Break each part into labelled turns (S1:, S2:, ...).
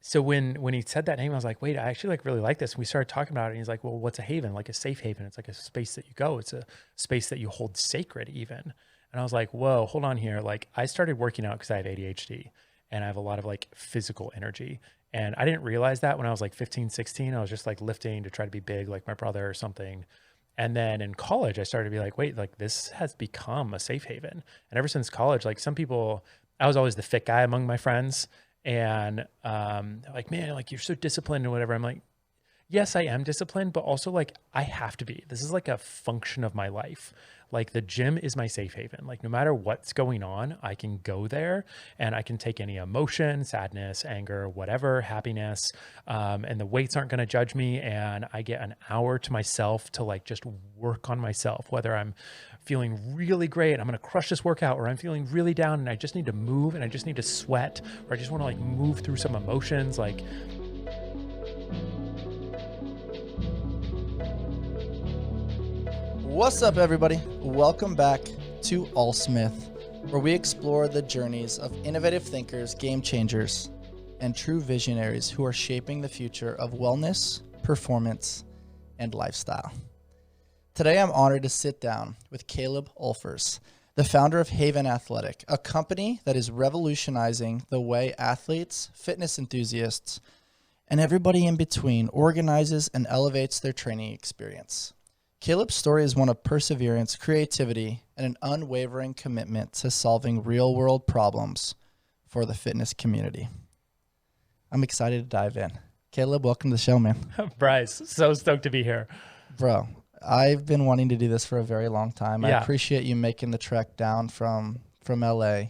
S1: so when he said that name, I was like, wait, I actually like really like this. And we started talking about it. And he's like, well, what's a haven? Like a safe haven. It's like a space that you go. It's a space that you hold sacred even. And I was like, whoa, hold on here. Like I started working out because I have ADHD and I have a lot of like physical energy. And I didn't realize that when I was like 15, 16, I was just like lifting to try to be big like my brother or something. And then in college, I started to be like, wait, like this has become a safe haven. And ever since college, like some people, I was always the fit guy among my friends. And they're like, man, like you're so disciplined or whatever. I'm like, yes, I am disciplined, but also like I have to be. This is like a function of my life. Like the gym is my safe haven. Like no matter what's going on, I can go there and I can take any emotion, sadness, anger, whatever, happiness, and the weights aren't going to judge me. And I get an hour to myself to like just work on myself, whether I'm feeling really great and I'm going to crush this workout, or I'm feeling really down and I just need to move and I just need to sweat, or I just want to like move through some emotions. Like,
S2: what's up, everybody? Welcome back to ALLSMITH, where we explore the journeys of innovative thinkers, game changers, and true visionaries who are shaping the future of wellness, performance, and lifestyle. Today, I'm honored to sit down with Caleb Ulffers, the founder of Haven Athletic, a company that is revolutionizing the way athletes, fitness enthusiasts, and everybody in between organizes and elevates their training experience. Caleb's story is one of perseverance, creativity, and an unwavering commitment to solving real-world problems for the fitness community. I'm excited to dive in. Caleb, welcome to the show, man.
S1: Bryce, so stoked to be here.
S2: Bro, I've been wanting to do this for a very long time.
S1: Yeah.
S2: I appreciate you making the trek down from LA.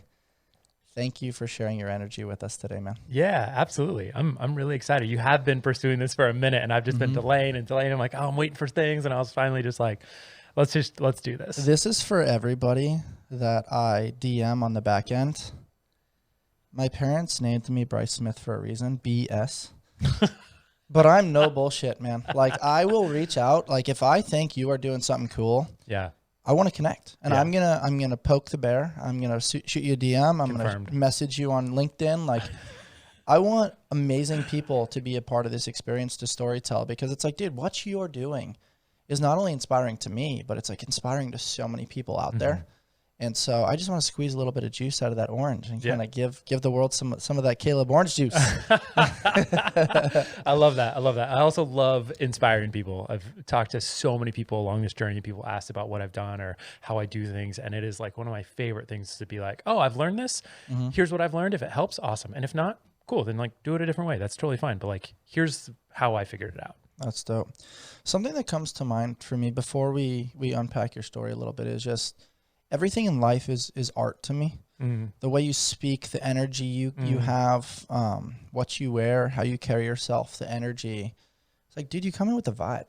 S2: Thank you for sharing your energy with us today, man.
S1: Yeah, absolutely. I'm really excited. You have been pursuing this for a minute and I've just been delaying. I'm like, oh, I'm waiting for things. And I was finally just like, let's do this.
S2: This is for everybody that I DM on the back end. My parents named me Bryce Smith for a reason, BS. But I'm no bullshit, man. Like I will reach out. Like if I think you are doing something cool,
S1: Yeah.
S2: I want to connect, and
S1: Yeah.
S2: I'm gonna poke the bear. I'm gonna shoot you a DM. I'm
S1: Confirmed.
S2: gonna message you on LinkedIn. Like, I want amazing people to be a part of this experience to storytell, because it's like, dude, what you're doing is not only inspiring to me, but it's like inspiring to so many people out there. And so I just want to squeeze a little bit of juice out of that orange and kind of give the world some of that Caleb orange juice.
S1: I love that. I also love inspiring people. I've talked to so many people along this journey. People asked about what I've done or how I do things. And it is like one of my favorite things to be like, oh, I've learned this. Here's what I've learned. If it helps, awesome. And if not, cool. Then like do it a different way. That's totally fine. But like, here's how I figured it out.
S2: That's dope. Something that comes to mind for me before we unpack your story a little bit is just everything in life is art to me. The way you speak, the energy you have, what you wear, how you carry yourself, the energy. It's like, dude, you come in with the vibe,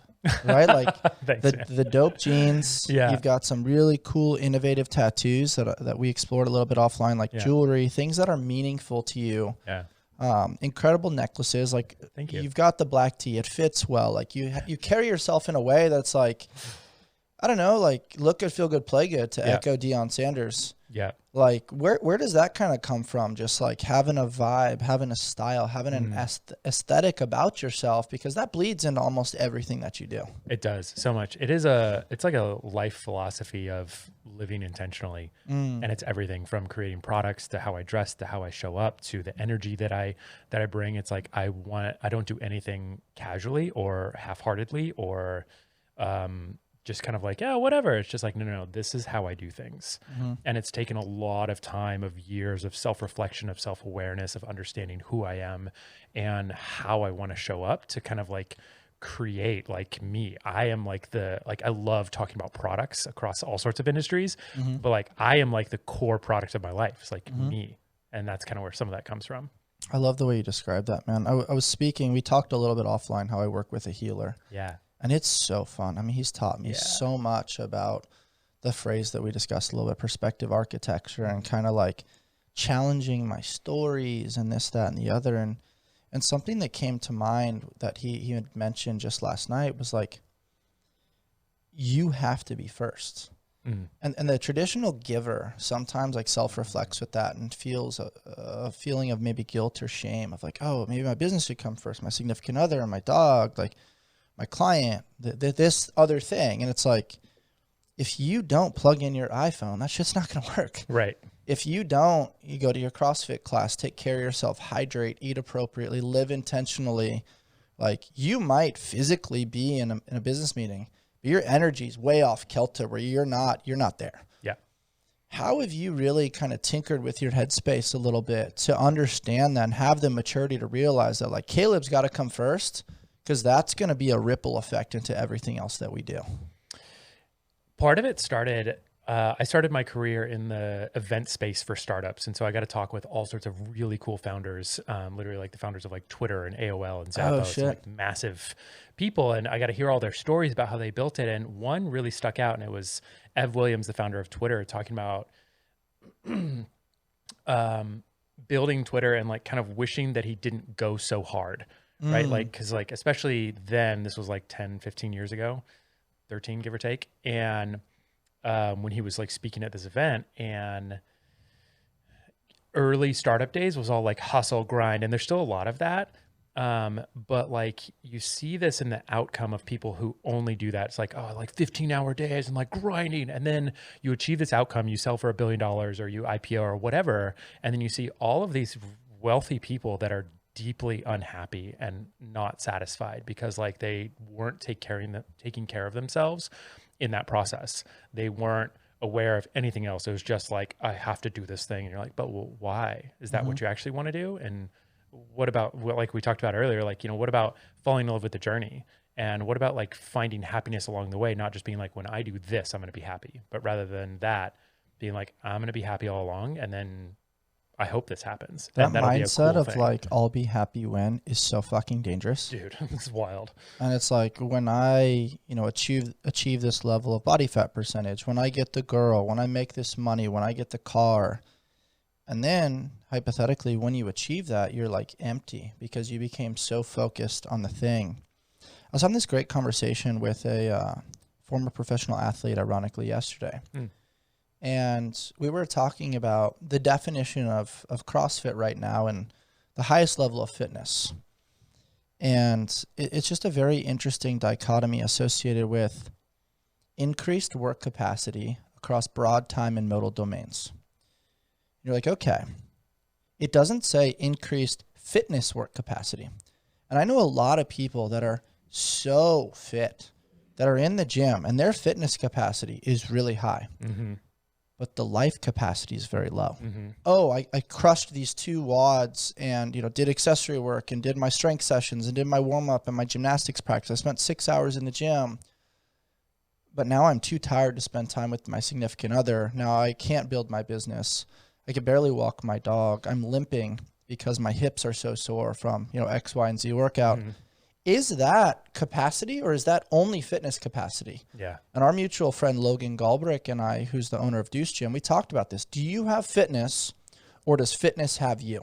S2: right? Like
S1: Thanks,
S2: the dope jeans.
S1: Yeah.
S2: You've got some really cool, innovative tattoos that we explored a little bit offline, like jewelry, things that are meaningful to you.
S1: Yeah.
S2: Incredible necklaces. Like,
S1: Thank you.
S2: You've got the black tee. It fits well. Like you carry yourself in a way that's like, I don't know, like look good, feel good, play good, to echo Deion Sanders.
S1: Yeah.
S2: Like where does that kind of come from? Just like having a vibe, having a style, having an aesthetic about yourself, because that bleeds into almost everything that you do.
S1: It does so much. It's like a life philosophy of living intentionally. And it's everything from creating products to how I dress, to how I show up, to the energy that I bring. It's like, I don't do anything casually or half-heartedly or, just kind of like, yeah, whatever. It's just like, no, this is how I do things. And it's taken a lot of time, of years of self-reflection, of self-awareness, of understanding who I am and how I want to show up to kind of like create like me. I am like I love talking about products across all sorts of industries, but like I am like the core product of my life. It's like me. And that's kind of where some of that comes from.
S2: I love the way you described that, man. I was speaking, we talked a little bit offline how I work with a healer.
S1: Yeah.
S2: And it's so fun. I mean, he's taught me so much about the phrase that we discussed a little bit, perspective architecture, and kind of like challenging my stories and this, that, and the other. And something that came to mind that he had mentioned just last night was like, you have to be first. And the traditional giver sometimes like self-reflects with that and feels a feeling of maybe guilt or shame of like, oh, maybe my business should come first, my significant other, my dog, like my client, this other thing. And it's like, if you don't plug in your iPhone, that shit's not going to work.
S1: Right.
S2: If you don't, you go to your CrossFit class, take care of yourself, hydrate, eat appropriately, live intentionally. Like you might physically be in a business meeting, but your energy is way off kilter where you're not there.
S1: Yeah.
S2: How have you really kind of tinkered with your headspace a little bit to understand that and have the maturity to realize that like Caleb's got to come first, because that's going to be a ripple effect into everything else that we do?
S1: Part of it started, I started my career in the event space for startups. And so I got to talk with all sorts of really cool founders, literally like the founders of like Twitter and AOL and Zappos, and like massive people. And I got to hear all their stories about how they built it. And one really stuck out, and it was Ev Williams, the founder of Twitter, talking about building Twitter and like kind of wishing that he didn't go so hard, right? Like, cause like, especially then, this was like 10, 15 years ago, 13, give or take. And when he was like speaking at this event, and early startup days was all like hustle, grind, and there's still a lot of that. But like you see this in the outcome of people who only do that. It's like, oh, like 15-hour days and like grinding. And then you achieve this outcome, you sell for $1 billion or you IPO or whatever. And then you see all of these wealthy people that are deeply unhappy and not satisfied because like they weren't taking care of themselves in that process. They weren't aware of anything else. It was just like, I have to do this thing. And you're like, but well, why? Is that what you actually want to do? And what about what, like we talked about earlier, like, you know, what about falling in love with the journey? And what about like finding happiness along the way? Not just being like, when I do this, I'm going to be happy, but rather than that being like, I'm going to be happy all along. And then I hope this happens.
S2: That mindset of like, I'll be happy when is so fucking dangerous.
S1: Dude, it's wild.
S2: And it's like when I, you know, achieve this level of body fat percentage, when I get the girl, when I make this money, when I get the car, and then hypothetically, when you achieve that, you're like empty because you became so focused on the thing. I was having this great conversation with a former professional athlete, ironically, yesterday. And we were talking about the definition of CrossFit right now and the highest level of fitness. And it's just a very interesting dichotomy associated with increased work capacity across broad time and modal domains. You're like, okay, it doesn't say increased fitness work capacity. And I know a lot of people that are so fit, that are in the gym, and their fitness capacity is really high. But the life capacity is very low. Oh, I crushed these 2 WODs and, you know, did accessory work and did my strength sessions and did my warm up and my gymnastics practice. I spent 6 hours in the gym, but now I'm too tired to spend time with my significant other. Now I can't build my business. I can barely walk my dog. I'm limping because my hips are so sore from, you know, X, Y, and Z workout. Is that capacity or is that only fitness capacity? Yeah. And our mutual friend Logan Galbrick and I, who's the owner of Deuce Gym, we talked about this. Do you have fitness or does fitness have you?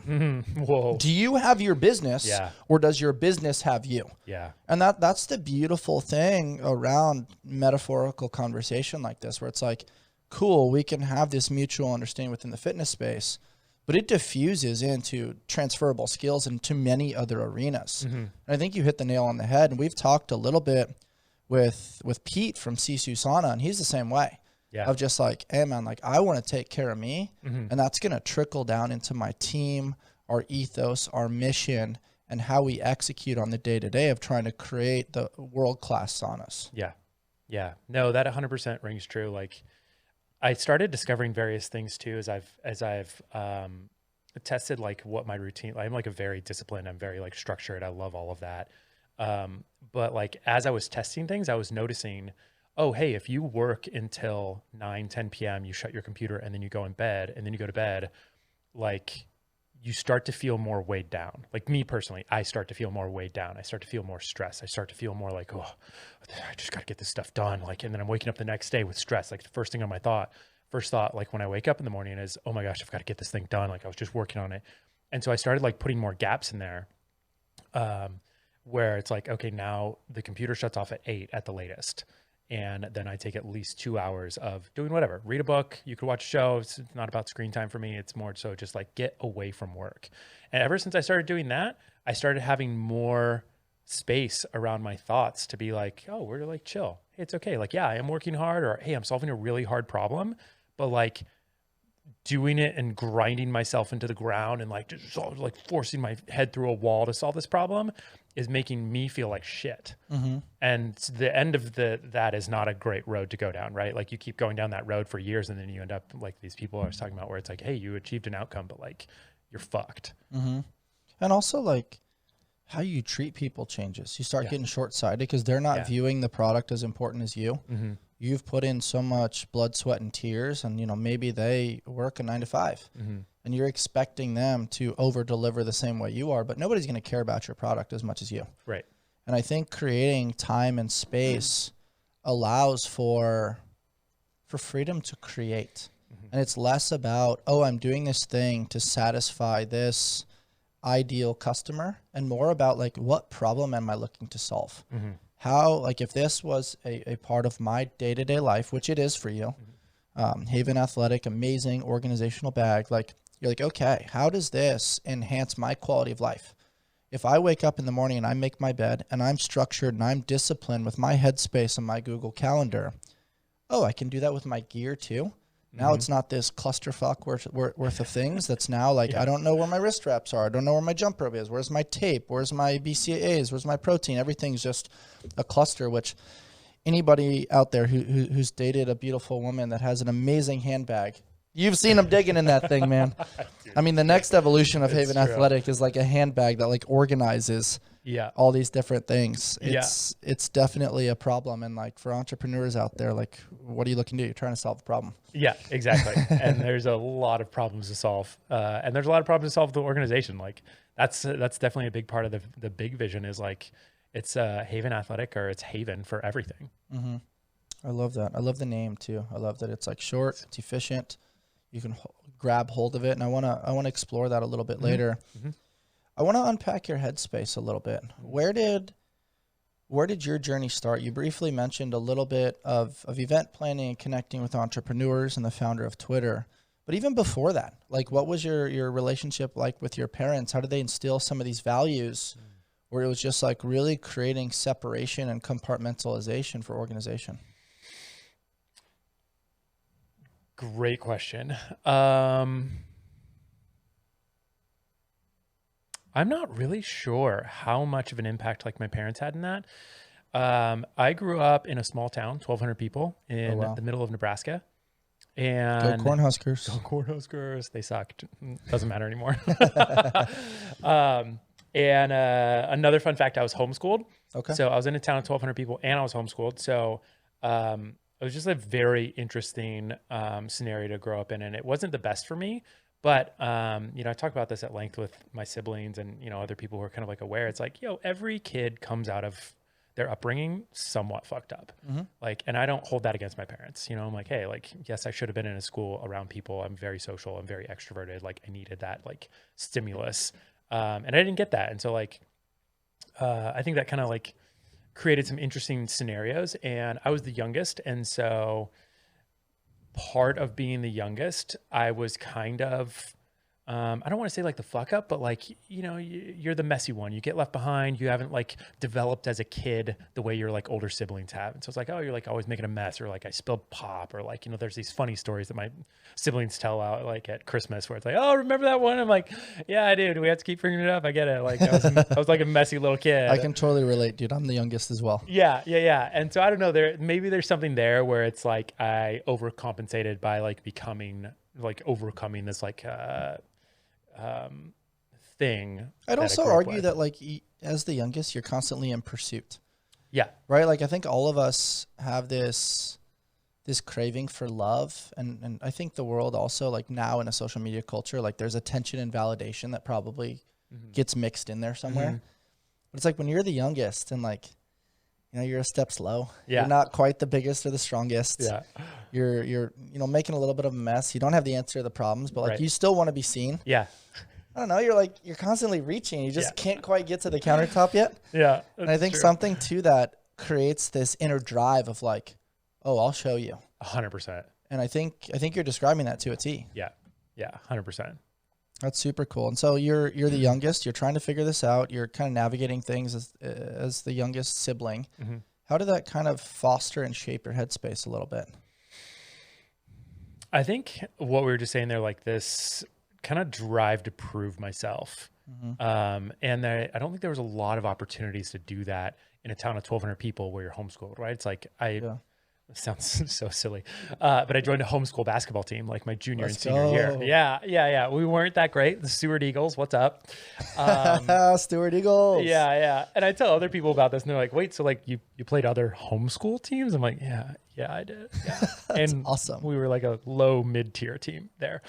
S2: Whoa. Do you have your business or does your business have you? Yeah. And that's the beautiful thing around metaphorical conversation like this, where it's like, cool, we can have this mutual understanding within the fitness space, but it diffuses into transferable skills into many other arenas. And I think you hit the nail on the head. And we've talked a little bit with Pete from Sisu Sauna, and he's the same way. Of just like, hey man, like I want to take care of me, and that's going to trickle down into my team, our ethos, our mission, and how we execute on the day-to-day of trying to create the world-class saunas.
S1: Yeah. No, that 100% rings true. Like, I started discovering various things too as I've tested like what my routine. I'm like a very disciplined. I'm very like structured. I love all of that. But like as I was testing things, I was noticing, oh hey, if you work until 9, 10 p.m., you shut your computer and then you go in bed and then you go to bed, like you start to feel more weighed down. Like me personally, I start to feel more weighed down. I start to feel more stressed. I start to feel more like, oh, I just got to get this stuff done. Like, and then I'm waking up the next day with stress. Like the first thought, like when I wake up in the morning is, oh my gosh, I've got to get this thing done. Like I was just working on it. And so I started like putting more gaps in there, where it's like, okay, now the computer shuts off at 8 at the latest. And then I take at least 2 hours of doing whatever, read a book, you could watch a show. It's not about screen time for me. It's more so just like get away from work. And ever since I started doing that, I started having more space around my thoughts to be like, oh, we're like chill. Hey, it's okay. Like, yeah, I am working hard, or hey, I'm solving a really hard problem, but like doing it and grinding myself into the ground and like just like forcing my head through a wall to solve this problem is making me feel like shit. And the end of that is not a great road to go down, right? Like you keep going down that road for years and then you end up like these people I was talking about where it's like, hey, you achieved an outcome, but like you're fucked.
S2: And also like how you treat people changes. You start getting short-sighted because they're not viewing the product as important as you. You've put in so much blood, sweat, and tears, and, you know, maybe they work a 9 to 5 and you're expecting them to over deliver the same way you are, but nobody's going to care about your product as much as you.
S1: Right.
S2: And I think creating time and space allows for freedom to create. And it's less about, oh, I'm doing this thing to satisfy this ideal customer, and more about like, what problem am I looking to solve? How, like if this was a part of my day-to-day life, which it is for you, Haven Athletic, amazing organizational bag, like you're like, okay, how does this enhance my quality of life? If I wake up in the morning and I make my bed and I'm structured and I'm disciplined with my headspace and my Google Calendar, oh, I can do that with my gear too. Now it's not this clusterfuck worth of things that's now like, I don't know where my wrist straps are. I don't know where my jump rope is. Where's my tape? Where's my BCAAs? Where's my protein? Everything's just a cluster, which anybody out there who's dated a beautiful woman that has an amazing handbag, you've seen them digging in that thing, man. Dude, I mean, the next evolution of Haven Athletic is like a handbag that like organizes all these different things. It's definitely a problem. And like for entrepreneurs out there, like what are you looking to do? You're trying to solve a problem. Yeah, exactly. And there's a lot of problems to solve. And there's a lot of problems to solve with the organization. Like that's definitely a big part of the big vision is like, it's Haven Athletic, or it's Haven for everything. I love that. I love the name too. I love that it's like short, it's efficient. You can grab hold of it. And I want to explore that a little bit later. I want to unpack your headspace a little bit. Where did your journey start? You briefly mentioned a little bit of event planning and connecting with entrepreneurs and the founder of Twitter. But even before that, like what was your relationship like with your parents? How did they instill some of these values where it was just like really creating separation and compartmentalization for organization?
S1: Great question. I'm not really sure how much of an impact like my parents had in that. I grew up in a small town, 1,200 people in the middle of Nebraska. And
S2: go Cornhuskers.
S1: Go Cornhuskers. They sucked. Doesn't matter anymore. And another fun fact, I was homeschooled. Okay. So I was in a town of 1,200 people and I was homeschooled. So it was just a very interesting scenario to grow up in. And it wasn't the best for me. But, you know, I talk about this at length with my siblings and, you know, other people who are kind of like aware. It's like, yo, every kid comes out of their upbringing somewhat fucked up. Like, and I don't hold that against my parents. You know, I'm like, hey, like, yes, I should have been in a school around people. I'm very social. I'm very extroverted. Like I needed that like stimulus. And I didn't get that. And so like, I think that kind of like created some interesting scenarios, and I was the youngest. And so part of being the youngest, I was kind of, I don't want to say like the fuck up, but like, you know, you're the messy one. You get left behind. You haven't like developed as a kid the way your like older siblings have. And so it's like, oh, you're like always making a mess, or like I spilled pop, or like, you know, there's these funny stories that my siblings tell out like at Christmas where it's like, oh, remember that one? I'm like, yeah, I do. We have to keep bringing it up. I get it. Like I was like a messy little kid.
S2: I can totally relate, dude. I'm the youngest as well.
S1: Yeah. And so I don't know, maybe there's something there where it's like I overcompensated by like overcoming this like, thing.
S2: I'd also argue that like as the youngest, you're constantly in pursuit.
S1: Yeah.
S2: Right. Like I think all of us have this craving for love. And I think the world also like now in a social media culture, like there's attention and validation that probably gets mixed in there somewhere. But it's like when you're the youngest and like, you know, you're a step slow. Yeah. You're not quite the biggest or the strongest. Yeah. You're, you know, making a little bit of a mess. You don't have the answer to the problems, but like you still want to be seen.
S1: Yeah.
S2: I don't know. You're constantly reaching. You just can't quite get to the countertop yet.
S1: Yeah.
S2: And I think something to that creates this inner drive of like, oh, I'll show you.
S1: 100%.
S2: And I think you're describing that to a T.
S1: Yeah. Yeah. 100%.
S2: That's super cool. And so you're the youngest. You're trying to figure this out. You're kind of navigating things as the youngest sibling. Mm-hmm. How did that kind of foster and shape your headspace a little bit?
S1: I think what we were just saying there, like this kind of drive to prove myself. Mm-hmm. And I don't think there was a lot of opportunities to do that in a town of 1,200 people where you're homeschooled, right? It's like it sounds so silly. But I joined a homeschool basketball team like my junior and senior year. Yeah. We weren't that great. The Stewart Eagles, what's up?
S2: Stewart Eagles.
S1: Yeah. And I tell other people about this and they're like, wait, so like you played other homeschool teams? I'm like, yeah, I did. Yeah.
S2: That's
S1: and
S2: awesome.
S1: We were like a low mid-tier team there.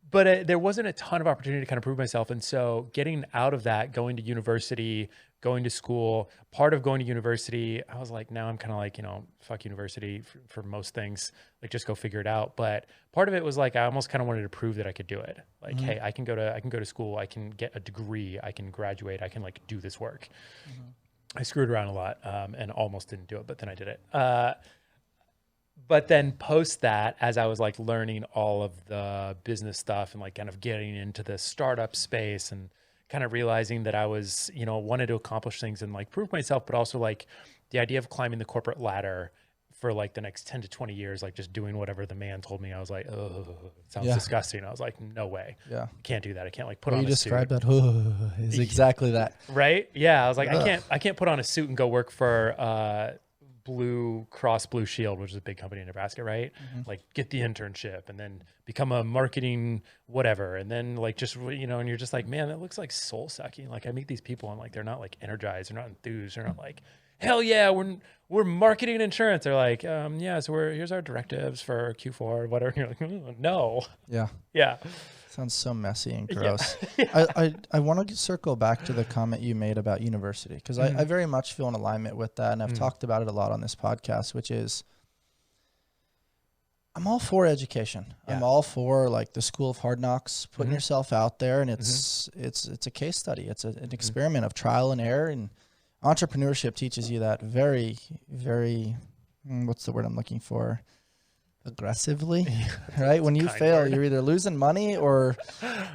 S1: But there wasn't a ton of opportunity to kind of prove myself. And so getting out of that, going to university, going to school, part of going to university, I was like, now I'm kind of like, fuck university for most things, like just go figure it out. But part of it was like, I almost kind of wanted to prove that I could do it. Like, mm-hmm. Hey, I can go to school. I can get a degree. I can graduate. I can like do this work. Mm-hmm. I screwed around a lot and almost didn't do it, but then I did it. But then post that, as I was like learning all of the business stuff and like kind of getting into the startup space and kind of realizing that I was, wanted to accomplish things and like prove myself, but also like the idea of climbing the corporate ladder for like the next 10 to 20 years, like just doing whatever the man told me. I was like, oh, it sounds disgusting. I was like, no way. Yeah. Can't do that. I can't like put on a suit. You described
S2: that is exactly that.
S1: Right? Yeah. I was like, I can't put on a suit and go work for Blue Cross Blue Shield, which is a big company in Nebraska, right? Mm-hmm. Like get the internship and then become a marketing whatever. And then like just, and you're just like, man, that looks like soul sucking. Like I meet these people and like, they're not like energized. They're not enthused. They're not like, hell yeah, we're marketing insurance. They're like, so here's our directives for Q4 or whatever. And you're like, no. Yeah. Yeah.
S2: Sounds so messy and gross. Yeah. I want to circle back to the comment you made about university, because I very much feel in alignment with that. And I've talked about it a lot on this podcast, which is I'm all for education. Yeah. I'm all for like the school of hard knocks, putting yourself out there. And it's a case study. It's an experiment of trial and error. And entrepreneurship teaches you that very, very, what's the word I'm looking for? Aggressively, right? When you fail, you're either losing money or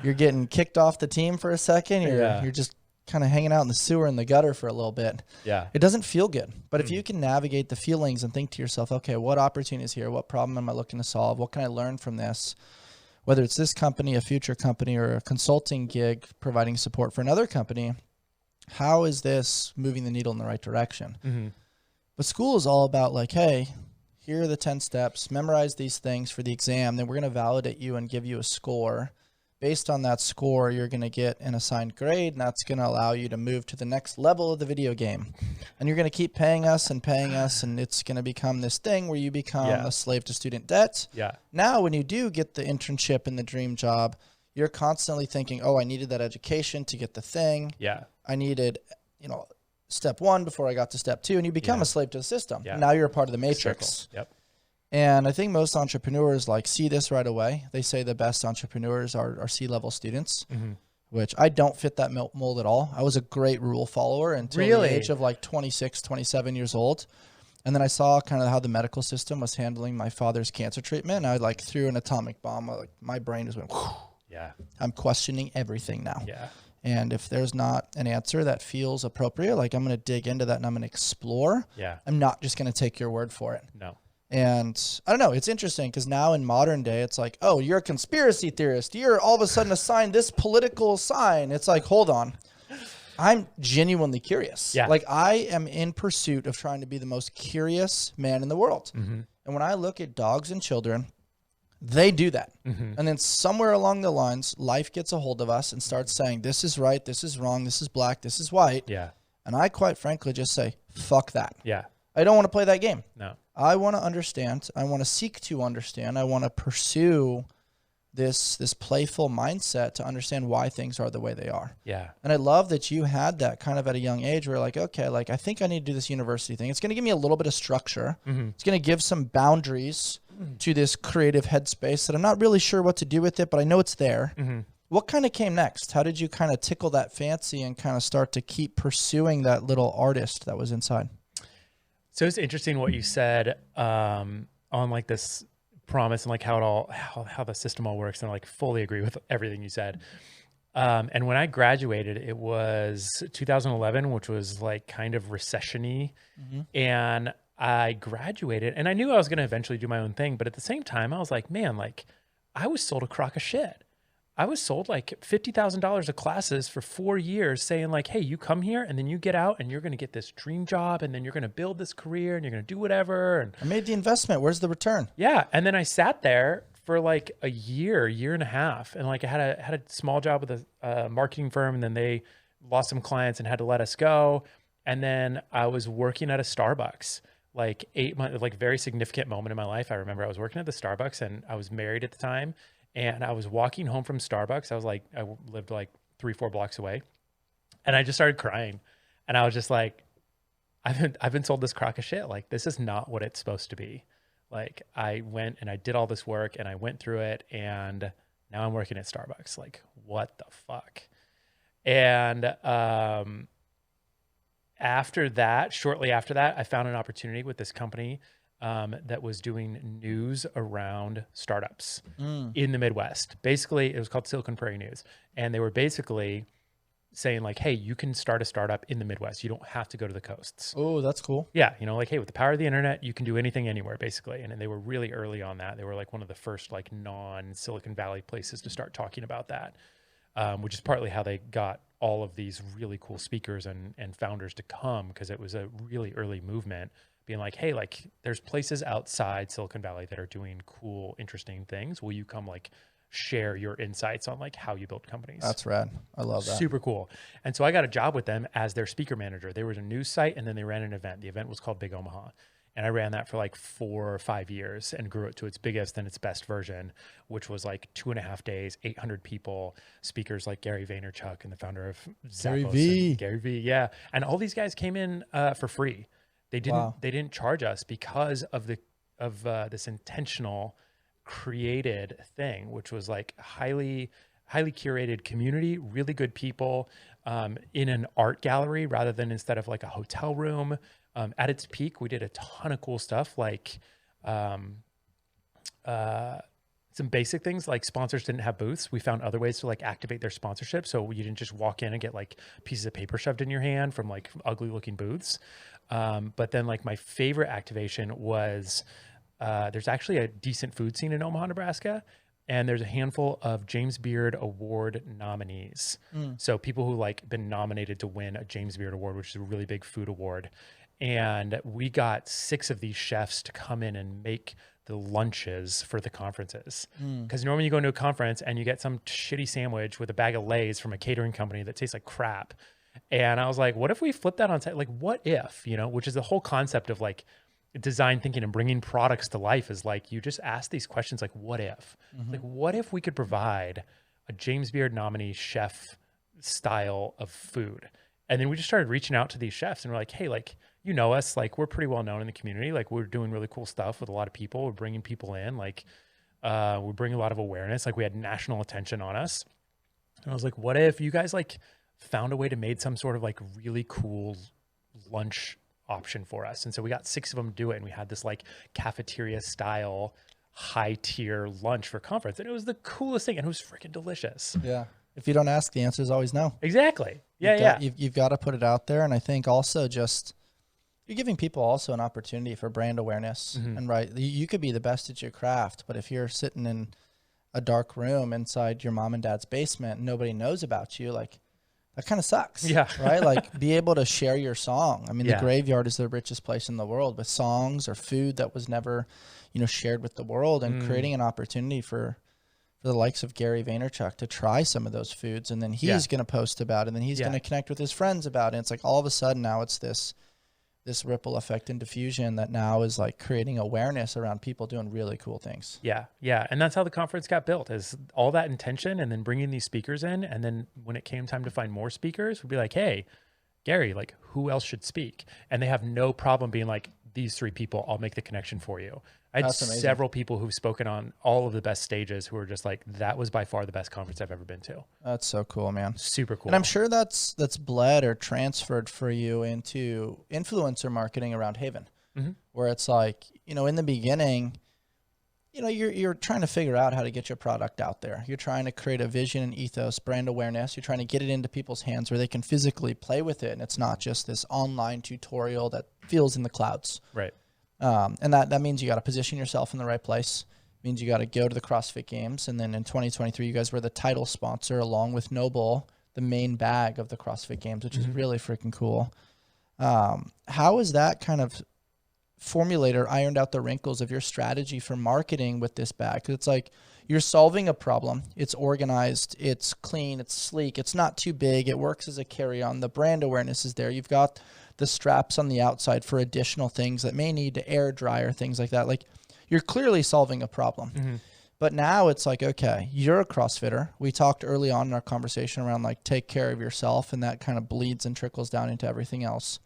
S2: you're getting kicked off the team for a second. You're just kind of hanging out in the sewer in the gutter for a little bit. Yeah. It doesn't feel good. But if you can navigate the feelings and think to yourself, okay, what opportunity is here? What problem am I looking to solve? What can I learn from this? Whether it's this company, a future company, or a consulting gig providing support for another company, how is this moving the needle in the right direction? Mm-hmm. But school is all about like, hey, here are the 10 steps, memorize these things for the exam, then we're going to validate you and give you a score. Based on that score, you're going to get an assigned grade, and that's going to allow you to move to the next level of the video game. And you're going to keep paying us, and it's going to become this thing where you become a slave to student debt. Yeah. Now, when you do get the internship and the dream job, you're constantly thinking, oh, I needed that education to get the thing. Yeah. I needed, step one before I got to step two, and you become a slave to the system. Yeah. Now you're a part of the matrix. Yep. And I think most entrepreneurs see this right away. They say the best entrepreneurs are C-level students, which I don't fit that mold at all. I was a great rule follower until the age of 26, 27 years old. And then I saw kind of how the medical system was handling my father's cancer treatment. And I threw an atomic bomb. My brain just went, whew. Yeah. I'm questioning everything now. Yeah. And if there's not an answer that feels appropriate, I'm going to dig into that and I'm going to explore. Yeah. I'm not just going to take your word for it. No. And I don't know. It's interesting because now in modern day, it's like, oh, you're a conspiracy theorist. You're all of a sudden assigned this political sign. It's like, hold on. I'm genuinely curious. Yeah. I am in pursuit of trying to be the most curious man in the world. Mm-hmm. And when I look at dogs and children, they do that. Mm-hmm. And then somewhere along the lines, life gets a hold of us and starts saying, this is right, this is wrong, this is black, this is white. Yeah. And I quite frankly just say, fuck that. Yeah. I don't want to play that game. No. I want to understand. I want to seek to understand. I want to pursue this playful mindset to understand why things are the way they are. Yeah. And I love that you had that kind of at a young age where okay, I think I need to do this university thing. It's going to give me a little bit of structure. Mm-hmm. It's going to give some boundaries to this creative headspace that I'm not really sure what to do with it, but I know it's there. Mm-hmm. What kind of came next? How did you kind of tickle that fancy and kind of start to keep pursuing that little artist that was inside?
S1: So it's interesting what you said on like this promise and like how the system all works, and I like fully agree with everything you said. And when I graduated, it was 2011, which was like kind of recession-y. And I graduated and I knew I was going to eventually do my own thing. But at the same time, I was like, man, like I was sold a crock of shit. I was sold like $50,000 of classes for 4 years saying like, hey, you come here and then you get out and you're going to get this dream job and then you're going to build this career and you're going to do whatever. And
S2: I made the investment. Where's the return?
S1: yeah. And then I sat there for like a year and a half. And like I had a small job with a marketing firm, and then they lost some clients and had to let us go. And then I was working at a Starbucks, like 8 months, like very significant moment in my life. I remember I was working at the Starbucks and I was married at the time. And I was walking home from Starbucks. I lived like 3-4 blocks away, and I just started crying. And I was just like, I've been sold this crock of shit. Like, this is not what it's supposed to be. Like, I went and I did all this work and I went through it, and now I'm working at Starbucks. Like, what the fuck? And shortly after that, I found an opportunity with this company that was doing news around startups in the Midwest. Basically, it was called Silicon Prairie News. And they were basically saying like, hey, you can start a startup in the Midwest. You don't have to go to the coasts.
S2: Oh, that's cool.
S1: Yeah. You know, like, hey, with the power of the internet, you can do anything anywhere, basically. And they were really early on that. They were like one of the first like non-Silicon Valley places to start talking about that, which is partly how they got all of these really cool speakers and founders to come, because it was a really early movement being like, hey, like there's places outside Silicon Valley that are doing cool, interesting things. Will you come like share your insights on like how you build companies?
S2: That's rad. I love that.
S1: Super cool. And so I got a job with them as their speaker manager. They were a news site, and then they ran an event. The event was called Big Omaha. And I ran that for like 4 or 5 years and grew it to its biggest and its best version, which was like 2.5 days, 800 people, speakers like Gary Vaynerchuk and the founder of Zappos. Gary V. Yeah. And all these guys came in for free. They didn't charge us because of this intentional created thing, which was like highly curated community, really good people in an art gallery rather than instead of like a hotel room. At its peak, we did a ton of cool stuff, like some basic things like sponsors didn't have booths. We found other ways to like activate their sponsorship. So you didn't just walk in and get like pieces of paper shoved in your hand from like ugly looking booths. But then like my favorite activation was there's actually a decent food scene in Omaha, Nebraska. And there's a handful of James Beard Award nominees. So people who like been nominated to win a James Beard Award, which is a really big food award. And we got 6 of these chefs to come in and make the lunches for the conferences. Because normally you go into a conference and you get some shitty sandwich with a bag of Lay's from a catering company that tastes like crap. And I was like, what if we flip that on set? Like, what if, you know, which is the whole concept of like design thinking and bringing products to life, is like, you just ask these questions like, what if? Like, what if we could provide a James Beard nominee chef style of food? And then we just started reaching out to these chefs and we're like, hey, like, you know us, like we're pretty well known in the community. Like we're doing really cool stuff with a lot of people. We're bringing people in, like we're bringing a lot of awareness. Like we had national attention on us. And I was like, what if you guys like found a way to make some sort of like really cool lunch option for us? And so we got 6 of them to do it. And we had this like cafeteria style high tier lunch for conference. And it was the coolest thing. And it was freaking delicious.
S2: Yeah. If you don't ask, the answer is always no.
S1: Exactly.
S2: You've got to put it out there. And I think also just, you're giving people also an opportunity for brand awareness. And right, you could be the best at your craft, but if you're sitting in a dark room inside your mom and dad's basement and nobody knows about you, like that kind of sucks. Yeah. Right. Like be able to share your song. I mean, the graveyard is the richest place in the world with songs or food that was never, you know, shared with the world, and creating an opportunity for the likes of Gary Vaynerchuk to try some of those foods. And then he's going to post about it, and then he's going to connect with his friends about it. And it's like all of a sudden now it's this ripple effect and diffusion that now is like creating awareness around people doing really cool things. Yeah. Yeah. And that's how the conference got built, is all that intention and then bringing these speakers in. And then when it came time to find more speakers, we'd be like, hey, Gary, like who else should speak? And they have no problem being like, these 3 people, I'll make the connection for you.
S1: I had
S2: That's amazing.
S1: several people who've spoken on all of the best stages who were just like, that was by far the best conference I've ever been to.
S2: That's so cool, man.
S1: Super cool.
S2: And I'm sure that's bled or transferred for you into influencer marketing around Haven, where it's like, you know, in the beginning, you know, you're trying to figure out how to get your product out there. You're trying to create a vision and ethos, brand awareness. You're trying to get it into people's hands where they can physically play with it. And it's not just this online tutorial that feels in the clouds.
S1: Right.
S2: And that means you got to position yourself in the right place. It means you got to go to the CrossFit Games. And then in 2023, you guys were the title sponsor along with Noble, the main bag of the CrossFit Games, which is really freaking cool. How is that kind of formulator ironed out the wrinkles of your strategy for marketing with this bag? 'Cause it's like you're solving a problem. It's organized. It's clean. It's sleek. It's not too big. It works as a carry-on. The brand awareness is there. You've got the straps on the outside for additional things that may need to air dry or things like that. Like you're clearly solving a problem. But now it's like, okay, you're a CrossFitter. We talked early on in our conversation around like take care of yourself, and that kind of bleeds and trickles down into everything else.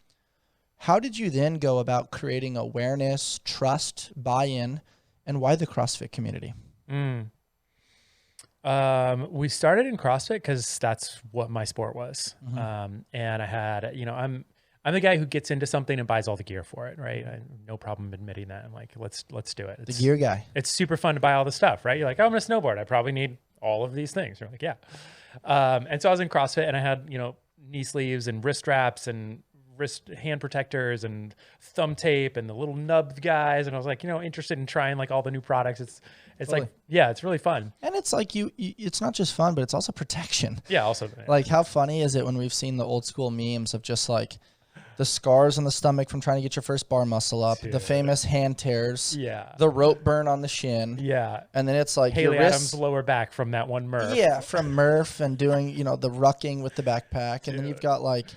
S2: How did you then go about creating awareness, trust, buy-in, and why the CrossFit community?
S1: We started in CrossFit because that's what my sport was. And I had, you know, I'm the guy who gets into something and buys all the gear for it, right? I have no problem admitting that. I'm like, let's do it.
S2: The gear guy.
S1: It's super fun to buy all the stuff, right? You're like, oh, I'm going to snowboard. I probably need all of these things. You're like, yeah. And so I was in CrossFit and I had, you know, knee sleeves and wrist wraps and wrist hand protectors and thumb tape and the little nubbed guys. And I was like, you know, interested in trying like all the new products. It's
S2: Totally.
S1: like, yeah, it's really fun.
S2: And it's like it's not just fun, but it's also protection.
S1: Yeah. Also,
S2: Like how funny is it when we've seen the old school memes of just like the scars on the stomach from trying to get your first bar muscle up, the famous hand tears, the rope burn on the shin. And then it's like
S1: Haley
S2: your
S1: Adams' lower back from that one Murph.
S2: Yeah, from Murph and doing, you know, the rucking with the backpack. And then you've got like,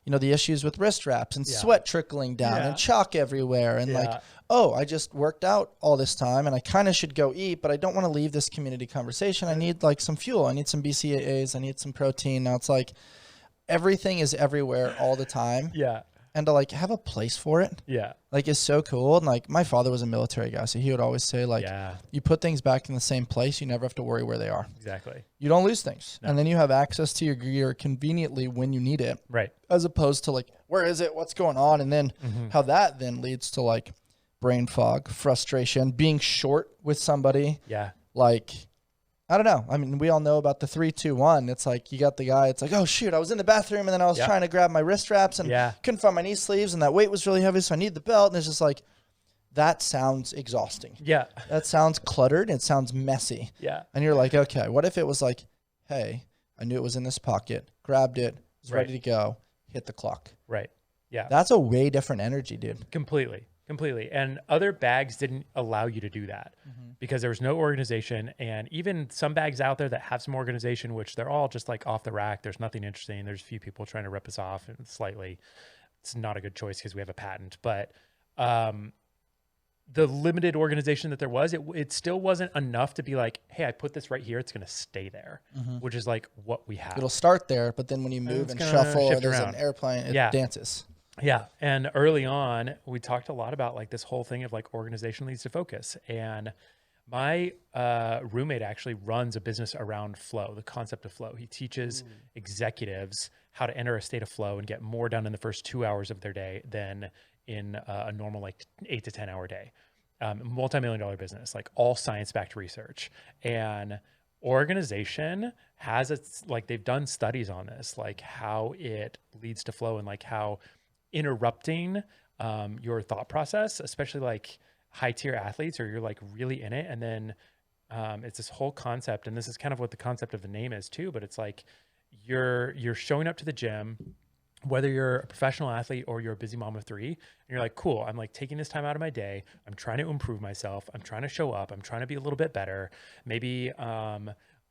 S2: you know, the issues with wrist wraps and sweat trickling down and chalk everywhere. And like, oh, I just worked out all this time and I kind of should go eat, but I don't want to leave this community conversation. I need like some fuel. I need some BCAAs. I need some protein. Now it's like everything is everywhere all the time. And to like have a place for it. Like is so cool. And like my father was a military guy, so he would always say like, you put things back in the same place, you never have to worry where they are.
S1: Exactly.
S2: You don't lose things. And then you have access to your gear conveniently when you need it.
S1: Right.
S2: As opposed to like, where is it? What's going on? And then how that then leads to like brain fog, frustration, being short with somebody. Like, I don't know. I mean, we all know about the 3-2-1. It's like you got the guy. It's like, oh shoot, I was in the bathroom and then I was trying to grab my wrist wraps and couldn't find my knee sleeves and that weight was really heavy, so I need the belt. And it's just like, that sounds exhausting. That sounds cluttered. It sounds messy. And you're like, okay, what if it was like, hey, I knew it was in this pocket, grabbed it, was ready to go, hit the clock. That's a way different energy, dude.
S1: Completely. And other bags didn't allow you to do that because there was no organization. And even some bags out there that have some organization, which they're all just like off the rack. There's nothing interesting. There's a few people trying to rip us off, and slightly, it's not a good choice because we have a patent. But the limited organization that there was, it still wasn't enough to be like, hey, I put this right here. It's going to stay there, which is like what we have.
S2: It'll start there, but then when you move and shuffle, or there's an airplane, it dances.
S1: And early on, we talked a lot about like this whole thing of like organization leads to focus. And my roommate actually runs a business around flow, the concept of flow. He teaches executives how to enter a state of flow and get more done in the first 2 hours of their day than in a normal like 8 to 10 hour day. Multi-million-dollar business, like all science-backed research. And organization has like they've done studies on this, like how it leads to flow and like how interrupting your thought process, especially like high tier athletes, or you're like really in it. And then it's this whole concept, and this is kind of what the concept of the name is too, but it's like you're showing up to the gym, whether you're a professional athlete or you're a busy mom of 3, and you're like, cool, I'm like taking this time out of my day. I'm trying to improve myself. I'm trying to show up. I'm trying to be a little bit better. Maybe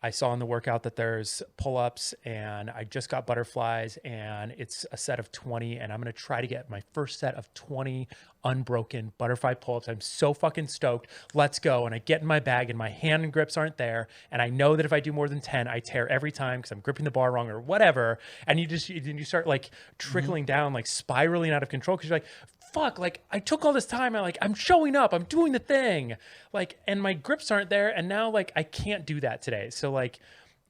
S1: I saw in the workout that there's pull-ups and I just got butterflies and it's a set of 20 and I'm going to try to get my first set of 20 unbroken butterfly pull-ups. I'm so fucking stoked. Let's go. And I get in my bag and my hand grips aren't there. And I know that if I do more than 10, I tear every time because I'm gripping the bar wrong or whatever. And you start like trickling down, like spiraling out of control because you're like, fuck, like I took all this time and like I'm showing up, I'm doing the thing, like, and my grips aren't there, and now like I can't do that today. So like,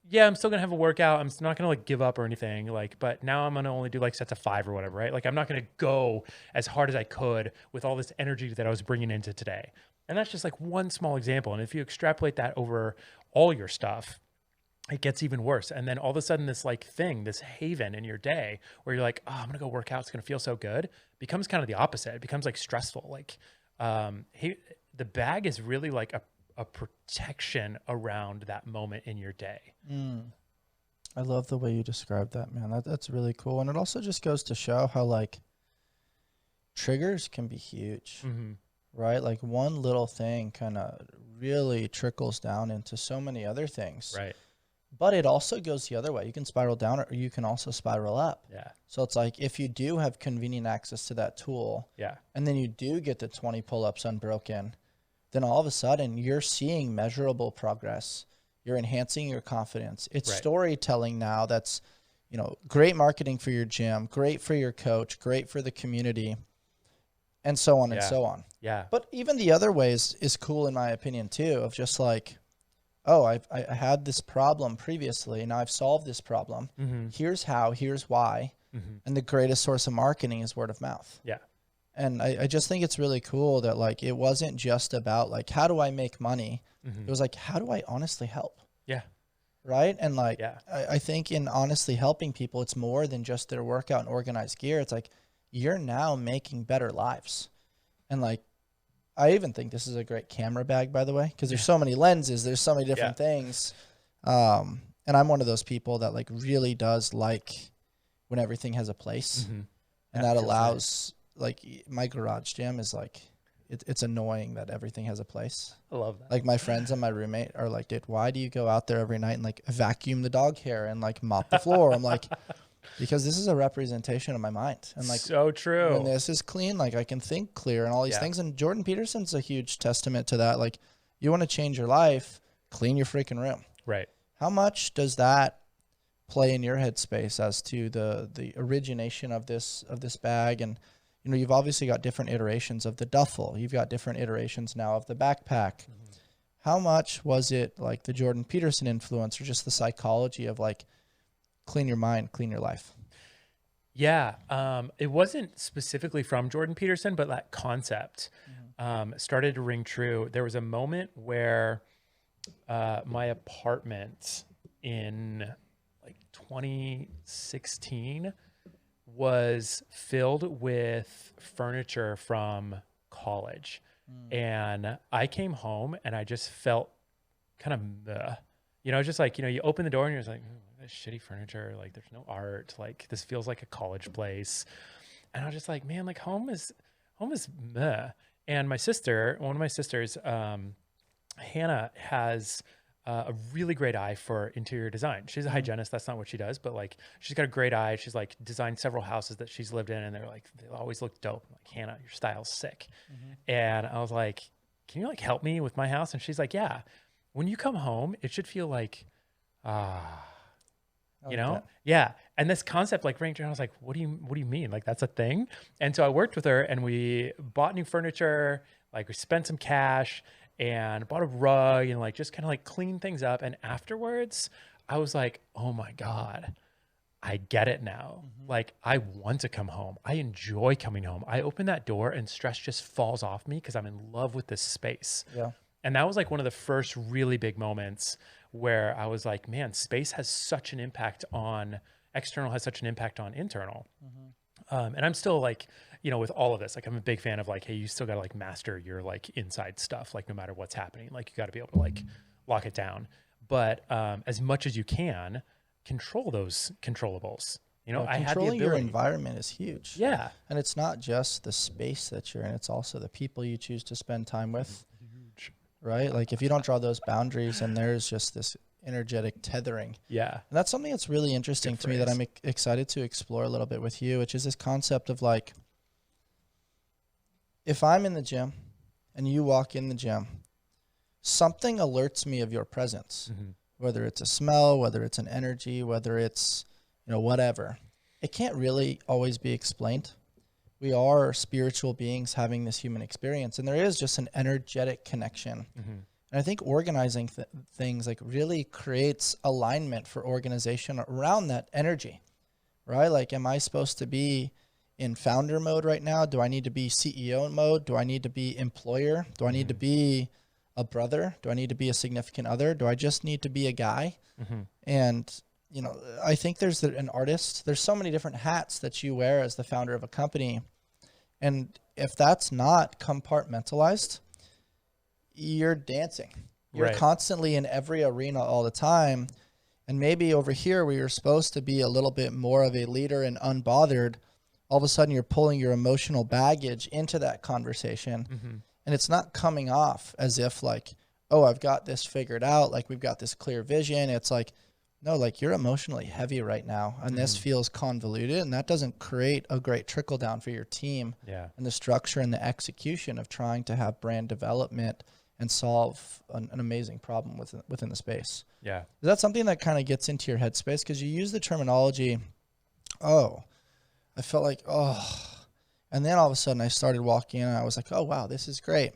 S1: yeah, I'm still gonna have a workout. I'm not gonna like give up or anything, like, but now I'm gonna only do like sets of 5 or whatever, right? Like I'm not gonna go as hard as I could with all this energy that I was bringing into today. And that's just like one small example. And if you extrapolate that over all your stuff, it gets even worse. And then all of a sudden this like thing, this haven in your day where you're like, oh, I'm going to go work out. It's going to feel so good, becomes kind of the opposite. It becomes like stressful. Like the bag is really like a protection around that moment in your day.
S2: I love the way you described that, man. That's really cool. And it also just goes to show how like triggers can be huge, right? Like one little thing kind of really trickles down into so many other things.
S1: Right.
S2: But it also goes the other way. You can spiral down or you can also spiral up.
S1: Yeah.
S2: So it's like if you do have convenient access to that tool, and then you do get the 20 pull-ups unbroken, then all of a sudden you're seeing measurable progress. You're enhancing your confidence. It's storytelling now that's, you know, great marketing for your gym, great for your coach, great for the community, and so on and so on.
S1: Yeah.
S2: But even the other ways is cool in my opinion too, of just like, oh, I had this problem previously, and now I've solved this problem. Here's how, here's why. And the greatest source of marketing is word of mouth.
S1: Yeah.
S2: And I just think it's really cool that like, it wasn't just about like, how do I make money? It was like, how do I honestly help?
S1: Yeah.
S2: Right. And like, I think in honestly helping people, it's more than just their workout and organized gear. It's like, you're now making better lives. And like, I even think this is a great camera bag, by the way, because there's so many lenses, there's so many different things. And I'm one of those people that like really does like when everything has a place, and that allows like my garage gym is like, it's annoying that everything has a place.
S1: I love that.
S2: Like my friends and my roommate are like, dude, why do you go out there every night and like vacuum the dog hair and like mop the floor? I'm like, because this is a representation of my mind. And like,
S1: so true.
S2: When this is clean, like I can think clear and all these things. And Jordan Peterson's a huge testament to that. Like, you want to change your life, clean your freaking room.
S1: Right.
S2: How much does that play in your headspace as to the origination of this bag? And, you know, you've obviously got different iterations of the duffel. You've got different iterations now of the backpack. How much was it like the Jordan Peterson influence, or just the psychology of like, clean your mind, clean your life?
S1: Yeah. It wasn't specifically from Jordan Peterson, but that concept started to ring true. There was a moment where my apartment in like 2016 was filled with furniture from college. And I came home and I just felt kind of, you know, just like, you know, you open the door and you're just like, this shitty furniture, like there's no art, like this feels like a college place. And I was just like, man, like home is meh. And my sister, one of my sisters, Hannah, has a really great eye for interior design. She's a hygienist. That's not what she does, but like she's got a great eye. She's like designed several houses that she's lived in, and they always look dope. I'm like, Hannah, your style's sick. And I was like, can you like help me with my house? And she's like, yeah. When you come home, it should feel like, you know? Yeah. And this concept like rang true. I was like, what do you mean? Like that's a thing? And so I worked with her and we bought new furniture, like we spent some cash and bought a rug and like just kind of like cleaned things up. And afterwards I was like, oh my God, I get it now. Like I want to come home. I enjoy coming home. I open that door and stress just falls off me because I'm in love with this space. Yeah. And that was like one of the first really big moments where I was like, man, space has such an impact on external, has such an impact on internal. And I'm still like, you know, with all of this, like I'm a big fan of like, hey, you still got to like master your like inside stuff, like no matter what's happening, like you got to be able to like lock it down. But as much as you can, control those controllables. You know, I had the ability.
S2: Controlling your environment is huge.
S1: Yeah.
S2: And it's not just the space that you're in, it's also the people you choose to spend time with. Right? Like if you don't draw those boundaries and there's just this energetic tethering.
S1: Yeah.
S2: And that's something that's really interesting to me that I'm excited to explore a little bit with you, which is this concept of like, if I'm in the gym and you walk in the gym, something alerts me of your presence, whether it's a smell, whether it's an energy, whether it's, whatever. It can't really always be explained. We are spiritual beings having this human experience, and there is just an energetic connection. And I think organizing things like really creates alignment for organization around that energy, right? Like, am I supposed to be in founder mode right now? Do I need to be CEO mode? Do I need to be employer? Do I need to be a brother? Do I need to be a significant other? Do I just need to be a guy? And, I think there's an artist. There's so many different hats that you wear as the founder of a company. And if that's not compartmentalized, you're dancing. You're constantly in every arena all the time. And maybe over here where you're supposed to be a little bit more of a leader and unbothered, all of a sudden you're pulling your emotional baggage into that conversation. And it's not coming off as if like, oh, I've got this figured out. Like, we've got this clear vision. It's like, no, like, you're emotionally heavy right now. And this feels convoluted. And that doesn't create a great trickle down for your team. And the structure and the execution of trying to have brand development and solve an amazing problem within the space. Is that something that kind of gets into your headspace? Because you use the terminology, oh, I felt like, oh. And then all of a sudden I started walking in and I was like, oh, wow, this is great.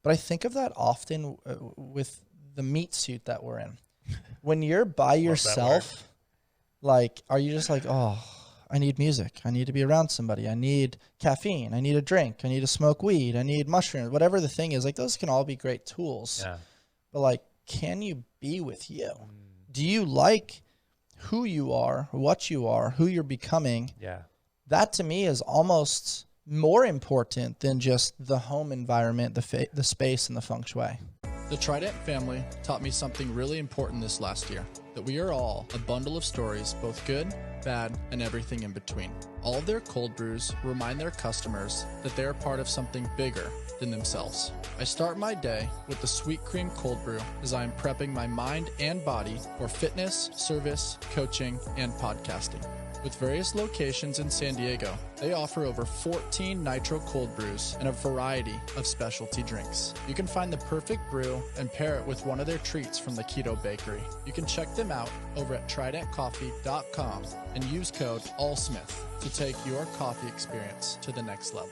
S2: But I think of that often with the meat suit that we're in. When you're by yourself, like, are you just like, oh, I need music. I need to be around somebody. I need caffeine. I need a drink. I need to smoke weed. I need mushrooms. Whatever the thing is, like, those can all be great tools. But like, can you be with you? Do you like who you are, what you are, who you're becoming? That to me is almost more important than just the home environment, the space, and the feng shui. The Trident family taught me something really important this last year, that we are all a bundle of stories, both good, bad, and everything in between. All of their cold brews remind their customers that they are part of something bigger than themselves. I start my day with the Sweet Cream Cold Brew as I am prepping my mind and body for fitness, service, coaching, and podcasting. With various locations in San Diego, they offer over 14 nitro cold brews and a variety of specialty drinks. You can find the perfect brew and pair it with one of their treats from the Keto Bakery. You can check them out over at tridentcoffee.com and use code ALLSMITH to take your coffee experience to the next level.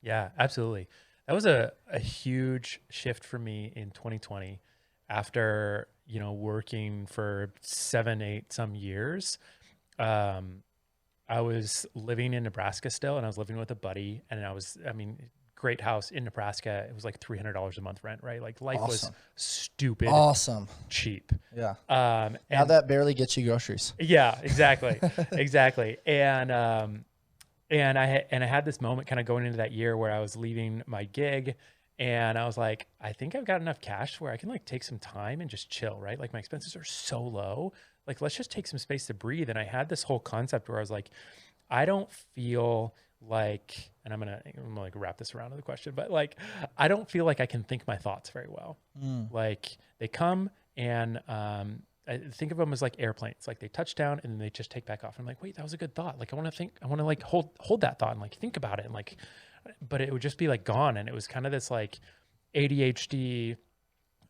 S1: Yeah, absolutely. That was a huge shift for me in 2020 after, working for 7, 8 some years. I was living in Nebraska still, and I was living with a buddy, and great house in Nebraska. It was like $300 a month rent, right? Like, life was stupid. Cheap.
S2: Yeah.
S1: And
S2: now that barely gets you groceries.
S1: Yeah, exactly. Exactly. And I had this moment kind of going into that year where I was leaving my gig, and I was like, I think I've got enough cash where I can like take some time and just chill, right? Like, my expenses are so low. Like, let's just take some space to breathe. And I had this whole concept where I was like, I don't feel like, and I'm gonna like wrap this around to the question, but like, I don't feel like I can think my thoughts very well. Like, they come and I think of them as like airplanes. Like, they touch down and then they just take back off. And I'm like, wait, that was a good thought. Like, I want to like hold that thought and like think about it, and like, but it would just be like gone. And it was kind of this like ADHD,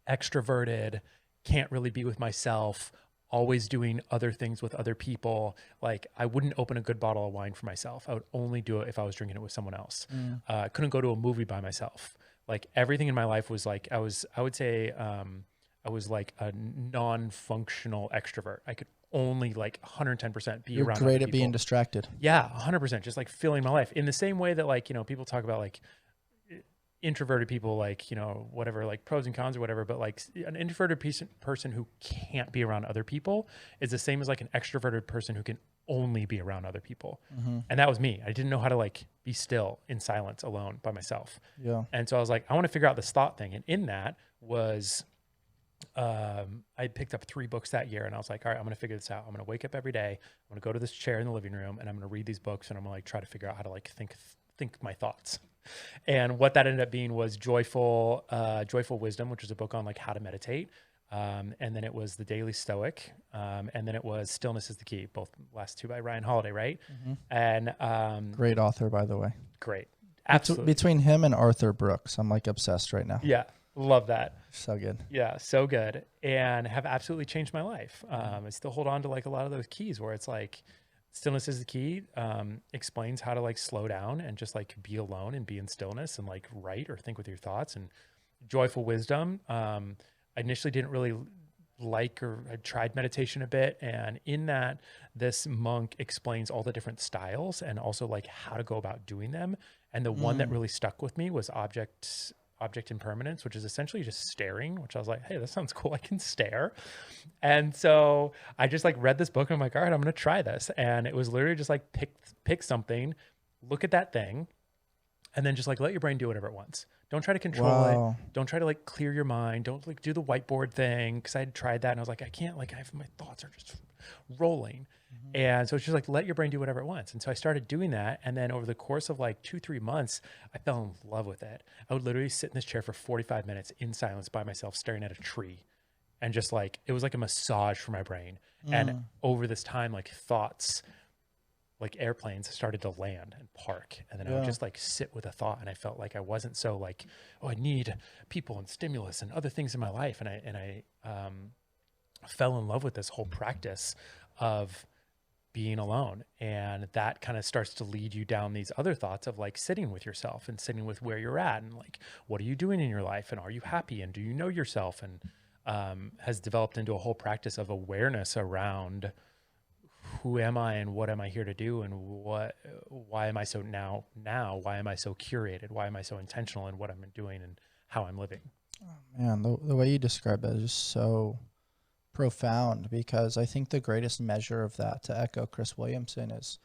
S1: extroverted, can't really be with myself, always doing other things with other people. Like, I wouldn't open a good bottle of wine for myself. I would only do it if I was drinking it with someone else. I couldn't go to a movie by myself. Like, everything in my life was like, I would say, I was like a non-functional extrovert. I could only like 110% be around. You're
S2: great at being distracted.
S1: Yeah, 100%. Just like filling my life in the same way that, like, people talk about like introverted people, like, whatever, like pros and cons or whatever. But like, an introverted person who can't be around other people is the same as like an extroverted person who can only be around other people. And that was me. I didn't know how to like be still in silence alone by myself. Yeah. And so I was like, I want to figure out this thought thing. And in that was, I picked up 3 books that year, and I was like, all right, I'm going to figure this out. I'm going to wake up every day. I'm going to go to this chair in the living room, and I'm going to read these books, and I'm going to like try to figure out how to like think my thoughts. And what that ended up being was Joyful Wisdom, which is a book on like how to meditate. And then it was The Daily Stoic. And then it was Stillness is the Key, both last two by Ryan Holiday, right? And
S2: great author, by the way.
S1: Great. Absolutely.
S2: Between him and Arthur Brooks, I'm like obsessed right now.
S1: Yeah. Love that.
S2: So good.
S1: Yeah. So good. And have absolutely changed my life. I still hold on to like a lot of those keys where it's like Stillness is the Key, explains how to like slow down and just like be alone and be in stillness and like write or think with your thoughts. And Joyful Wisdom, I initially didn't really like, or I tried meditation a bit. And in that, this monk explains all the different styles and also like how to go about doing them. And the one that really stuck with me was object impermanence, which is essentially just staring, which I was like, hey, that sounds cool. I can stare. And so I just like read this book and I'm like, all right, I'm going to try this. And it was literally just like pick something, look at that thing, and then just like let your brain do whatever it wants. Don't try to control it. Don't try to like clear your mind. Don't like do the whiteboard thing. Cause I had tried that and I was like, I can't, like my thoughts are just rolling. And so it's just like, let your brain do whatever it wants. And so I started doing that. And then over the course of like 2-3 months, I fell in love with it. I would literally sit in this chair for 45 minutes in silence by myself, staring at a tree. And just like, it was like a massage for my brain. And over this time, like thoughts, like airplanes started to land and park. And then I would just like sit with a thought. And I felt like I wasn't so like, oh, I need people and stimulus and other things in my life. And I fell in love with this whole practice of being alone. And that kind of starts to lead you down these other thoughts of like sitting with yourself and sitting with where you're at and like, what are you doing in your life? And are you happy? And do you know yourself? And has developed into a whole practice of awareness around who am I and what am I here to do? And why am I so now, why am I so curated? Why am I so intentional in what I'm doing and how I'm living?
S2: Oh, man, the way you describe that is just so profound, because I think the greatest measure of that, to echo Chris Williamson, is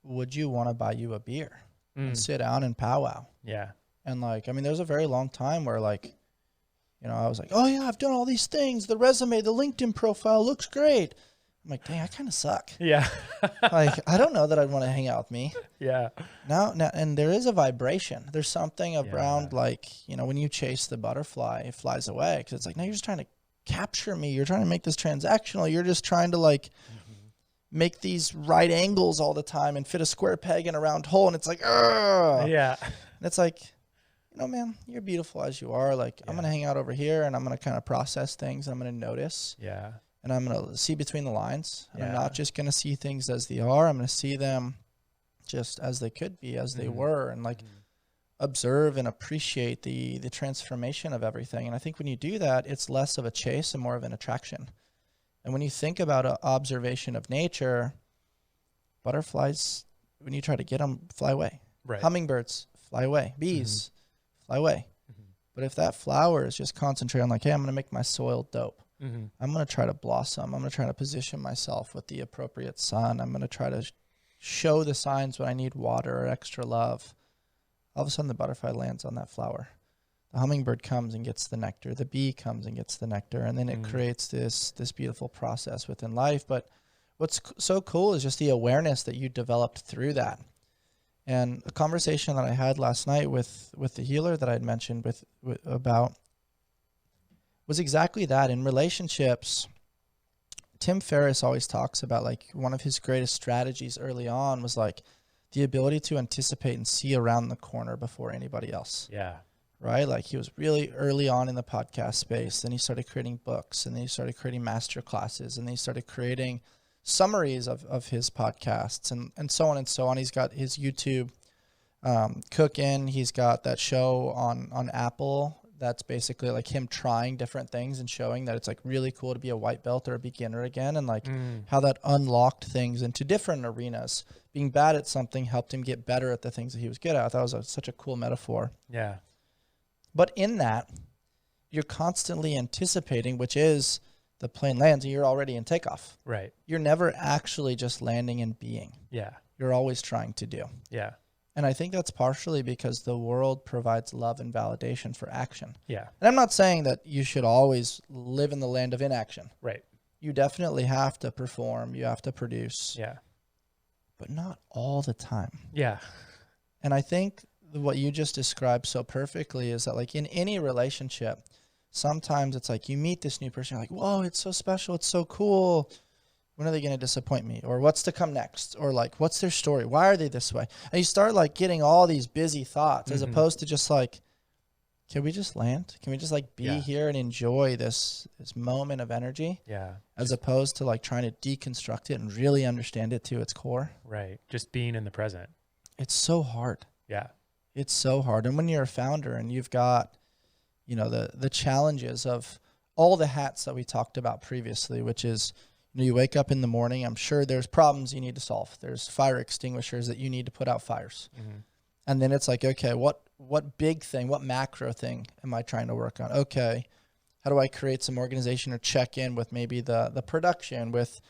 S2: would you want to buy you a beer and sit down and powwow?
S1: Yeah.
S2: And like, I mean, there's a very long time where like, you know, I was like, oh yeah, I've done all these things. The resume, the LinkedIn profile looks great. I'm like, dang, I kind of suck.
S1: Yeah.
S2: Like, I don't know that I'd want to hang out with me.
S1: Yeah.
S2: Now, and there is a vibration. There's something around like, you know, when you chase the butterfly, it flies away. Cause it's like, now you're just trying to capture me. You're trying to make this transactional. You're just trying to like make these right angles all the time and fit a square peg in a round hole. And it's like, ugh.
S1: Yeah.
S2: And it's like, you know, man, you're beautiful as you are. Like, I'm going to hang out over here and I'm going to kind of process things. And I'm going to notice. Yeah. And I'm going to see between the lines. And I'm not just going to see things as they are. I'm going to see them just as they could be, as they were. And like observe and appreciate the transformation of everything. And I think when you do that, it's less of a chase and more of an attraction. And when you think about an observation of nature, butterflies, when you try to get them, fly away. Right. Hummingbirds, fly away. Bees, fly away. But if that flower is just concentrating on like, hey, I'm going to make my soil dope. I'm going to try to blossom. I'm going to try to position myself with the appropriate sun. I'm going to try to show the signs when I need water or extra love. All of a sudden the butterfly lands on that flower. The hummingbird comes and gets the nectar. The bee comes and gets the nectar. And then it creates this beautiful process within life. But what's so cool is just the awareness that you developed through that. And a conversation that I had last night with the healer that I'd mentioned about was exactly that. In relationships, Tim Ferriss always talks about like one of his greatest strategies early on was like the ability to anticipate and see around the corner before anybody else. Yeah. Right? Like he was really early on in the podcast space. Then he started creating books, and then he started creating master classes, and then he started creating summaries of his podcasts and so on and so on. He's got his YouTube Cookin'. He's got that show on Apple that's basically like him trying different things and showing that it's like really cool to be a white belt or a beginner again, and like how that unlocked things into different arenas. Being bad at something helped him get better at the things that he was good at. I thought it was such a cool metaphor. Yeah. But in that, you're constantly anticipating, which is the plane lands and you're already in takeoff. Right. You're never actually just landing and being. Yeah. You're always trying to do. Yeah. And I think that's partially because the world provides love and validation for action. Yeah. And I'm not saying that you should always live in the land of inaction. Right. You definitely have to perform. You have to produce. Yeah. But not all the time. Yeah. And I think what you just described so perfectly is that like in any relationship, sometimes it's like you meet this new person, you're like, whoa, it's so special, it's so cool. When are they going to disappoint me? Or what's to come next? Or like, what's their story? Why are they this way? And you start like getting all these busy thoughts as opposed to just like, can we just land? Can we just like be here and enjoy this moment of energy?
S1: Yeah.
S2: As opposed to like trying to deconstruct it and really understand it to its core.
S1: Right. Just being in the present.
S2: It's so hard.
S1: Yeah.
S2: It's so hard. And when you're a founder and you've got, you know, the challenges of all the hats that we talked about previously, which is, you know, you wake up in the morning, I'm sure there's problems you need to solve. There's fire extinguishers that you need to put out fires. And then it's like, okay, what big thing, what macro thing am I trying to work on? Okay, how do I create some organization or check in with maybe the production, with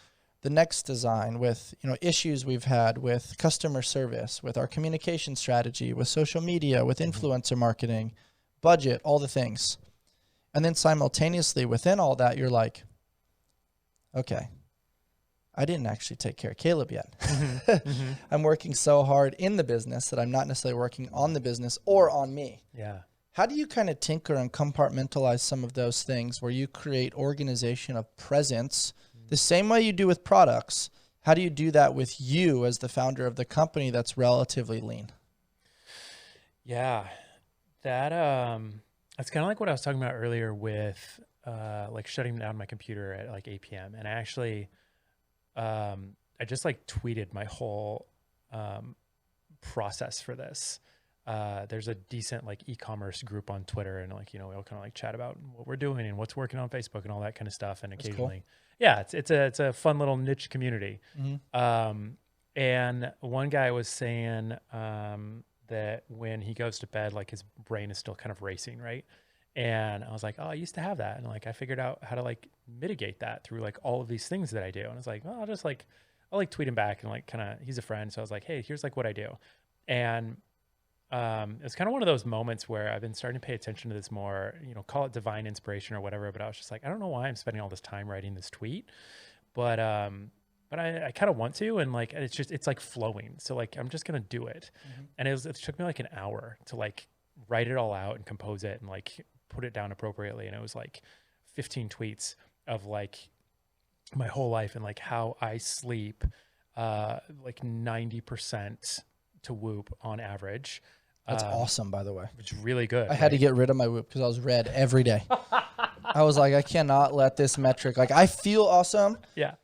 S2: the next design, with, you know, issues we've had with customer service, with our communication strategy, with social media, with influencer marketing, budget, all the things. And then simultaneously within all that, you're like, okay, I didn't actually take care of Caleb yet. I'm working so hard in the business that I'm not necessarily working on the business or on me.
S1: Yeah.
S2: How do you kind of tinker and compartmentalize some of those things where you create organization of presence the same way you do with products? How do you do that with you as the founder of the company that's relatively lean?
S1: Yeah. That's kind of like what I was talking about earlier with like shutting down my computer at like 8 p.m. And I actually, I just like tweeted my whole process for this. There's a decent like e-commerce group on Twitter, and like, you know, we all kind of like chat about what we're doing and what's working on Facebook and all that kind of stuff. And occasionally, it's a fun little niche community. And one guy was saying that when he goes to bed, like his brain is still kind of racing, right? And I was like, oh, I used to have that. And like, I figured out how to like mitigate that through like all of these things that I do. And I was like, well, I'll like tweet him back and like kind of, he's a friend. So I was like, hey, here's like what I do. And it's kind of one of those moments where I've been starting to pay attention to this more, you know, call it divine inspiration or whatever. But I was just like, I don't know why I'm spending all this time writing this tweet, but I kind of want to, and like, it's like flowing. So like, I'm just going to do it. And it took me like an hour to like write it all out and compose it and like put it down appropriately. And it was like 15 tweets of like my whole life and like how I sleep, like 90% to Whoop on average.
S2: That's awesome, by the way.
S1: It's really good.
S2: I had to get rid of my Whoop because I was red every day. I was like, I cannot let this metric, like I feel awesome,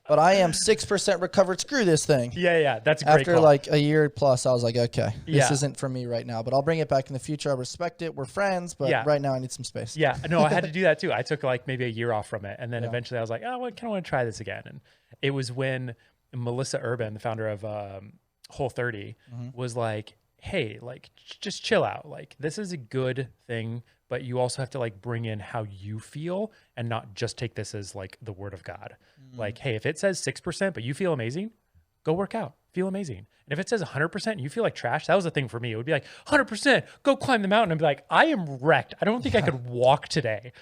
S2: but I am 6% recovered. Screw this thing.
S1: Yeah. That's a great
S2: After
S1: call.
S2: like a year plus, I was like, okay, this isn't for me right now, but I'll bring it back in the future. I respect it. We're friends, but right now I need some space.
S1: Yeah, no, I had to do that too. I took like maybe a year off from it. And then eventually I was like, oh, I kind of want to try this again. And it was when Melissa Urban, the founder of Whole30, was like, hey, like just chill out. Like this is a good thing, but you also have to like bring in how you feel and not just take this as like the word of God. Like, hey, if it says 6%, but you feel amazing, go work out, feel amazing. And if it says 100% and you feel like trash, that was the thing for me. It would be like 100%, go climb the mountain and be like, I am wrecked. I don't think I could walk today.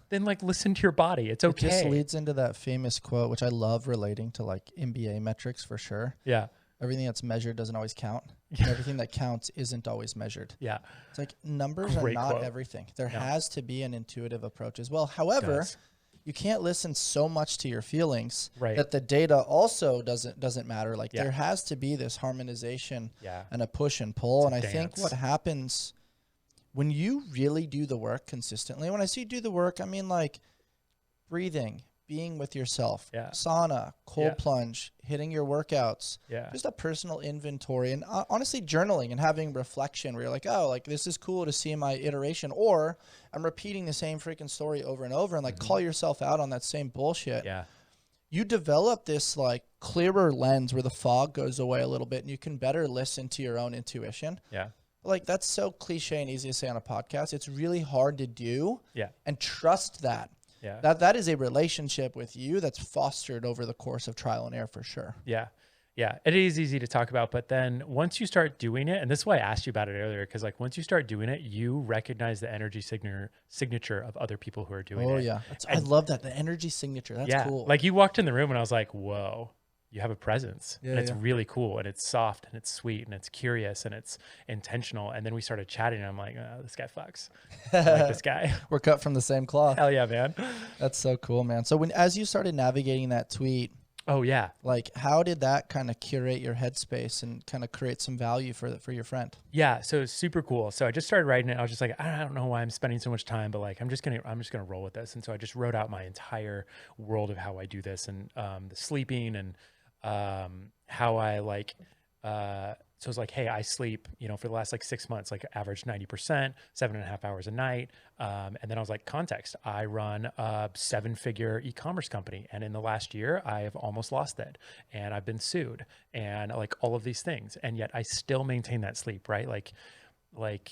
S1: Then like listen to your body. It's okay.
S2: It just leads into that famous quote, which I love relating to like MBA metrics for sure. Everything that's measured doesn't always count. Everything that counts isn't always measured. It's like numbers are not everything. There has to be an intuitive approach as well. However, you can't listen so much to your feelings that the data also doesn't matter. Like there has to be this harmonization and a push and pull. And I think what happens when you really do the work consistently, when I say do the work, I mean like breathing, being with yourself, sauna, cold plunge, hitting your workouts, just a personal inventory, and honestly journaling and having reflection where you're like, oh, like this is cool to see my iteration, or I'm repeating the same freaking story over and over, and like call yourself out on that same bullshit. You develop this like clearer lens where the fog goes away a little bit and you can better listen to your own intuition. Like that's so cliche and easy to say on a podcast. It's really hard to do and trust that. That is a relationship with you that's fostered over the course of trial and error for sure.
S1: It is easy to talk about, but then once you start doing it, and this is why I asked you about it earlier, because like once you start doing it, you recognize the energy signature of other people who are doing it.
S2: I love that. The energy signature. That's cool.
S1: Like you walked in the room and I was like, whoa, you have a presence, and it's really cool, and it's soft, and it's sweet, and it's curious, and it's intentional. And then we started chatting, and I'm like, oh, this guy fucks. I like this guy.
S2: We're cut from the same cloth.
S1: Hell yeah, man.
S2: That's so cool, man. So as you started navigating that tweet,
S1: oh yeah,
S2: like how did that kind of curate your headspace and kind of create some value for your friend?
S1: Yeah, so it's super cool. So I just started writing it. I was just like, I don't know why I'm spending so much time, but like I'm just gonna roll with this. And so I just wrote out my entire world of how I do this, and the sleeping, and how I like. So it's like, hey, I sleep, for the last like 6 months, like average 90%, 7.5 hours a night. And then I was like, context, I run a 7-figure e-commerce company. And in the last year, I have almost lost it. And I've been sued, and like all of these things. And yet I still maintain that sleep, right? Like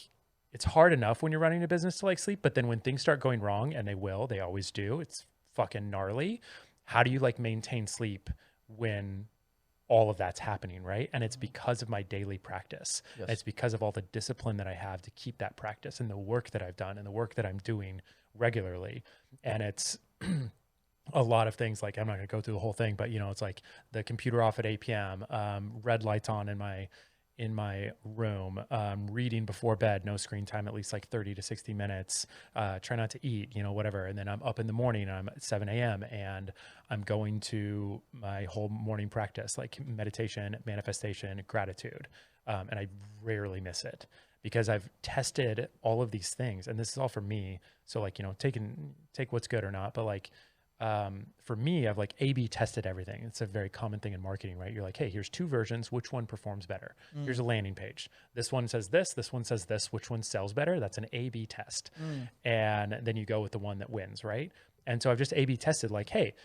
S1: it's hard enough when you're running a business to like sleep, but then when things start going wrong, and they always do, it's fucking gnarly. How do you like maintain sleep when all of that's happening, right? And it's because of my daily practice. Yes. It's because of all the discipline that I have to keep that practice, and the work that I've done, and the work that I'm doing regularly. And it's a lot of things. Like, I'm not going to go through the whole thing, but it's like the computer off at 8 p.m., red lights on in my room, reading before bed, no screen time, at least like 30 to 60 minutes, try not to eat, whatever. And then I'm up in the morning, and I'm at 7 a.m. and I'm going to my whole morning practice, like meditation, manifestation, gratitude. And I rarely miss it, because I've tested all of these things, and this is all for me. So like, take what's good or not, but like, for me, I've like A/B tested everything. It's a very common thing in marketing, right? You're like, hey, here's 2 versions. Which one performs better? Here's a landing page. This one says this one says this. Which one sells better? That's an A/B test. And then you go with the one that wins, right? And so I've just A/B tested, like, hey,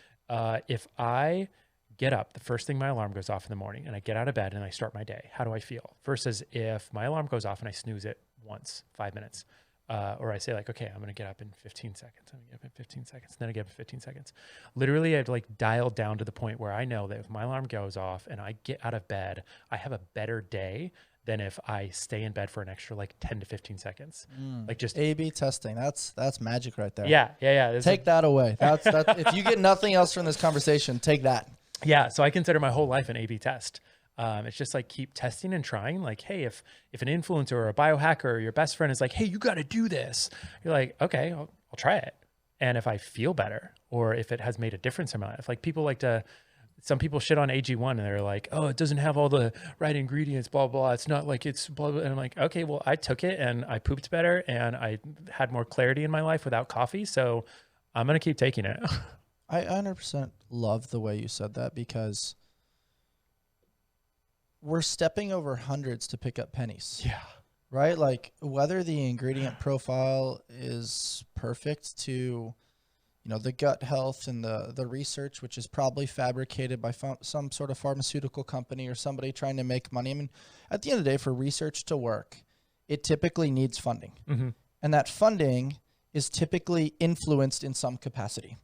S1: if I get up, the first thing my alarm goes off in the morning, and I get out of bed and I start my day, how do I feel? Versus if my alarm goes off and I snooze it once, 5 minutes. Or I say like, okay, I'm going to get up in 15 seconds. I'm going to get up in 15 seconds. Then I get up in 15 seconds. Literally, I've like dialed down to the point where I know that if my alarm goes off and I get out of bed, I have a better day than if I stay in bed for an extra like 10 to 15 seconds. Like just
S2: A/B testing. That's magic right there.
S1: Yeah.
S2: Take that away. That's if you get nothing else from this conversation, take that.
S1: Yeah. So I consider my whole life an A/B test. It's just like keep testing and trying. Like, hey, if an influencer or a biohacker or your best friend is like, hey, you got to do this, you're like, okay, I'll try it. And if I feel better, or if it has made a difference in my life, like some people shit on AG1 and they're like, oh, it doesn't have all the right ingredients, blah, blah. It's not like it's blah, blah. And I'm like, okay, well, I took it and I pooped better and I had more clarity in my life without coffee. So I'm going to keep taking it.
S2: I 100% love the way you said that, because we're stepping over hundreds to pick up pennies.
S1: Yeah.
S2: Right? Like, whether the ingredient profile is perfect to, the gut health and the research, which is probably fabricated by some sort of pharmaceutical company or somebody trying to make money. I mean, at the end of the day, for research to work, it typically needs funding. And that funding is typically influenced in some capacity.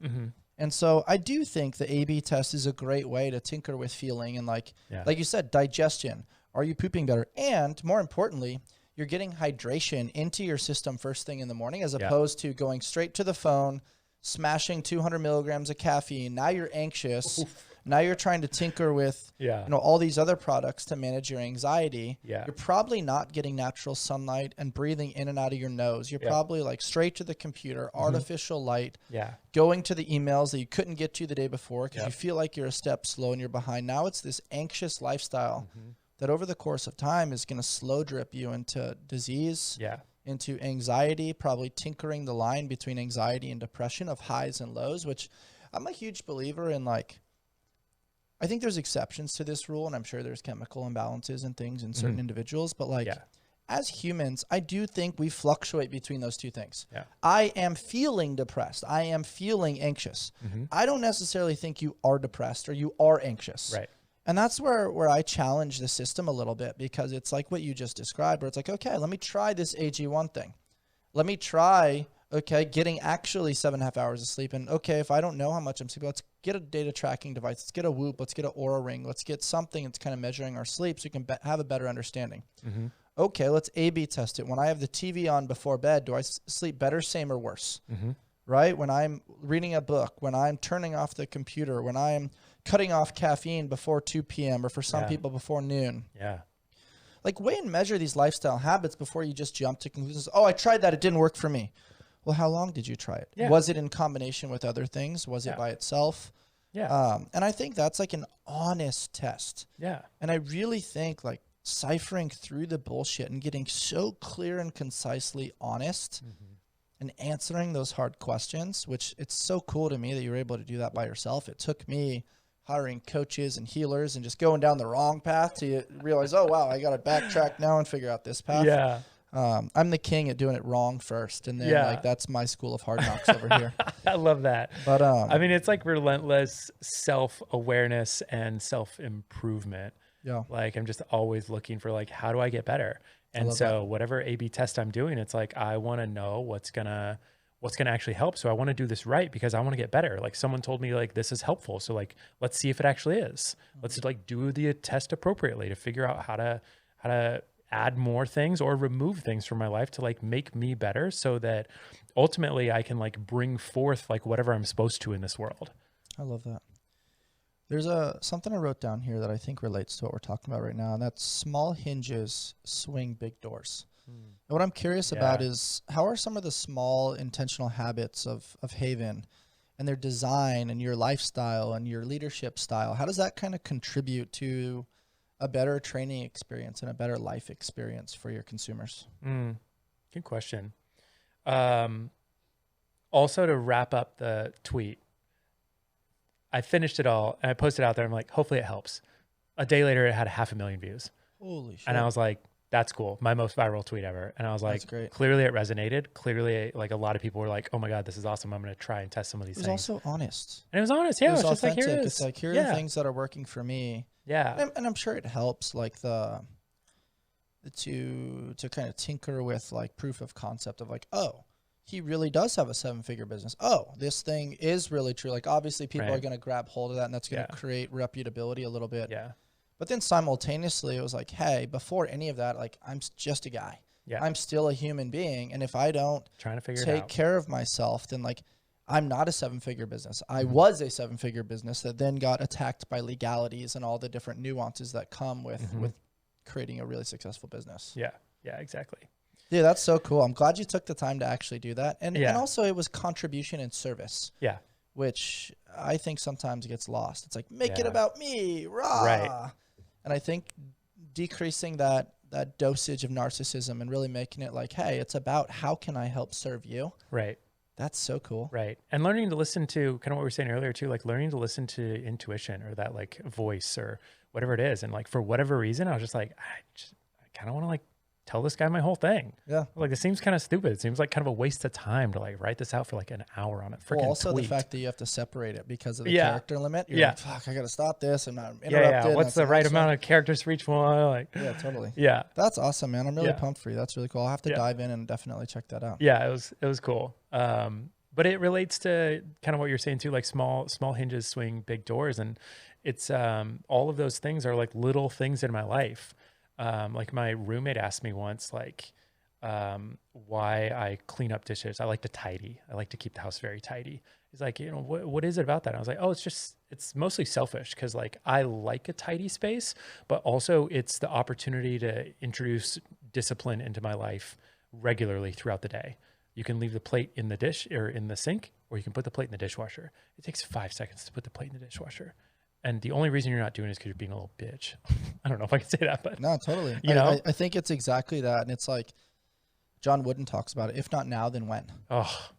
S2: And so I do think the A/B test is a great way to tinker with feeling and like you said, digestion. Are you pooping better? And more importantly, you're getting hydration into your system first thing in the morning, as opposed to going straight to the phone, smashing 200 milligrams of caffeine. Now you're anxious. Now you're trying to tinker with all these other products to manage your anxiety. You're probably not getting natural sunlight and breathing in and out of your nose. You're probably like straight to the computer, artificial light, going to the emails that you couldn't get to the day before because you feel like you're a step slow and you're behind. Now it's this anxious lifestyle that over the course of time is going to slow drip you into disease, into anxiety, probably tinkering the line between anxiety and depression of highs and lows, which I'm a huge believer in. Like, I think there's exceptions to this rule, and I'm sure there's chemical imbalances and things in certain individuals, but like as humans, I do think we fluctuate between those two things. I am feeling depressed. I am feeling anxious. I don't necessarily think you are depressed or you are anxious.
S1: Right.
S2: And that's where I challenge the system a little bit, because it's like what you just described, where it's like, okay, let me try this AG1 thing. Let me try, getting actually 7.5 hours of sleep. And okay, if I don't know how much I'm sleeping, let's get a data tracking device. Let's get a Whoop. Let's get an Oura Ring. Let's get something that's kind of measuring our sleep so we can have a better understanding. Okay, let's A/B test it. When I have the TV on before bed, do I sleep better, same, or worse? Right? When I'm reading a book, when I'm turning off the computer, when I'm cutting off caffeine before 2 p.m. or for some people before noon.
S1: Yeah.
S2: Like, weigh and measure these lifestyle habits before you just jump to conclusions. Oh, I tried that. It didn't work for me. Well, how long did you try it? Yeah. Was it in combination with other things? Was it by itself?
S1: Yeah.
S2: And I think that's like an honest test.
S1: Yeah.
S2: And I really think like ciphering through the bullshit and getting so clear and concisely honest and answering those hard questions, which it's so cool to me that you were able to do that by yourself. It took me hiring coaches and healers and just going down the wrong path to realize, oh, wow, I got to backtrack now and figure out this path.
S1: Yeah.
S2: I'm the king at doing it wrong first. And then like, that's my school of hard knocks over here.
S1: I love that.
S2: But
S1: I mean, it's like relentless self-awareness and self-improvement. Yeah. Like, I'm just always looking for like, how do I get better? And so whatever A/B test I'm doing, it's like, I want to know what's gonna actually help. So I want to do this right because I want to get better. Like, someone told me like, this is helpful. So like, let's see if it actually is. Let's like do the test appropriately to figure out how to add more things or remove things from my life to like make me better, so that ultimately I can like bring forth like whatever I'm supposed to in this world.
S2: I love that. There's something I wrote down here that I think relates to what we're talking about right now, and that's small hinges swing big doors. And what I'm curious about is, how are some of the small intentional habits of Haven and their design and your lifestyle and your leadership style, how does that kind of contribute to a better training experience and a better life experience for your consumers?
S1: Good question. Also, to wrap up the tweet, I finished it all and I posted out there. I'm like, hopefully it helps. A day later, it had 500,000 views.
S2: Holy shit.
S1: And I was like, that's cool. My most viral tweet ever. And I was like, clearly it resonated. Clearly, like, a lot of people were like, oh my God, this is awesome. I'm going to try and test some of these things.
S2: It was also honest.
S1: And it was honest. Yeah.
S2: It was
S1: just
S2: authentic.
S1: like, here it is.
S2: It's like, here are the things that are working for me.
S1: Yeah.
S2: And I'm sure it helps, like, to kind of tinker with like proof of concept of like, oh, he really does have a 7-figure business. Oh, this thing is really true. Like, obviously people are going to grab hold of that, and that's going to create reputability a little bit. Yeah. But then simultaneously it was like, hey, before any of that, like, I'm just a guy. Yeah. I'm still a human being. And if I don't take care of myself, then like, I'm not a 7-figure business. I was a 7-figure business that then got attacked by legalities and all the different nuances that come with creating a really successful business.
S1: Yeah. Yeah, exactly.
S2: Yeah, that's so cool. I'm glad you took the time to actually do that. And also it was contribution and service. Yeah. Which I think sometimes gets lost. It's like, make it about me, rah. Right. And I think decreasing that dosage of narcissism and really making it like, hey, it's about how can I help serve you? Right. That's so cool.
S1: Right. And learning to listen to kind of what we were saying earlier too, like learning to listen to intuition or that like voice or whatever it is. And like, for whatever reason, I was just like, I kind of want to like tell this guy my whole thing. Yeah. Like, it seems kind of stupid. It seems like kind of a waste of time to like write this out for like an hour on a freaking
S2: also
S1: tweet.
S2: The fact that you have to separate it because of the character limit. You're like, fuck, I got to stop this. I'm not interrupted.
S1: Yeah. What's the right amount of characters for each one? Like,
S2: yeah, totally. Yeah. That's awesome, man. I'm really pumped for you. That's really cool. I'll have to dive in and definitely check that out.
S1: Yeah, it was cool. But it relates to kind of what you're saying too, like small
S2: Mm-hmm.
S1: hinges swing big doors. And it's, all of those things are like little things in my life. Like my roommate asked me once, like, why I clean up dishes. I like to tidy. I like to keep the house very tidy. He's like, you know, what is it about that? And I was like, oh, it's mostly selfish. Cause like, I like a tidy space, but also it's the opportunity to introduce discipline into my life regularly throughout the day. You can leave the plate in the dish or in the sink, or you can put the plate in the dishwasher. It takes 5 seconds to put the plate in the dishwasher. And the only reason you're not doing it is because you're being a little bitch. I don't know if I can say that, but
S2: no, totally. I think it's exactly that. And it's like John Wooden talks about it. If not now, then when?
S1: Oh,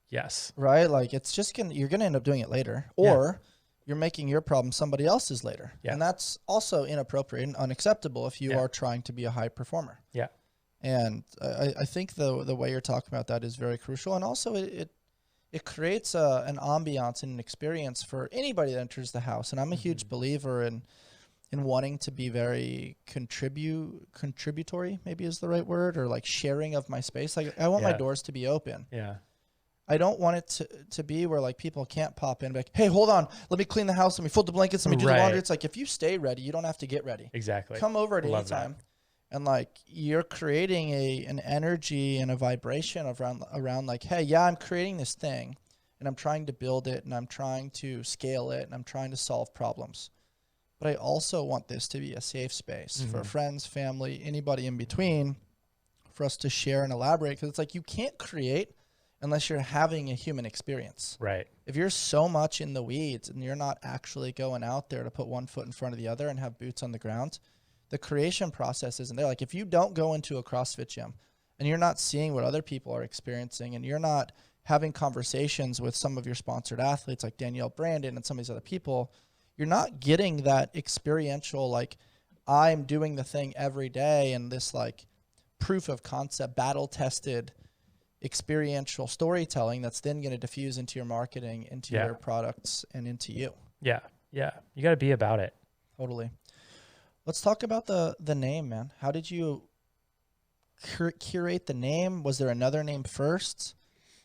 S1: yes.
S2: Right. Like it's just you're going to end up doing it later, or you're making your problem somebody else's later. Yeah. And that's also inappropriate and unacceptable if you are trying to be a high performer. Yeah. And I think the way you're talking about that is very crucial. And also it creates an ambiance and an experience for anybody that enters the house. And I'm a huge believer in wanting to be very contributory, maybe is the right word, or like sharing of my space. Like I want my doors to be open. Yeah. I don't want it to be where like people can't pop in and be like, hey, hold on, let me clean the house, let me fold the blankets, let me do the laundry. It's like, if you stay ready, you don't have to get ready. Exactly. Come over at any time. And like you're creating an energy and a vibration around like, hey, yeah, I'm creating this thing. and I'm trying to build it and I'm trying to scale it and I'm trying to solve problems. But I also want this to be a safe space for friends, family, anybody in between, for us to share and elaborate. Because it's like you can't create unless you're having a human experience.
S1: Right.
S2: If you're so much in the weeds and you're not actually going out there to put one foot in front of the other and have boots on the ground, the creation process isn't there. Like if you don't go into a CrossFit gym and you're not seeing what other people are experiencing and you're not having conversations with some of your sponsored athletes like Danielle Brandon and some of these other people, you're not getting that experiential, like I'm doing the thing every day and this like proof of concept, battle tested experiential storytelling that's then going to diffuse into your marketing, into your products, and into you.
S1: Yeah. Yeah. You got to be about it.
S2: Totally. Let's talk about the name, man. How did you curate the name? Was there another name first?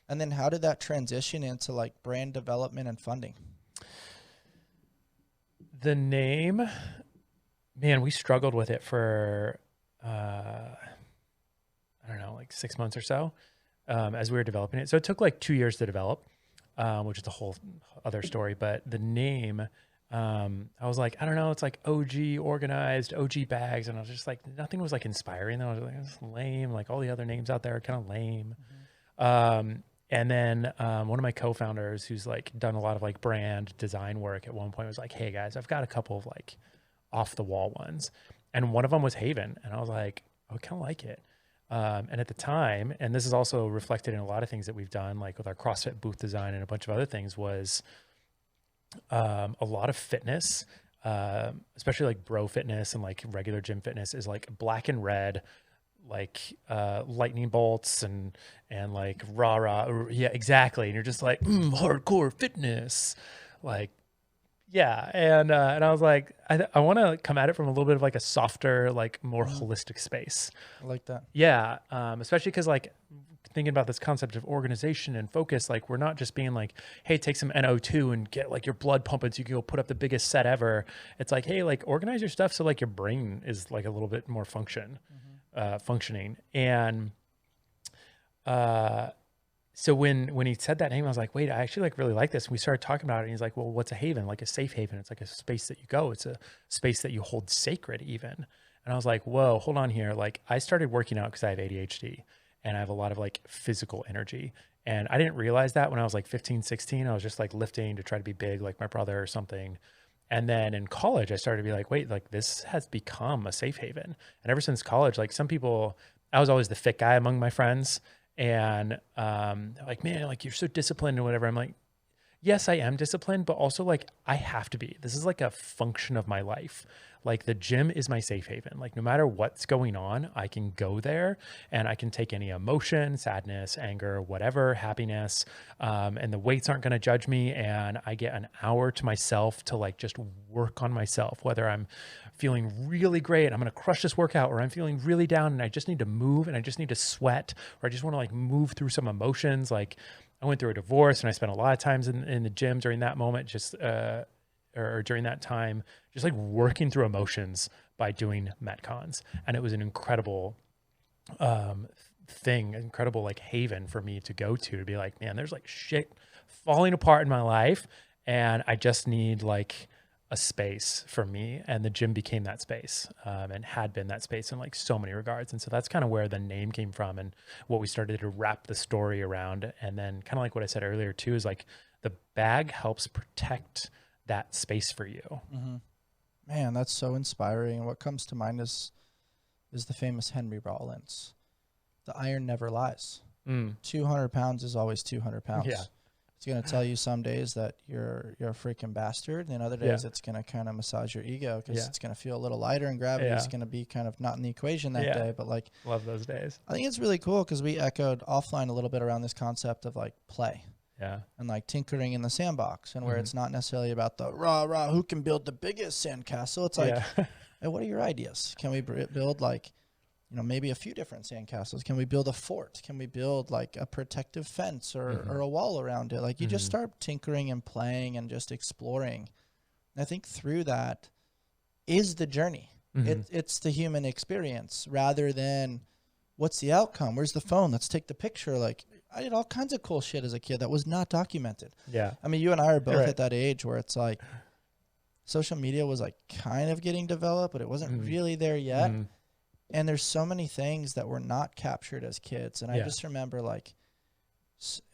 S2: And then how did that transition into like brand development and funding?
S1: The name, man, we struggled with it for, I don't know, like 6 months or so as we were developing it. So it took like 2 years to develop, which is a whole other story. But the name, I was like, I don't know, it's like OG organized, OG bags. And I was just like, nothing was like inspiring. I was like, it's lame. Like all the other names out there are kind of lame. And then one of my co-founders who's like done a lot of like brand design work at one point was like, hey guys, I've got a couple of like off the wall ones. And one of them was Haven. And I was like, oh, I kind of like it. And at the time, and this is also reflected in a lot of things that we've done, like with our CrossFit booth design and a bunch of other things, was a lot of fitness, especially like bro fitness and like regular gym fitness is like black and red, like lightning bolts and like rah. Yeah, exactly. And you're just like hardcore fitness, like, yeah. And I was like, I want to come at it from a little bit of like a softer, like more holistic space.
S2: I like that.
S1: Yeah. Especially because like thinking about this concept of organization and focus, like we're not just being like, hey, take some NO2 and get like your blood pumping so you can go put up the biggest set ever. It's like, hey, like organize your stuff so like your brain is like a little bit more functioning. And so when he said that name, I was like, wait, I actually like really like this. And we started talking about it and he's like, well, what's a haven? Like a safe haven. It's like a space that you go. It's a space that you hold sacred even. And I was like, whoa, hold on here. Like I started working out because I have ADHD and I have a lot of like physical energy. And I didn't realize that when I was like 15, 16, I was just like lifting to try to be big like my brother or something. And then in college, I started to be like, wait, like this has become a safe haven. And ever since college, like some people, I was always the fit guy among my friends. And like, man, like you're so disciplined or whatever. I'm like, yes, I am disciplined, but also like I have to be. This is like a function of my life. Like the gym is my safe haven. Like no matter what's going on, I can go there and I can take any emotion, sadness, anger, whatever, happiness, and the weights aren't going to judge me. And I get an hour to myself to like just work on myself, whether I'm feeling really great and I'm going to crush this workout, or I'm feeling really down and I just need to move and I just need to sweat, or I just want to like move through some emotions. Like I went through a divorce and I spent a lot of times in the gym during that moment, just, or during that time, just like working through emotions by doing Metcons. And it was an incredible thing, incredible like haven for me to go to be like, man, there's like shit falling apart in my life and I just need like a space for me. And the gym became that space and had been that space in like so many regards. And so that's kind of where the name came from and what we started to wrap the story around. And then kind of like what I said earlier too, is like the bag helps protect that space for you.
S2: Man, that's so inspiring. And what comes to mind is the famous Henry Rollins. The iron never lies. 200 pounds is always 200 pounds.
S1: Yeah.
S2: It's going to tell you some days that you're a freaking bastard. And other days it's going to kind of massage your ego because it's going to feel a little lighter and gravity is going to be kind of not in the equation that day. But like,
S1: love those days.
S2: I think it's really cool because we echoed offline a little bit around this concept of like play.
S1: Yeah. And
S2: like tinkering in the sandbox and where it's not necessarily about the rah, who can build the biggest sandcastle. It's like, hey, what are your ideas? Can we build like, you know, maybe a few different sandcastles? Can we build a fort? Can we build like a protective fence or a wall around it? Like you just start tinkering and playing and just exploring. And I think through that is the journey. It's the human experience rather than what's the outcome? Where's the phone? Let's take the picture. Like, I did all kinds of cool shit as a kid that was not documented.
S1: Yeah.
S2: I mean, you and I are both
S1: Right.
S2: at that age where it's like social media was like kind of getting developed, but it wasn't really there yet. And there's so many things that were not captured as kids. And I just remember like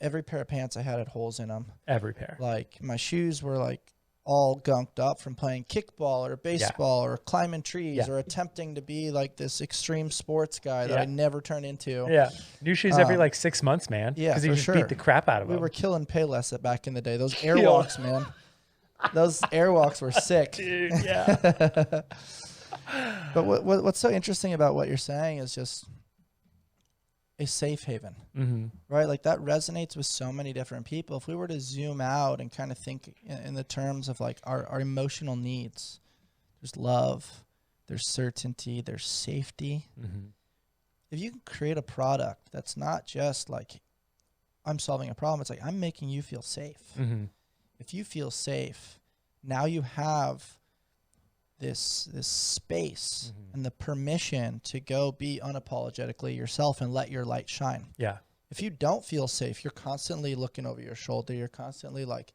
S2: every pair of pants I had holes in them.
S1: Every pair.
S2: Like my shoes were like all gunked up from playing kickball or baseball or climbing trees or attempting to be like this extreme sports guy that I never turned into.
S1: Yeah. New shoes every like 6 months, man.
S2: Yeah,
S1: Because you
S2: for
S1: just
S2: sure.
S1: beat the crap out of them.
S2: We were killing Payless back in the day. Those airwalks, man. Those airwalks were sick.
S1: Dude, yeah.
S2: But what's so interesting about what you're saying is just a safe haven, right? Like that resonates with so many different people. If we were to zoom out and kind of think in the terms of like our emotional needs, there's love, there's certainty, there's safety. If you can create a product that's not just like, I'm solving a problem, it's like, I'm making you feel safe. If you feel safe, now you have this space and the permission to go be unapologetically yourself and let your light shine.
S1: Yeah.
S2: If you don't feel safe, you're constantly looking over your shoulder. You're constantly like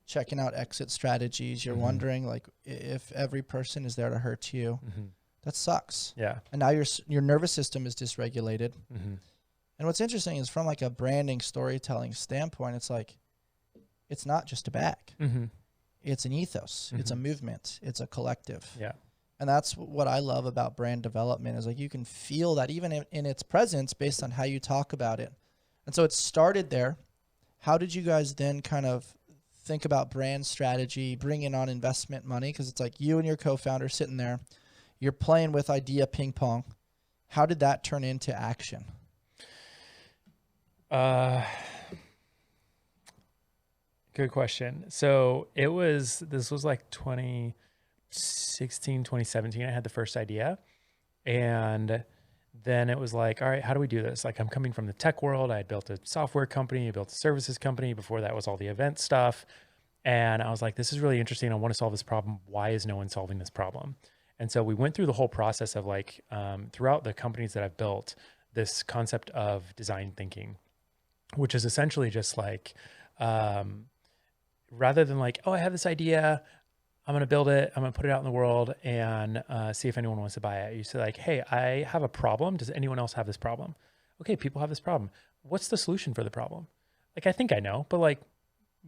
S2: checking out exit strategies. You're wondering like if every person is there to hurt you. That sucks.
S1: Yeah.
S2: And now your nervous system is dysregulated. And what's interesting is from like a branding storytelling standpoint, it's like, it's not just a bag. It's an ethos. It's a movement. It's a collective.
S1: Yeah.
S2: And that's what I love about brand development is like you can feel that even in its presence based on how you talk about it. And so it started there. How did you guys then kind of think about brand strategy, bringing on investment money? Because it's like you and your co-founder sitting there, you're playing with idea ping pong. How did that turn into action?
S1: Good question. So this was like 2016, 2017. I had the first idea, and then it was like, all right, how do we do this? Like I'm coming from the tech world. I had built a software company, I built a services company. Before that was all the event stuff. And I was like, this is really interesting. I want to solve this problem. Why is no one solving this problem? And so we went through the whole process of like, throughout the companies that I've built, this concept of design thinking, which is essentially just like, rather than like, oh, I have this idea, I'm going to build it, I'm going to put it out in the world and see if anyone wants to buy it. You say like, hey, I have a problem. Does anyone else have this problem? Okay, people have this problem. What's the solution for the problem? Like, I think I know, but like,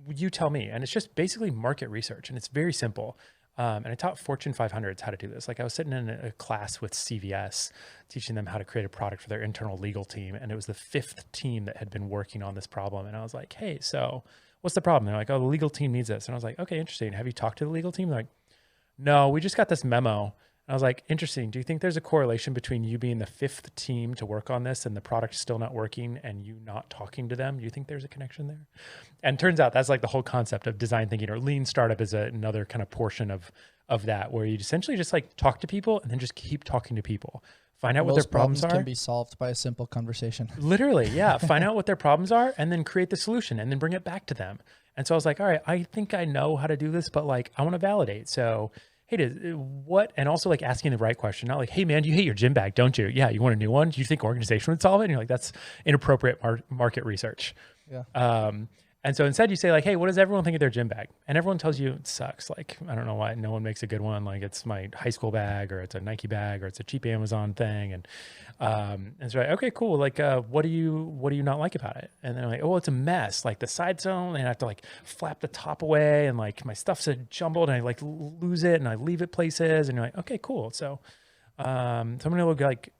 S1: you tell me. And it's just basically market research, and it's very simple. And I taught Fortune 500s how to do this. Like I was sitting in a class with CVS, teaching them how to create a product for their internal legal team. And it was the 5th team that had been working on this problem. And I was like, hey, so what's the problem? They're like, oh, the legal team needs this. And I was like, okay, interesting. Have you talked to the legal team? They're like, no, we just got this memo. And I was like, interesting. Do you think there's a correlation between you being the 5th team to work on this and the product still not working and you not talking to them? Do you think there's a connection there? And turns out that's like the whole concept of design thinking, or lean startup is another kind of portion of that, where you essentially just like talk to people and then just keep talking to people. Find out what their problems are.
S2: Can be solved by a simple conversation.
S1: Literally, yeah. Find out what their problems are and then create the solution and then bring it back to them. And so I was like, all right, I think I know how to do this, but like I want to validate. So, hey, what? And also like asking the right question, not like, hey man, you hate your gym bag, don't you? Yeah, you want a new one? Do you think organization would solve it? And you're like, that's inappropriate market research.
S2: Yeah.
S1: And so instead you say like, hey, what does everyone think of their gym bag? And everyone tells you it sucks. Like, I don't know why no one makes a good one. Like it's my high school bag, or it's a Nike bag, or it's a cheap Amazon thing. And so like, okay, cool. Like, what do you not like about it? And then I'm like, oh, it's a mess. Like the side zone, and I have to like flap the top away, and like my stuff's jumbled, and I like lose it, and I leave it places. And you're like, okay, cool. So, so I'm going to look like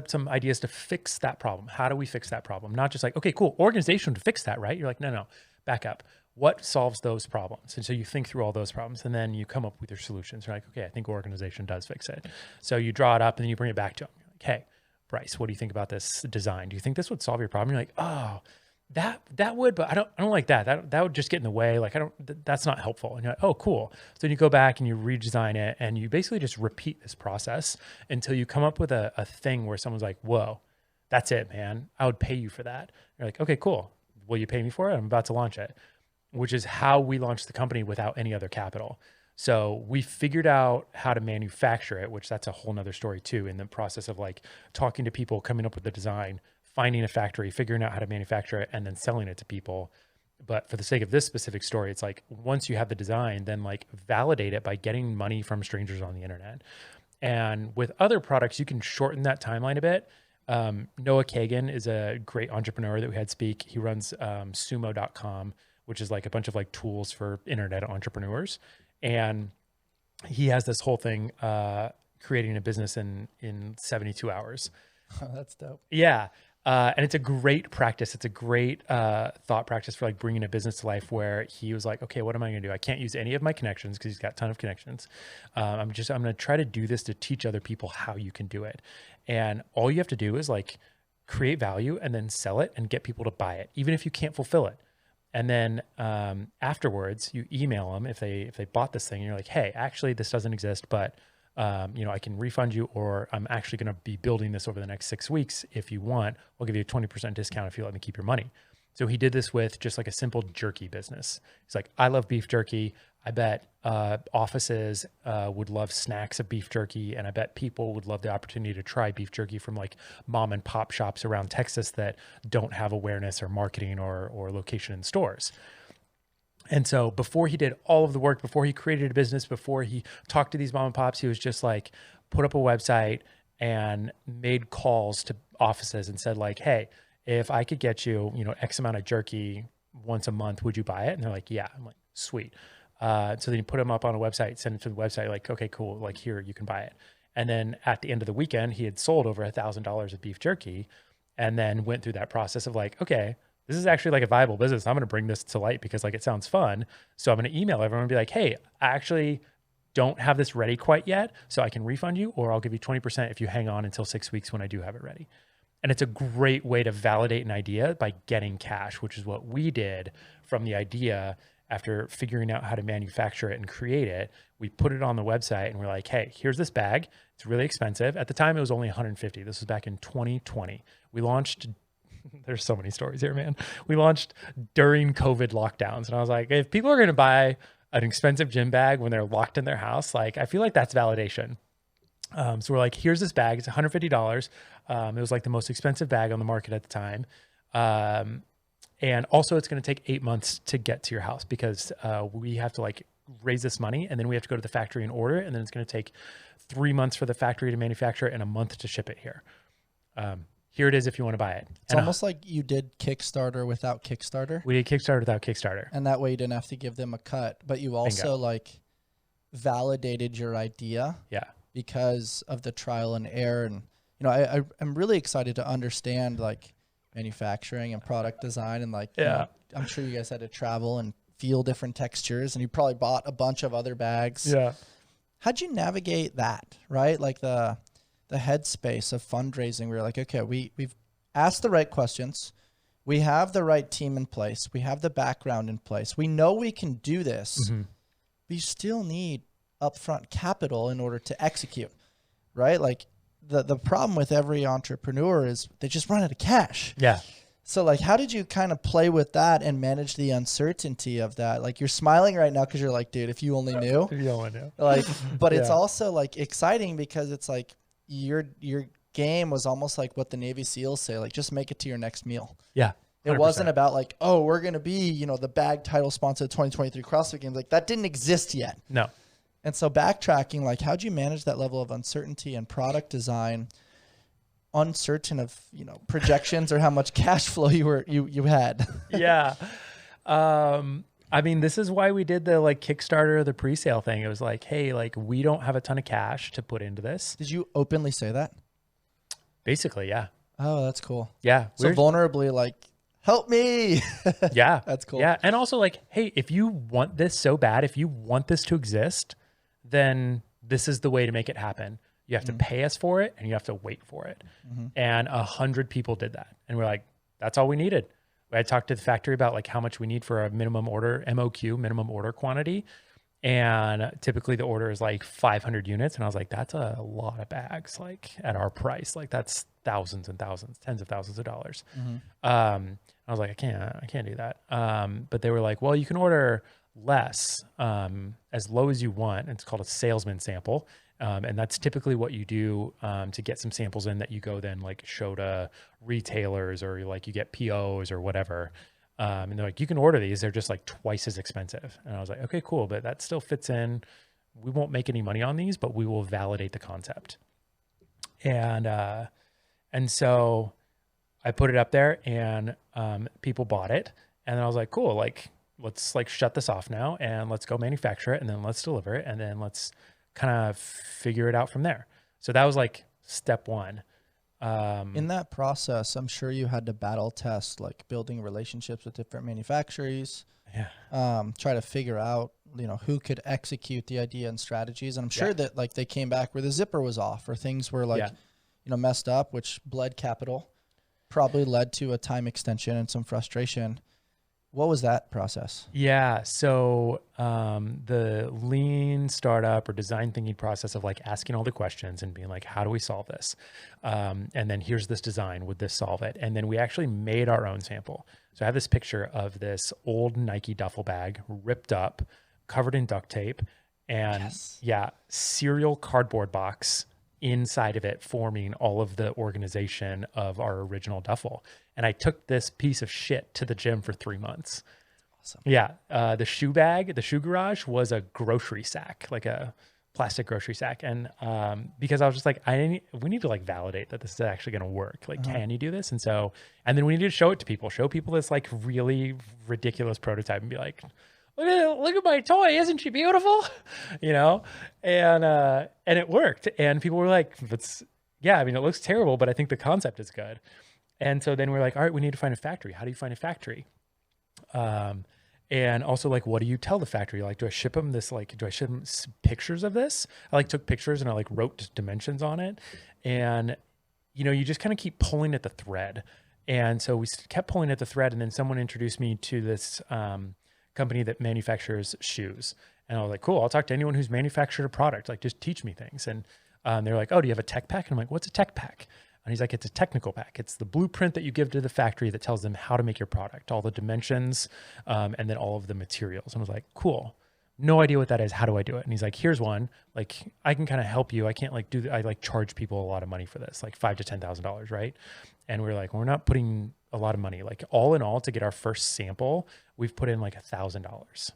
S1: some ideas to fix that problem. How do we fix that problem? Not just like, okay, cool, organization to fix that, right? You're like, no, back up. What solves those problems? And so you think through all those problems, and then you come up with your solutions. You're like, okay, I think organization does fix it. So you draw it up and then you bring it back to them. You're like, hey, Bryce, what do you think about this design? Do you think this would solve your problem? You're like, oh, that would, but I don't like that. That would just get in the way. Like that's not helpful. And you're like, oh, cool. So then you go back and you redesign it, and you basically just repeat this process until you come up with a thing where someone's like, whoa, that's it, man. I would pay you for that. You're like, okay, cool. Will you pay me for it? I'm about to launch it, which is how we launched the company without any other capital. So we figured out how to manufacture it, which that's a whole nother story too, in the process of like talking to people, coming up with the design, finding a factory, figuring out how to manufacture it, and then selling it to people. But for the sake of this specific story, it's like, once you have the design, then like validate it by getting money from strangers on the internet. And with other products, you can shorten that timeline a bit. Noah Kagan is a great entrepreneur that we had speak. He runs sumo.com, which is like a bunch of like tools for internet entrepreneurs. And he has this whole thing, creating a business in 72 hours.
S2: Oh, that's dope.
S1: Yeah. And it's a great practice. It's a great thought practice for like bringing a business to life, where he was like, okay, what am I going to do? I can't use any of my connections because he's got a ton of connections. I'm going to try to do this to teach other people how you can do it. And all you have to do is like create value and then sell it and get people to buy it, even if you can't fulfill it. And then afterwards you email them if they bought this thing and you're like, hey, actually this doesn't exist, but I can refund you, or I'm actually going to be building this over the next 6 weeks. If you want, I'll give you a 20% discount if you let me keep your money. So he did this with just like a simple jerky business. He's like, I love beef jerky. I bet offices would love snacks of beef jerky. And I bet people would love the opportunity to try beef jerky from like mom and pop shops around Texas that don't have awareness or marketing or location in stores. And so before he did all of the work, before he created a business, before he talked to these mom and pops, he was just like, put up a website and made calls to offices and said like, hey, if I could get you, X amount of jerky once a month, would you buy it? And they're like, yeah. I'm like, sweet. So then you put them up on a website, send it to the website, like, okay, cool. Like, here, you can buy it. And then at the end of the weekend, he had sold over $1,000 of beef jerky, and then went through that process of like, okay, this is actually like a viable business. I'm going to bring this to light because like it sounds fun. So I'm going to email everyone and be like, hey, I actually don't have this ready quite yet, so I can refund you, or I'll give you 20% if you hang on until 6 weeks when I do have it ready. And it's a great way to validate an idea by getting cash, which is what we did from the idea. After figuring out how to manufacture it and create it, we put it on the website and we're like, hey, here's this bag. It's really expensive. At the time, it was only $150. This was back in 2020. We launched, there's so many stories here, man. We launched during COVID lockdowns. And I was like, if people are going to buy an expensive gym bag when they're locked in their house, like, I feel like that's validation. So we're like, here's this bag. It's $150. It was like the most expensive bag on the market at the time. And also it's going to take 8 months to get to your house because we have to like raise this money, and then we have to go to the factory and order it. And then it's going to take 3 months for the factory to manufacture it and a month to ship it here. Here it is if you want to buy it.
S2: It's almost like you did Kickstarter without Kickstarter.
S1: We did Kickstarter without Kickstarter.
S2: And that way you didn't have to give them a cut, but you also like validated your idea.
S1: Yeah.
S2: Because of the trial and error. And, I'm really excited to understand like manufacturing and product design. And like, I'm sure you guys had to travel and feel different textures, and you probably bought a bunch of other bags.
S1: Yeah.
S2: How'd you navigate that? Right. Like the headspace of fundraising where you're like, okay, we've asked the right questions. We have the right team in place. We have the background in place. We know we can do this, but you still need upfront capital in order to execute, right? Like the problem with every entrepreneur is they just run out of cash.
S1: Yeah.
S2: So like, how did you kind of play with that and manage the uncertainty of that? Like, you're smiling right now because you're like, dude, if you only knew.
S1: If you only knew.
S2: Like, but it's also like exciting because it's like your game was almost like what the Navy SEALs say, like, just make it to your next meal.
S1: Yeah. 100%.
S2: It wasn't about like, oh, we're going to be, the bag title sponsor of the 2023 CrossFit Games. Like, that didn't exist yet.
S1: No.
S2: And so backtracking, like, how'd you manage that level of uncertainty and product design, uncertain of, projections or how much cash flow you had?
S1: Yeah. I mean, this is why we did the like Kickstarter, the pre-sale thing. It was like, hey, like, we don't have a ton of cash to put into this.
S2: Did you openly say that?
S1: Basically, yeah.
S2: Oh, that's cool.
S1: Yeah.
S2: So vulnerably, like, help me.
S1: Yeah.
S2: That's cool.
S1: Yeah. And also like, hey, if you want this so bad, if you want this to exist, then this is the way to make it happen. You have to pay us for it, and you have to wait for it. And 100 people did that. And we're like, that's all we needed. I talked to the factory about like how much we need for a minimum order, MOQ, minimum order quantity. And typically the order is like 500 units. And I was like, that's a lot of bags, like at our price, like that's thousands and thousands, tens of thousands of dollars. I was like, I can't do that. But they were like, well, you can order less, as low as you want. It's called a salesman sample. And that's typically what you do to get some samples in that you go then like show to retailers or like you get POs or whatever. And they're like, you can order these. They're just like twice as expensive. And I was like, okay, cool. But that still fits in. We won't make any money on these, but we will validate the concept. And so I put it up there and people bought it. And then I was like, cool, like, let's like shut this off now and let's go manufacture it and then let's deliver it. And then let's kind of figure it out from there. So that was like step one.
S2: In that process, I'm sure you had to battle test, like building relationships with different manufacturers, try to figure out, you know, who could execute the idea and strategies. And I'm sure that like they came back where the zipper was off or things were like, you know, messed up, which bled capital, probably led to a time extension and some frustration. What was that process?
S1: Yeah. So the lean startup or design thinking process of like asking all the questions and being like, how do we solve this? And then here's this design. Would this solve it? And then we actually made our own sample. So I have this picture of this old Nike duffel bag ripped up, covered in duct tape, and cereal cardboard box inside of it forming all of the organization of our original duffel. And I took this piece of shit to the gym for 3 months.
S2: Awesome.
S1: Yeah. The shoe bag, the shoe garage was a grocery sack, like a plastic grocery sack. And because I was just like, we need to like validate that this is actually going to work. Like, can you do this? And then we need to show it to people, show people this like really ridiculous prototype and be like, look at my toy. Isn't she beautiful? You know? And it worked. And people were like, I mean, it looks terrible, but I think the concept is good. And so then we're like, all right, we need to find a factory. How do you find a factory? And also like, what do you tell the factory? Like, do I ship them this? Like, do I ship them pictures of this? I like took pictures and I like wrote dimensions on it. And, you know, you just kind of keep pulling at the thread. And so we kept pulling at the thread. And then someone introduced me to this company that manufactures shoes. And I was like, cool, I'll talk to anyone who's manufactured a product. Like, just teach me things. And they're like, oh, do you have a tech pack? And I'm like, what's a tech pack? And he's like, it's a technical pack. It's the blueprint that you give to the factory that tells them how to make your product, all the dimensions, and then all of the materials. And I was like, cool. No idea what that is. How do I do it? And he's like, here's one. like, I can kind of help you. I can't like I like charge people a lot of money for this, like $5,000 to $10,000. Right. And we're like, we're not putting a lot of money, like all in all to get our first sample, we've put in like $1,000.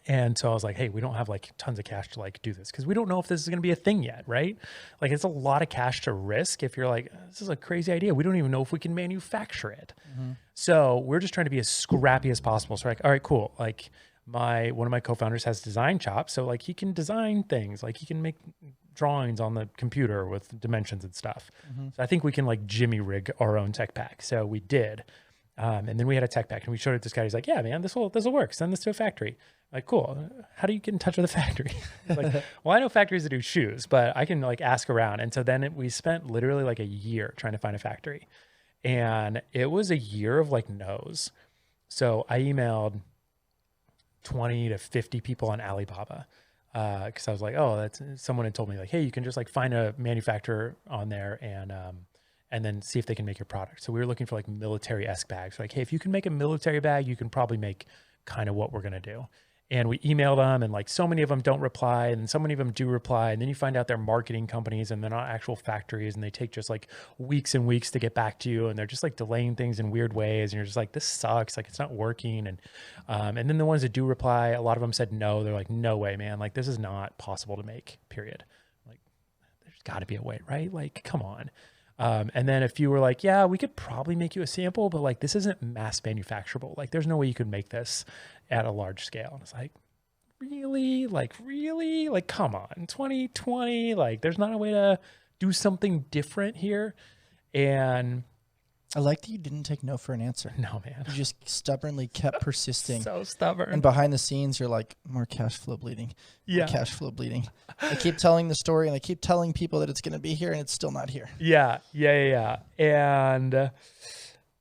S1: And so I was like, hey, we don't have like tons of cash to like do this because we don't know if this is going to be a thing yet, right? Like it's a lot of cash to risk if you're like, this is a crazy idea. We don't even know if we can manufacture it. Mm-hmm. So we're just trying to be as scrappy as possible. So we're like, all right, cool. Like one of my co-founders has design chops. So like he can design things, like he can make drawings on the computer with dimensions and stuff. Mm-hmm. So I think we can like jimmy rig our own tech pack. So we did. And then we had a tech pack and we showed it to this guy. He's like, yeah, man, this will work. Send this to a factory. Like, cool. How do you get in touch with a factory? Like, well, I know factories that do shoes, but I can like ask around. And so then we spent literally like a year trying to find a factory. And it was a year of like no's. So I emailed 20 to 50 people on Alibaba. Cause I was like, oh, someone had told me like, hey, you can just like find a manufacturer on there and then see if they can make your product. So we were looking for like military-esque bags. Like, hey, if you can make a military bag, you can probably make kind of what we're going to do. And we emailed them and like so many of them don't reply and so many of them do reply. And then you find out they're marketing companies and they're not actual factories and they take just like weeks and weeks to get back to you. And they're just like delaying things in weird ways. And you're just like, this sucks. Like it's not working. And then the ones that do reply, a lot of them said no. They're like, no way, man. Like this is not possible to make, period. Like there's gotta be a way, right? Like, come on. And then a few were like, yeah, we could probably make you a sample, but like, this isn't mass manufacturable. Like there's no way you could make this at a large scale. And it's like, really? Like, come on, 2020, like there's not a way to do something different here. And
S2: I like that you didn't take no for an answer.
S1: No, man.
S2: You just stubbornly kept persisting.
S1: So stubborn.
S2: And behind the scenes, you're like, more cash flow bleeding. Yeah. More cash flow bleeding. I keep telling the story and I keep telling people that it's going to be here and it's still not here.
S1: Yeah. And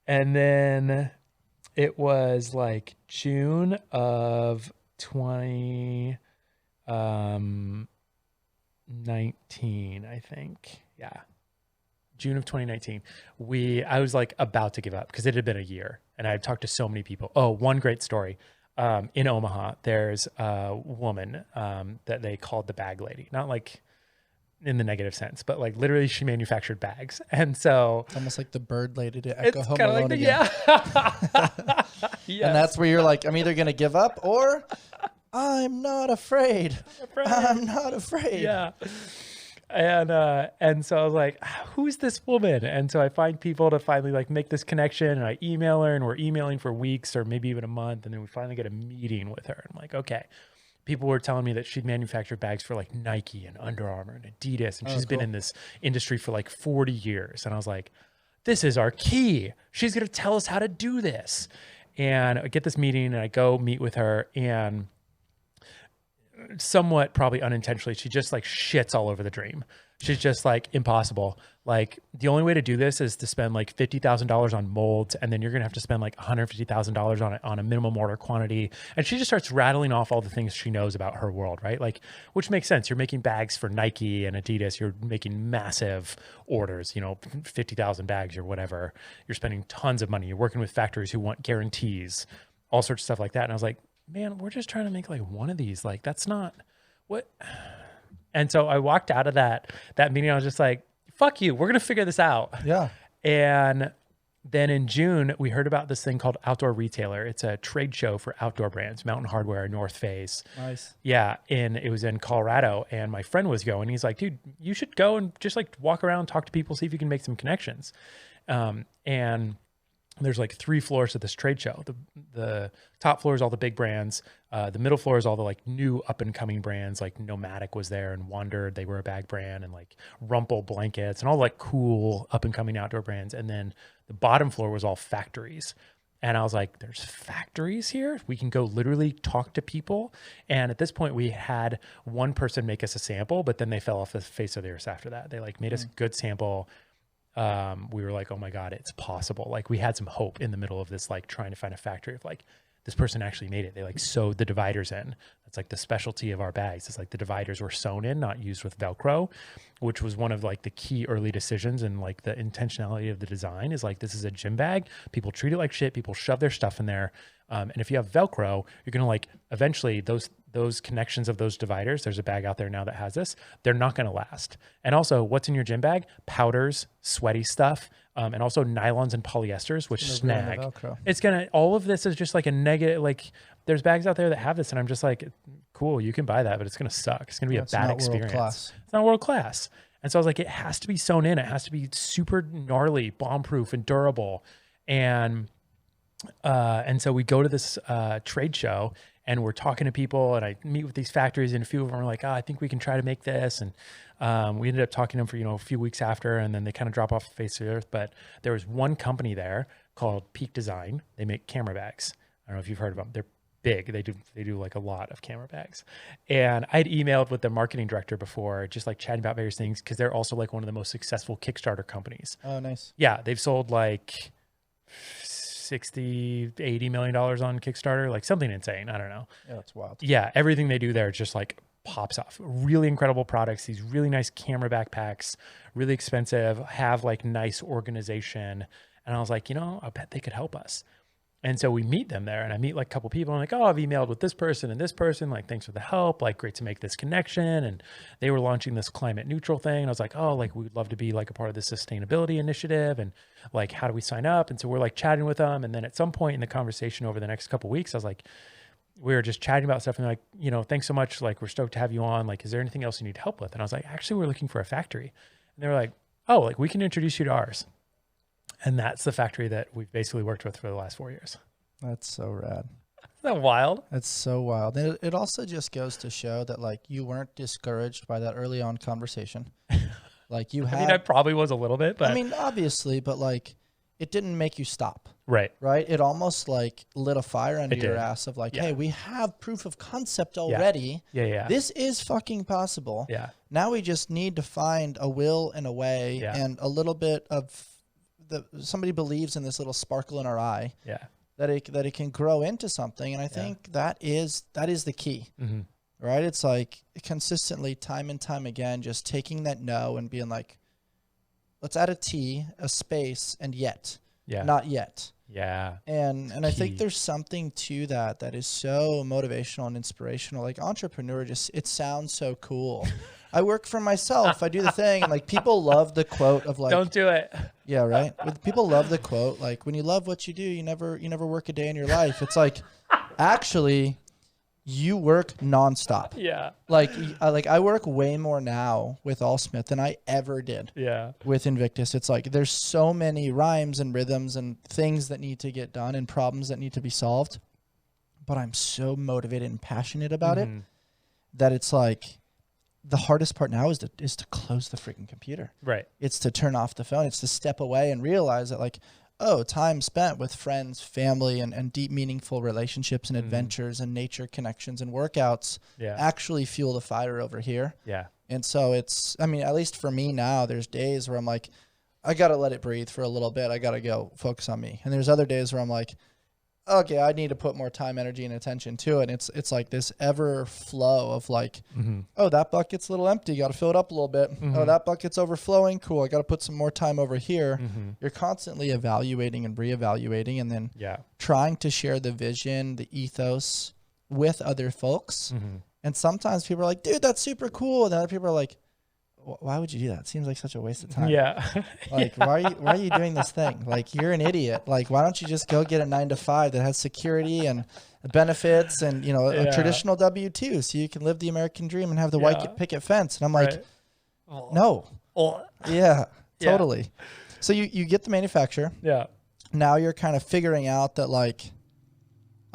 S1: then it was like June of 2019, I think. Yeah. June of 2019, I was like about to give up because it had been a year and I had talked to so many people. Oh, one great story. In Omaha, there's a woman that they called the bag lady. Not like in the negative sense, but like literally she manufactured bags. And so
S2: It's almost like the bird lady to echo Home
S1: kind of
S2: Alone
S1: like
S2: again.
S1: Yes.
S2: And that's where you're like, I'm either going to give up or I'm not afraid. I'm not afraid.
S1: Yeah. And so I was like, who's this woman? And so I find people to finally like make this connection, and I email her, and we're emailing for weeks or maybe even a month. And then we finally get a meeting with her. I'm like, okay. People were telling me that she'd manufactured bags for like Nike and Under Armour and Adidas. And she's been in this industry for like 40 years. And I was like, this is our key. She's going to tell us how to do this. And I get this meeting, and I go meet with her, and somewhat probably unintentionally, she just like shits all over the dream. She's just like, impossible. Like, the only way to do this is to spend like $50,000 on molds, and then you're gonna have to spend like $150,000 on a minimum order quantity. And she just starts rattling off all the things she knows about her world, right? Like, which makes sense. You're making bags for Nike and Adidas. You're making massive orders, 50,000 bags or whatever. You're spending tons of money. You're working with factories who want guarantees, all sorts of stuff like that. And I was like, man, we're just trying to make like one of these. Like, that's not what. And so I walked out of that meeting. I was just like, fuck you. We're going to figure this out.
S2: Yeah.
S1: And then in June, we heard about this thing called Outdoor Retailer. It's a trade show for outdoor brands, Mountain Hardwear, North Face.
S2: Nice.
S1: Yeah. And it was in Colorado. And my friend was going. He's like, dude, you should go and just like walk around, talk to people, see if you can make some connections. And there's like 3 floors of this trade show. The top floor is all the big brands. The middle floor is all the like new up and coming brands. Like Nomadic was there, and Wandered, they were a bag brand, and like Rumple blankets and all like cool up and coming outdoor brands. And then the bottom floor was all factories. And I was like, there's factories here? We can go literally talk to people. And at this point, we had one person make us a sample, but then they fell off the face of the earth after that. They like made us a good sample. We were like, oh my God, it's possible. Like, we had some hope in the middle of this, like trying to find a factory of like, this person actually made it. They like sewed the dividers in. That's like the specialty of our bags. It's like the dividers were sewn in, not used with Velcro, which was one of like the key early decisions, and like the intentionality of the design is like, this is a gym bag. People treat it like shit. People shove their stuff in there. And if you have Velcro, you're going to like, eventually those connections of those dividers, there's a bag out there now that has this, they're not going to last. And also, what's in your gym bag? Powders, sweaty stuff, and also nylons and polyesters, which snag. It's going to, all of this is just like a negative, like there's bags out there that have this, and I'm just like, cool, you can buy that, but it's going to suck. It's going to be a bad experience. It's not world class. And so I was like, it has to be sewn in. It has to be super gnarly, bomb-proof, and durable. And so we go to this trade show, and we're talking to people, and I meet with these factories, and a few of them are like, I think we can try to make this. And we ended up talking to them for, a few weeks after, and then they kind of drop off the face of the earth. But there was one company there called Peak Design. They make camera bags. I don't know if you've heard of them. They're big. They do like a lot of camera bags. And I'd emailed with the marketing director before, just like chatting about various things, because they're also like one of the most successful Kickstarter companies.
S2: Oh, nice.
S1: Yeah. They've sold like $60-80 million on Kickstarter, like something insane. I don't know.
S2: Yeah, that's wild.
S1: Yeah, everything they do there just like pops off. Really incredible products, these really nice camera backpacks, really expensive, have like nice organization. And I was like, I bet they could help us. And so we meet them there, and I meet like a couple people. I'm like, I've emailed with this person and this person. Like, thanks for the help. Like, great to make this connection. And they were launching this climate neutral thing. And I was like, like, we'd love to be like a part of this sustainability initiative. And like, how do we sign up? And so we're like chatting with them. And then at some point in the conversation over the next couple of weeks, I was like, we were just chatting about stuff, and like, thanks so much. Like, we're stoked to have you on. Like, is there anything else you need help with? And I was like, actually, we're looking for a factory. And they were like, like, we can introduce you to ours. And that's the factory that we've basically worked with for the last 4 years.
S2: That's so rad.
S1: Isn't that wild?
S2: That's so wild. And it also just goes to show that like you weren't discouraged by that early on conversation. Like you had.
S1: I probably was a little bit, but
S2: obviously, but like it didn't make you stop.
S1: Right.
S2: Right. It almost like lit a fire under your ass of like, hey, we have proof of concept already.
S1: Yeah.
S2: This is fucking possible.
S1: Yeah.
S2: Now we just need to find a will and a way and a little bit of somebody believes in this little sparkle in our eye.
S1: Yeah.
S2: That it can grow into something. And I think that is the key, right? It's like consistently time and time again, just taking that no and being like, let's add a T, a space, and yet, not yet.
S1: Yeah.
S2: And I think there's something to that is so motivational and inspirational. Like entrepreneur, it sounds so cool. I work for myself. I do the thing. And like people love the quote of like,
S1: don't do it.
S2: Yeah, right. People love the quote like, when you love what you do, you never work a day in your life. It's like, actually, you work nonstop.
S1: Yeah.
S2: Like I work way more now with ALLSMITH than I ever did.
S1: Yeah.
S2: With Invictus. It's like there's so many rhymes and rhythms and things that need to get done and problems that need to be solved. But I'm so motivated and passionate about it that it's like the hardest part now is to close the freaking computer.
S1: Right.
S2: It's to turn off the phone. It's to step away and realize that like, oh, time spent with friends, family, and deep, meaningful relationships and adventures and nature connections and workouts actually fuel the fire over here.
S1: Yeah.
S2: And so it's, I mean, at least for me now, there's days where I'm like, I got to let it breathe for a little bit. I got to go focus on me. And there's other days where I'm like, okay, I need to put more time, energy, and attention to it. And it's like this ever flow of like, oh, that bucket's a little empty. Got to fill it up a little bit. Oh, that bucket's overflowing. Cool. I got to put some more time over here. You're constantly evaluating and reevaluating and then trying to share the vision, the ethos with other folks. And sometimes people are like, dude, that's super cool. And other people are like, why would you do that? It seems like such a waste of time.
S1: Yeah.
S2: Like, why are you doing this thing? Like, you're an idiot. Like, why don't you just go get a 9-to-5 that has security and benefits and, you know, a traditional W-2 so you can live the American dream and have the white picket fence. And I'm like, no. Yeah, totally. So you get the manufacturer.
S1: Yeah.
S2: Now you're kind of figuring out that like,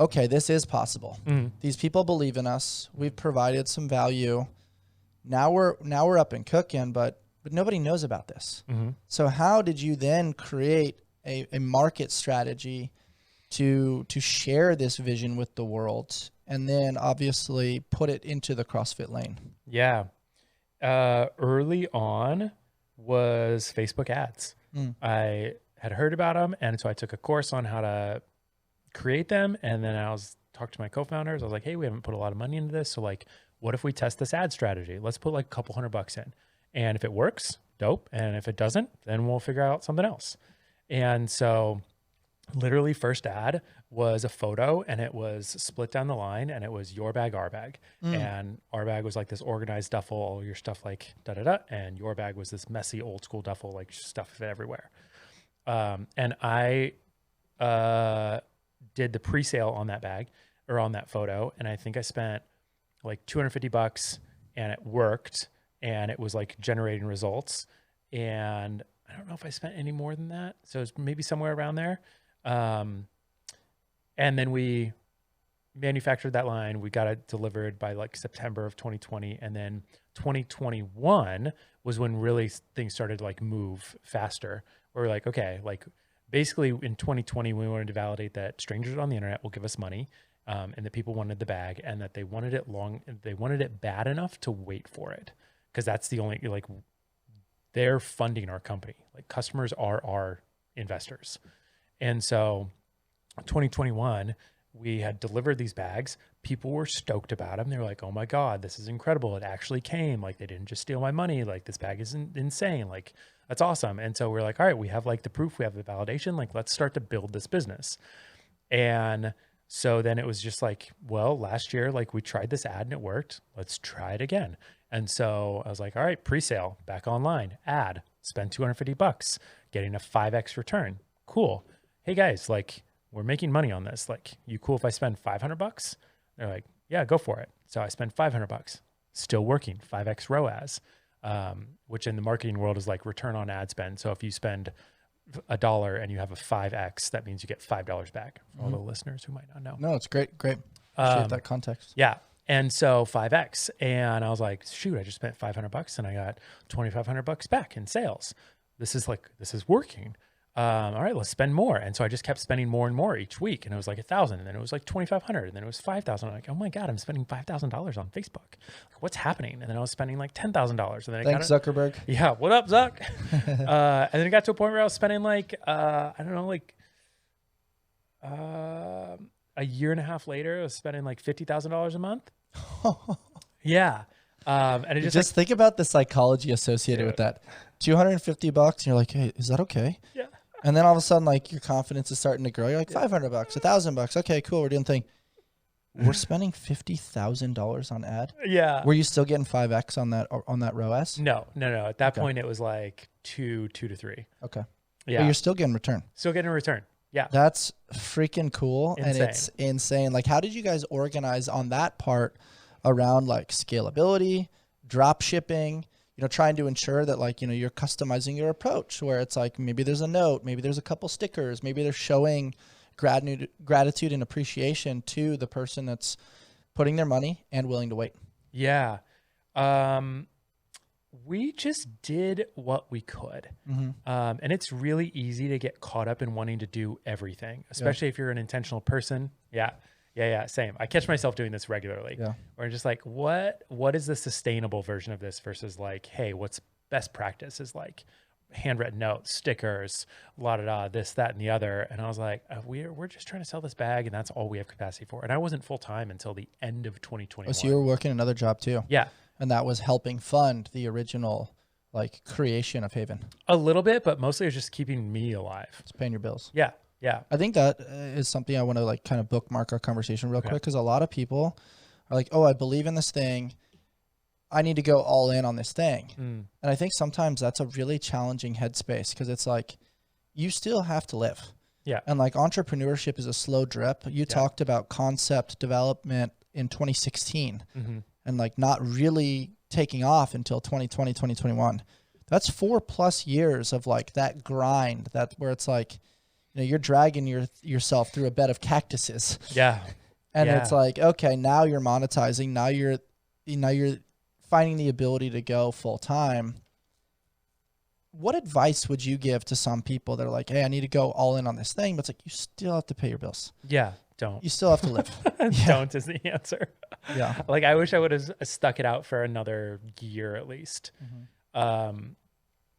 S2: okay, this is possible. These people believe in us. We've provided some value. Now we're up and cooking, but nobody knows about this. So how did you then create a market strategy to share this vision with the world and then obviously put it into the CrossFit lane?
S1: Yeah. Early on was Facebook ads. I had heard about them. And so I took a course on how to create them. And then talked to my co-founders. I was like, hey, we haven't put a lot of money into this. So like, what if we test this ad strategy? Let's put like a couple $100 in. And if it works, dope. And if it doesn't, then we'll figure out something else. And so literally first ad was a photo and it was split down the line and it was your bag, our bag. And our bag was like this organized duffel, all your stuff like da-da-da. And your bag was this messy old school duffel, like stuff everywhere. And I did the pre-sale on that bag or on that photo. And I think I spent like $250 and it worked and it was like generating results. And I don't know if I spent any more than that. So it's maybe somewhere around there. And then we manufactured that line. We got it delivered by like September of 2020. And then 2021 was when really things started to like move faster. We're like, okay, like basically in 2020, we wanted to validate that strangers on the internet will give us money. And that people wanted the bag and that they wanted it bad enough to wait for it. Cause that's the only, like they're funding our company. Like customers are our investors. And so 2021, we had delivered these bags. People were stoked about them. They were like, oh my God, this is incredible. It actually came. Like they didn't just steal my money. Like this bag is insane. Like that's awesome. And so we're like, all right, we have like the proof, we have the validation. Like let's start to build this business. And so then it was just like, well, last year, like we tried this ad and it worked. Let's try it again. And so I was like, all right, pre-sale back online, ad, spend $250, getting a 5X return. Cool. Hey guys, like we're making money on this. Like you cool if I spend $500? They're like, yeah, go for it. So I spent $500, still working 5X ROAS, which in the marketing world is like return on ad spend. So if you spend $1 and you have a 5X, that means you get $5 back for all the listeners who might not know.
S2: No, it's great. Appreciate that context.
S1: Yeah. And so 5X, and I was like, shoot, I just spent $500 and I got $2,500 back in sales. This is working. All right, let's spend more. And so I just kept spending more and more each week. And it was like 1,000, and then it was like 2,500, and then it was 5,000. I'm like, oh my God, I'm spending $5,000 on Facebook. Like, what's happening? And then I was spending like $10,000. And then
S2: thanks, Zuckerberg.
S1: Yeah. What up, Zuck? And then it got to a point where I was spending like, I don't know, like, a year and a half later, I was spending like $50,000 a month. Yeah. And it
S2: just think about the psychology associated with that. $250 and you're like, hey, is that okay?
S1: Yeah.
S2: And then all of a sudden, like your confidence is starting to grow. You're like $500, $1,000. Okay, cool. We're doing the thing. we're spending $50,000 on ad.
S1: Yeah.
S2: Were you still getting 5X on that ROAS?
S1: No. At that point, it was like 2 to 3.
S2: Okay.
S1: Yeah.
S2: But you're still getting return.
S1: Still getting a return. Yeah.
S2: That's freaking cool.
S1: Insane.
S2: And it's insane. Like, how did you guys organize on that part around like scalability, drop shipping, trying to ensure that like, you're customizing your approach where it's like, maybe there's a note, maybe there's a couple stickers, maybe they're showing gratitude and appreciation to the person that's putting their money and willing to wait.
S1: Yeah. We just did what we could. And it's really easy to get caught up in wanting to do everything, especially if you're an intentional person. Yeah. Same. I catch myself doing this regularly. Where I'm just like, what is the sustainable version of this versus like, hey, what's best practice is like handwritten notes, stickers, this, that, and the other. And I was like, we're just trying to sell this bag and that's all we have capacity for. And I wasn't full-time until the end of 2021.
S2: Oh, so you were working another job too?
S1: Yeah.
S2: And that was helping fund the original like creation of Haven?
S1: A little bit, but mostly it was just keeping me alive.
S2: It's paying your bills.
S1: Yeah.
S2: I think that is something I want to like kind of bookmark our conversation real quick, because a lot of people are like, oh, I believe in this thing, I need to go all in on this thing. And I think sometimes that's a really challenging headspace, because it's like you still have to live.
S1: Yeah.
S2: And like entrepreneurship is a slow drip. You talked about concept development in 2016 and like not really taking off until 2020, 2021. That's 4+ years of like that grind, that where it's like, you're dragging yourself through a bed of cactuses.
S1: Yeah.
S2: And it's like, okay, now you're monetizing. Now you're finding the ability to go full time. What advice would you give to some people that are like, hey, I need to go all in on this thing, but it's like, you still have to pay your bills.
S1: Yeah. Don't.
S2: You still have to live.
S1: Don't is the answer.
S2: Yeah.
S1: Like, I wish I would have stuck it out for another year at least.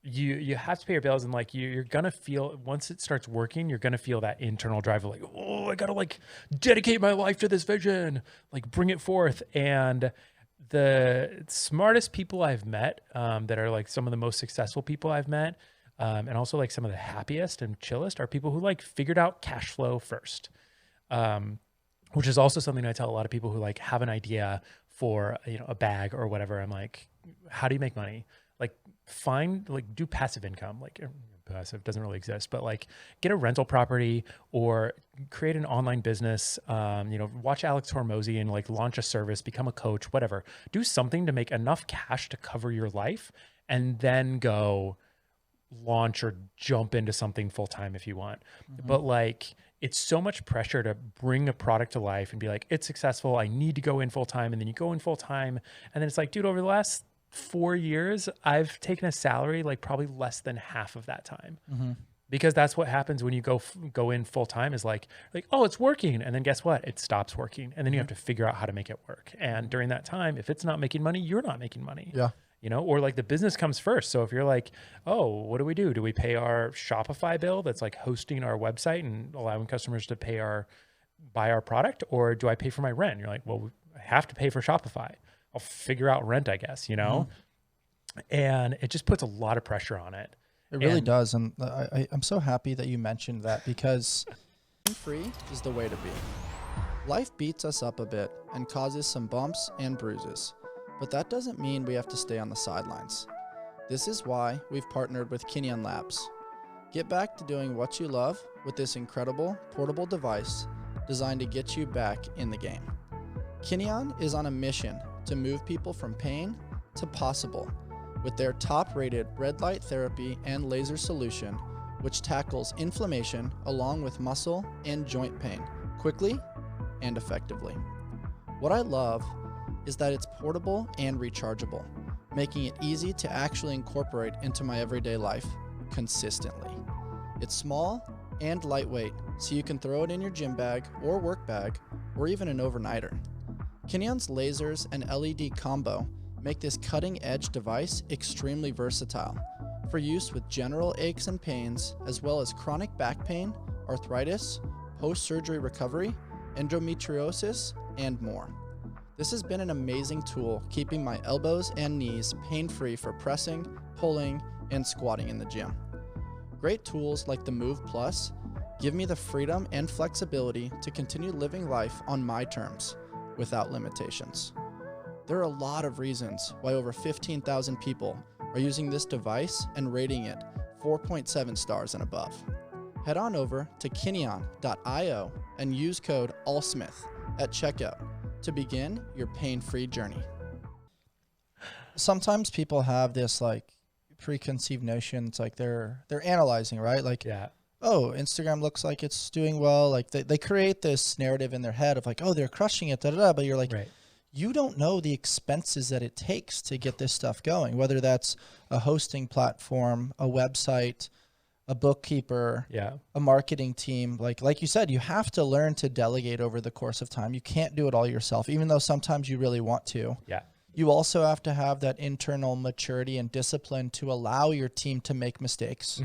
S1: You have to pay your bills, and like you're gonna feel, once it starts working, you're gonna feel that internal drive of like, oh, I gotta like dedicate my life to this vision, like bring it forth. And the smartest people I've met, that are like some of the most successful people I've met, and also like some of the happiest and chillest, are people who like figured out cash flow first, which is also something I tell a lot of people who like have an idea for a bag or whatever. I'm like, how do you make money? Like, do passive income. Like, passive doesn't really exist, but like get a rental property or create an online business. Watch Alex Hormozy and like launch a service, become a coach, whatever. Do something to make enough cash to cover your life, and then go launch or jump into something full time if you want. But like, it's so much pressure to bring a product to life and be like, it's successful, I need to go in full time. And then you go in full time, and then it's like, dude, over the last 4 years, I've taken a salary like probably less than half of that time, because that's what happens when you go in full time, is like, oh, it's working. And then guess what? It stops working. And then you have to figure out how to make it work. And during that time, if it's not making money, you're not making money. Yeah. Or like the business comes first. So if you're like, oh, what do? Do we pay our Shopify bill that's like hosting our website and allowing customers to buy our product? Or do I pay for my rent? And you're like, well, I have to pay for Shopify. I'll figure out rent, I guess, and it just puts a lot of pressure on it.
S2: It really does. And I'm so happy that you mentioned that, because free is the way to be. Life beats us up a bit and causes some bumps and bruises, but that doesn't mean we have to stay on the sidelines. This is why we've partnered with Kinyan Labs. Get back to doing what you love with this incredible portable device designed to get you back in the game. Kinyan is on a mission to move people from pain to possible with their top-rated red light therapy and laser solution, which tackles inflammation along with muscle and joint pain quickly and effectively. What I love is that it's portable and rechargeable, making it easy to actually incorporate into my everyday life consistently. It's small and lightweight, so you can throw it in your gym bag or work bag, or even an overnighter. Kinyan's lasers and LED combo make this cutting-edge device extremely versatile for use with general aches and pains, as well as chronic back pain, arthritis, post-surgery recovery, endometriosis, and more. This has been an amazing tool keeping my elbows and knees pain-free for pressing, pulling, and squatting in the gym. Great tools like the Move Plus give me the freedom and flexibility to continue living life on my terms, without limitations. There are a lot of reasons why over 15,000 people are using this device and rating it 4.7 stars and above. Head on over to Kinneon.io and use code ALLSMITH at checkout to begin your pain-free journey. Sometimes people have this like preconceived notion. It's like they're analyzing, right? Like, oh, Instagram looks like it's doing well. Like they create this narrative in their head of like, oh, they're crushing it, but you're like, you don't know the expenses that it takes to get this stuff going, whether that's a hosting platform, a website, a bookkeeper, a marketing team. Like you said, you have to learn to delegate over the course of time. You can't do it all yourself, even though sometimes you really want to. You also have to have that internal maturity and discipline to allow your team to make mistakes.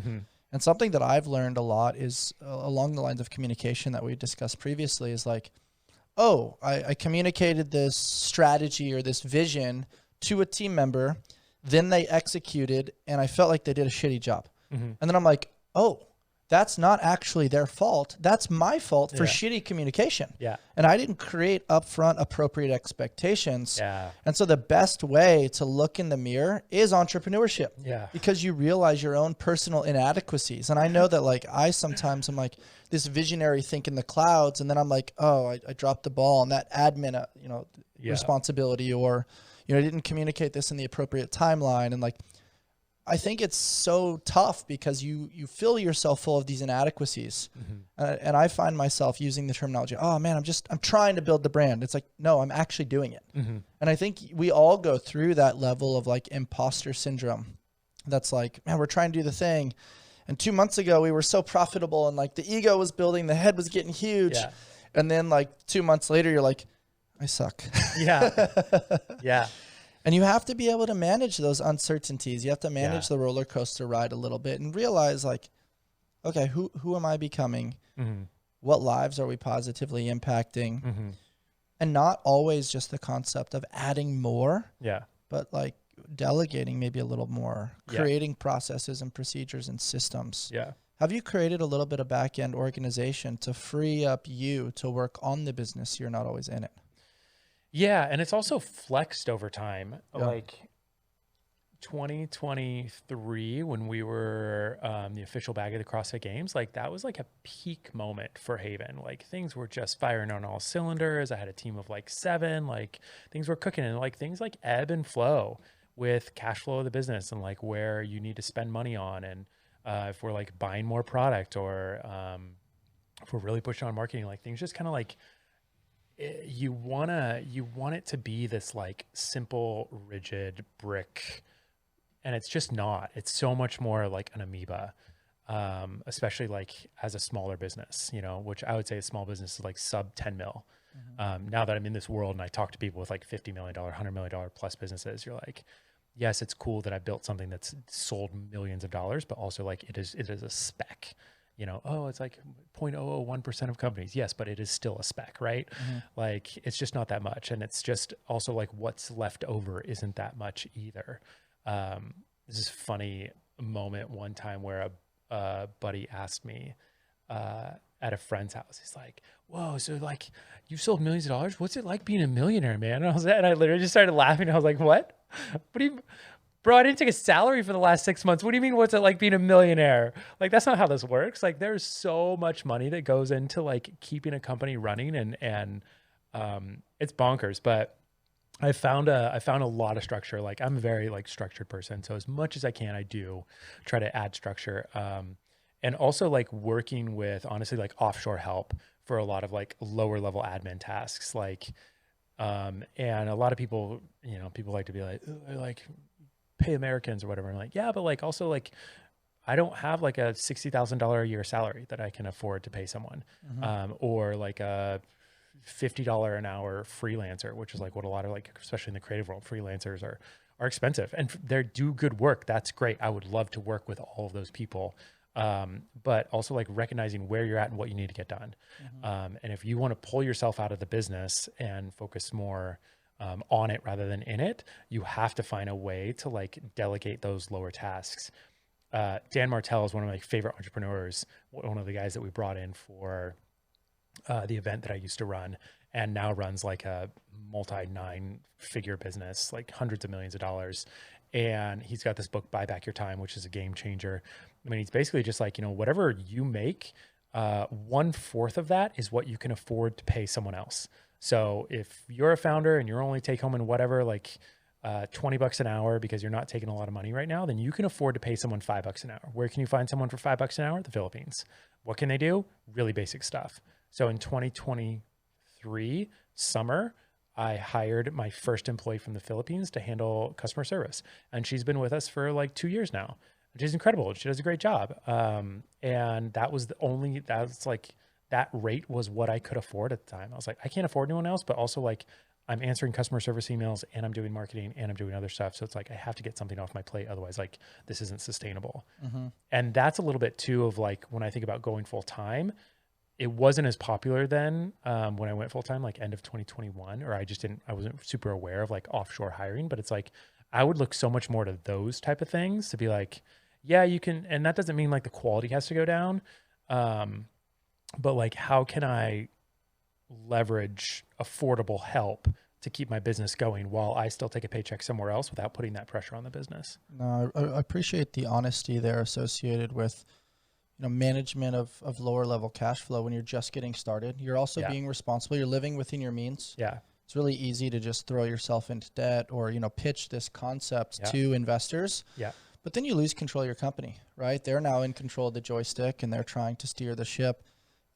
S2: And something that I've learned a lot is along the lines of communication that we discussed previously is like, oh, I communicated this strategy or this vision to a team member, then they executed, and I felt like they did a shitty job. And then I'm like, oh, that's not actually their fault. That's my fault for shitty communication. And I didn't create upfront appropriate expectations. And so the best way to look in the mirror is entrepreneurship. Because you realize your own personal inadequacies. And I know that like sometimes I'm like this visionary think in the clouds, and then I'm like, oh, I dropped the ball on that admin, responsibility, or, I didn't communicate this in the appropriate timeline. And like, I think it's so tough because you fill yourself full of these inadequacies. And I find myself using the terminology, oh man, I'm trying to build the brand. It's like, no, I'm actually doing it. And I think we all go through that level of like imposter syndrome. That's like, man, we're trying to do the thing. And 2 months ago we were so profitable and like the ego was building, the head was getting huge. And then like 2 months later, you're like, I suck. And you have to be able to manage those uncertainties. You have to manage the roller coaster ride a little bit and realize like, okay, who am I becoming? What lives are we positively impacting? And not always just the concept of adding more, but like delegating maybe a little more, creating processes and procedures and systems. Have you created a little bit of back-end organization to free up you to work on the business? You're not always in it.
S1: Yeah, and it's also flexed over time. Like 2023, when we were the official bag of the CrossFit Games, like that was like a peak moment for Haven. Like things were just firing on all cylinders. I had a team of like 7. Like things were cooking, and like things like ebb and flow with cash flow of the business and like where you need to spend money on, and if we're like buying more product or if we're really pushing on marketing, like things just kind of like. You want it to be this like simple, rigid brick, and it's just not. It's so much more like an amoeba, especially like as a smaller business, which I would say a small business is like sub 10 mil. Now that I'm in this world and I talk to people with like $50 million, $100 million plus businesses, you're like, yes, it's cool that I built something that's sold millions of dollars, but also like it is a speck. Oh, it's like 0.001% of companies. Yes, but it is still a speck, right? Like it's just not that much. And it's just also like what's left over isn't that much either. This is a funny moment one time where a buddy asked me at a friend's house, he's like, whoa, so like you've sold millions of dollars? What's it like being a millionaire, man? And I literally just started laughing. I was like, what do you... Bro, I didn't take a salary for the last 6 months. What do you mean, what's it like being a millionaire? Like, that's not how this works. Like, there's so much money that goes into like keeping a company running, and it's bonkers. But I found a lot of structure. Like, I'm a very like structured person. So as much as I can, I do try to add structure. And also like working with honestly like offshore help for a lot of like lower level admin tasks. Like, and a lot of people, people like to be like, I like pay Americans or whatever. I'm like, yeah, but like also like I don't have like a $60,000 a year salary that I can afford to pay someone, or like a $50 an hour freelancer, which is like what a lot of like, especially in the creative world, freelancers are expensive and they do good work. That's great. I would love to work with all of those people. But also like recognizing where you're at and what you need to get done. And if you want to pull yourself out of the business and focus more on it rather than in it, you have to find a way to like delegate those lower tasks. Dan Martell is one of my favorite entrepreneurs, one of the guys that we brought in for the event that I used to run. and now runs like a multi 9-figure business, like hundreds of millions of dollars. And he's got this book, Buy Back Your Time, which is a game changer. I mean, he's basically just like, whatever you make, 1/4 of that is what you can afford to pay someone else. So if you're a founder and you're only take home in whatever, like $20 an hour because you're not taking a lot of money right now, then you can afford to pay someone $5 an hour. Where can you find someone for $5 an hour? The Philippines. What can they do? Really basic stuff. So in 2023 summer, I hired my first employee from the Philippines to handle customer service. And she's been with us for like 2 years now. She's incredible. She does a great job. And that was that rate was what I could afford at the time. I was like, I can't afford anyone else, but also like I'm answering customer service emails and I'm doing marketing and I'm doing other stuff. So it's like, I have to get something off my plate. Otherwise, like this isn't sustainable. Mm-hmm. And that's a little bit too of like, when I think about going full time, it wasn't as popular then when I went full time, like end of 2021, or I wasn't super aware of like offshore hiring, but it's like, I would look so much more to those type of things to be like, yeah, you can, and that doesn't mean like the quality has to go down. But like, how can I leverage affordable help to keep my business going while I still take a paycheck somewhere else without putting that pressure on the business?
S2: No, I appreciate the honesty there associated with, management of lower level cash flow when you're just getting started. You're also being responsible. You're living within your means.
S1: Yeah.
S2: It's really easy to just throw yourself into debt or, pitch this concept to investors.
S1: Yeah.
S2: But then you lose control of your company, right? They're now in control of the joystick and they're trying to steer the ship.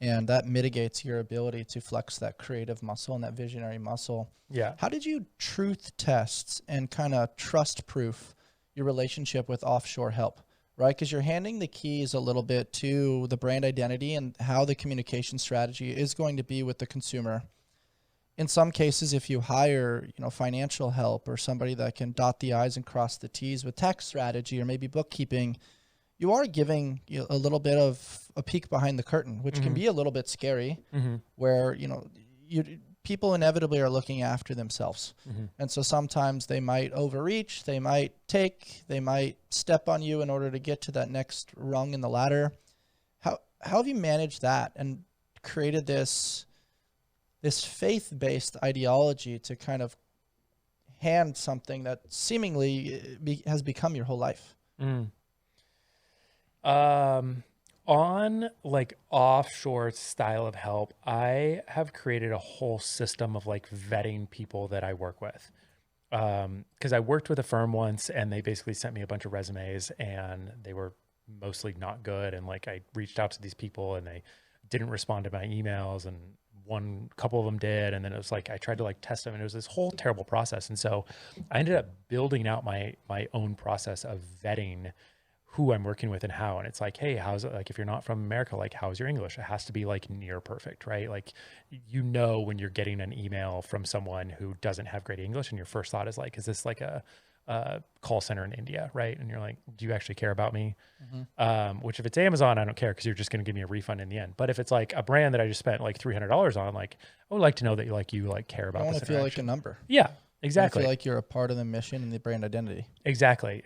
S2: And that mitigates your ability to flex that creative muscle and that visionary muscle.
S1: Yeah.
S2: How did you truth test and kind of trust proof your relationship with offshore help, right? Because you're handing the keys a little bit to the brand identity and how the communication strategy is going to be with the consumer. In some cases, if you hire, financial help or somebody that can dot the I's and cross the T's with tax strategy or maybe bookkeeping, you are giving a little bit of a peek behind the curtain, which can be a little bit scary, where, people inevitably are looking after themselves. And so sometimes they might overreach, they might step on you in order to get to that next rung in the ladder. How have you managed that and created this faith-based ideology to kind of hand something that seemingly has become your whole life?
S1: On like offshore style of help, I have created a whole system of like vetting people that I work with. Cause I worked with a firm once and they basically sent me a bunch of resumes and they were mostly not good. And like, I reached out to these people and they didn't respond to my emails, and couple of them did. And then it was like, I tried to like test them and it was this whole terrible process. And so I ended up building out my own process of vetting who I'm working with and how. And it's like, hey, how's it? Like, if you're not from America, like, how's your English? It has to be like near perfect, right? Like, when you're getting an email from someone who doesn't have great English and your first thought is like, is this like a call center in India, right? And you're like, do you actually care about me? Which if it's Amazon, I don't care because you're just going to give me a refund in the end. But if it's like a brand that I just spent like $300 on, like, I would like to know that you care about this. I want to
S2: feel like a number.
S1: Yeah. Exactly.
S2: I feel like you're a part of the mission and the brand identity.
S1: Exactly.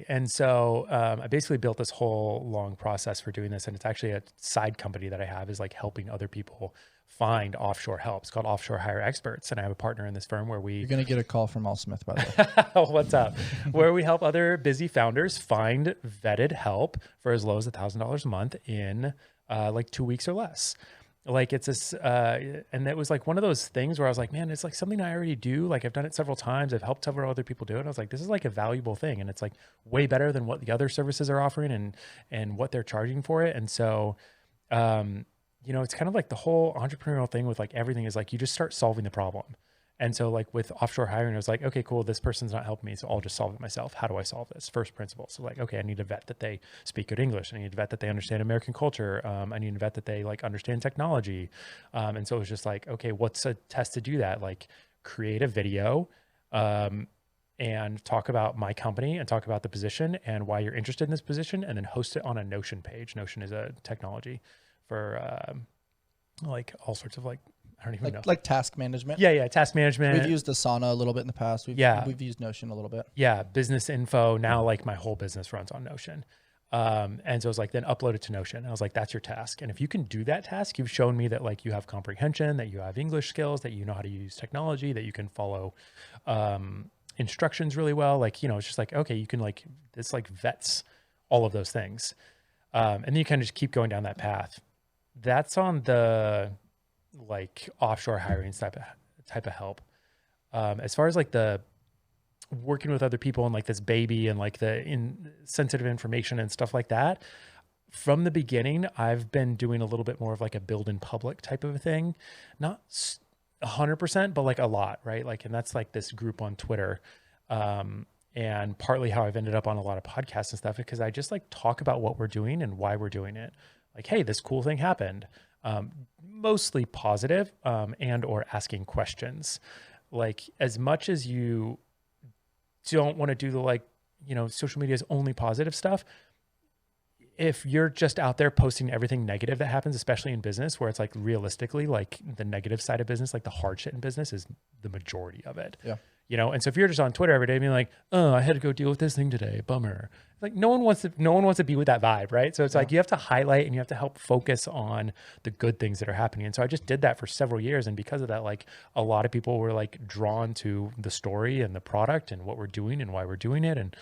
S1: And so I basically built this whole long process for doing this. And it's actually a side company that I have is like helping other people find offshore help. It's called Offshore Hire Experts. And I have a partner in this firm where
S2: You're going to get a call from ALLSMITH, by the
S1: way. What's up? Where we help other busy founders find vetted help for as low as $1,000 a month in like 2 weeks or less. Like it's this, and it was like one of those things where I was like, man, it's like something I already do. Like I've done it several times. I've helped several other people do it. I was like, this is like a valuable thing. And it's like way better than what the other services are offering and what they're charging for it. And so, it's kind of like the whole entrepreneurial thing with like everything is like, you just start solving the problem. And so like with offshore hiring, I was like, okay, cool. This person's not helping me. So I'll just solve it myself. How do I solve this? First principle. So like, okay, I need to vet that they speak good English. I need to vet that they understand American culture. I need to vet that they like understand technology. And so it was just like, okay, what's a test to do that? Like create a video, and talk about my company and talk about the position and why you're interested in this position, and then host it on a Notion page. Notion is a technology for, like all sorts of like, I don't even know.
S2: Like task management.
S1: Yeah. Task management.
S2: We've used Asana a little bit in the past. We've used Notion a little bit.
S1: Yeah. Business info. Now like my whole business runs on Notion. And so it was like, then upload it to Notion. And I was like, that's your task. And if you can do that task, you've shown me that like you have comprehension, that you have English skills, that you know how to use technology, that you can follow instructions really well. Like, it's just like, okay, you can like, it's like vets all of those things. And then you kind of just keep going down that path. That's on the like offshore hiring type of help. As far as like the working with other people and like this baby and like the sensitive information and stuff like that, from the beginning, I've been doing a little bit more of like a build in public type of a thing, not 100%, but like a lot, right? Like, and that's like this group on Twitter. And partly how I've ended up on a lot of podcasts and stuff, because I just like talk about what we're doing and why we're doing it. Like, hey, this cool thing happened. Mostly positive, and or asking questions. Like, as much as you don't want to do the like, social media is only positive stuff. If you're just out there posting everything negative that happens, especially in business, where it's like realistically, like the negative side of business, like the hard shit in business is the majority of it.
S2: Yeah.
S1: And so if you're just on Twitter every day being like, oh, I had to go deal with this thing today, bummer. Like no one wants to be with that vibe, right? So it's like you have to highlight and you have to help focus on the good things that are happening. And so I just did that for several years. And because of that, like a lot of people were like drawn to the story and the product and what we're doing and why we're doing it. And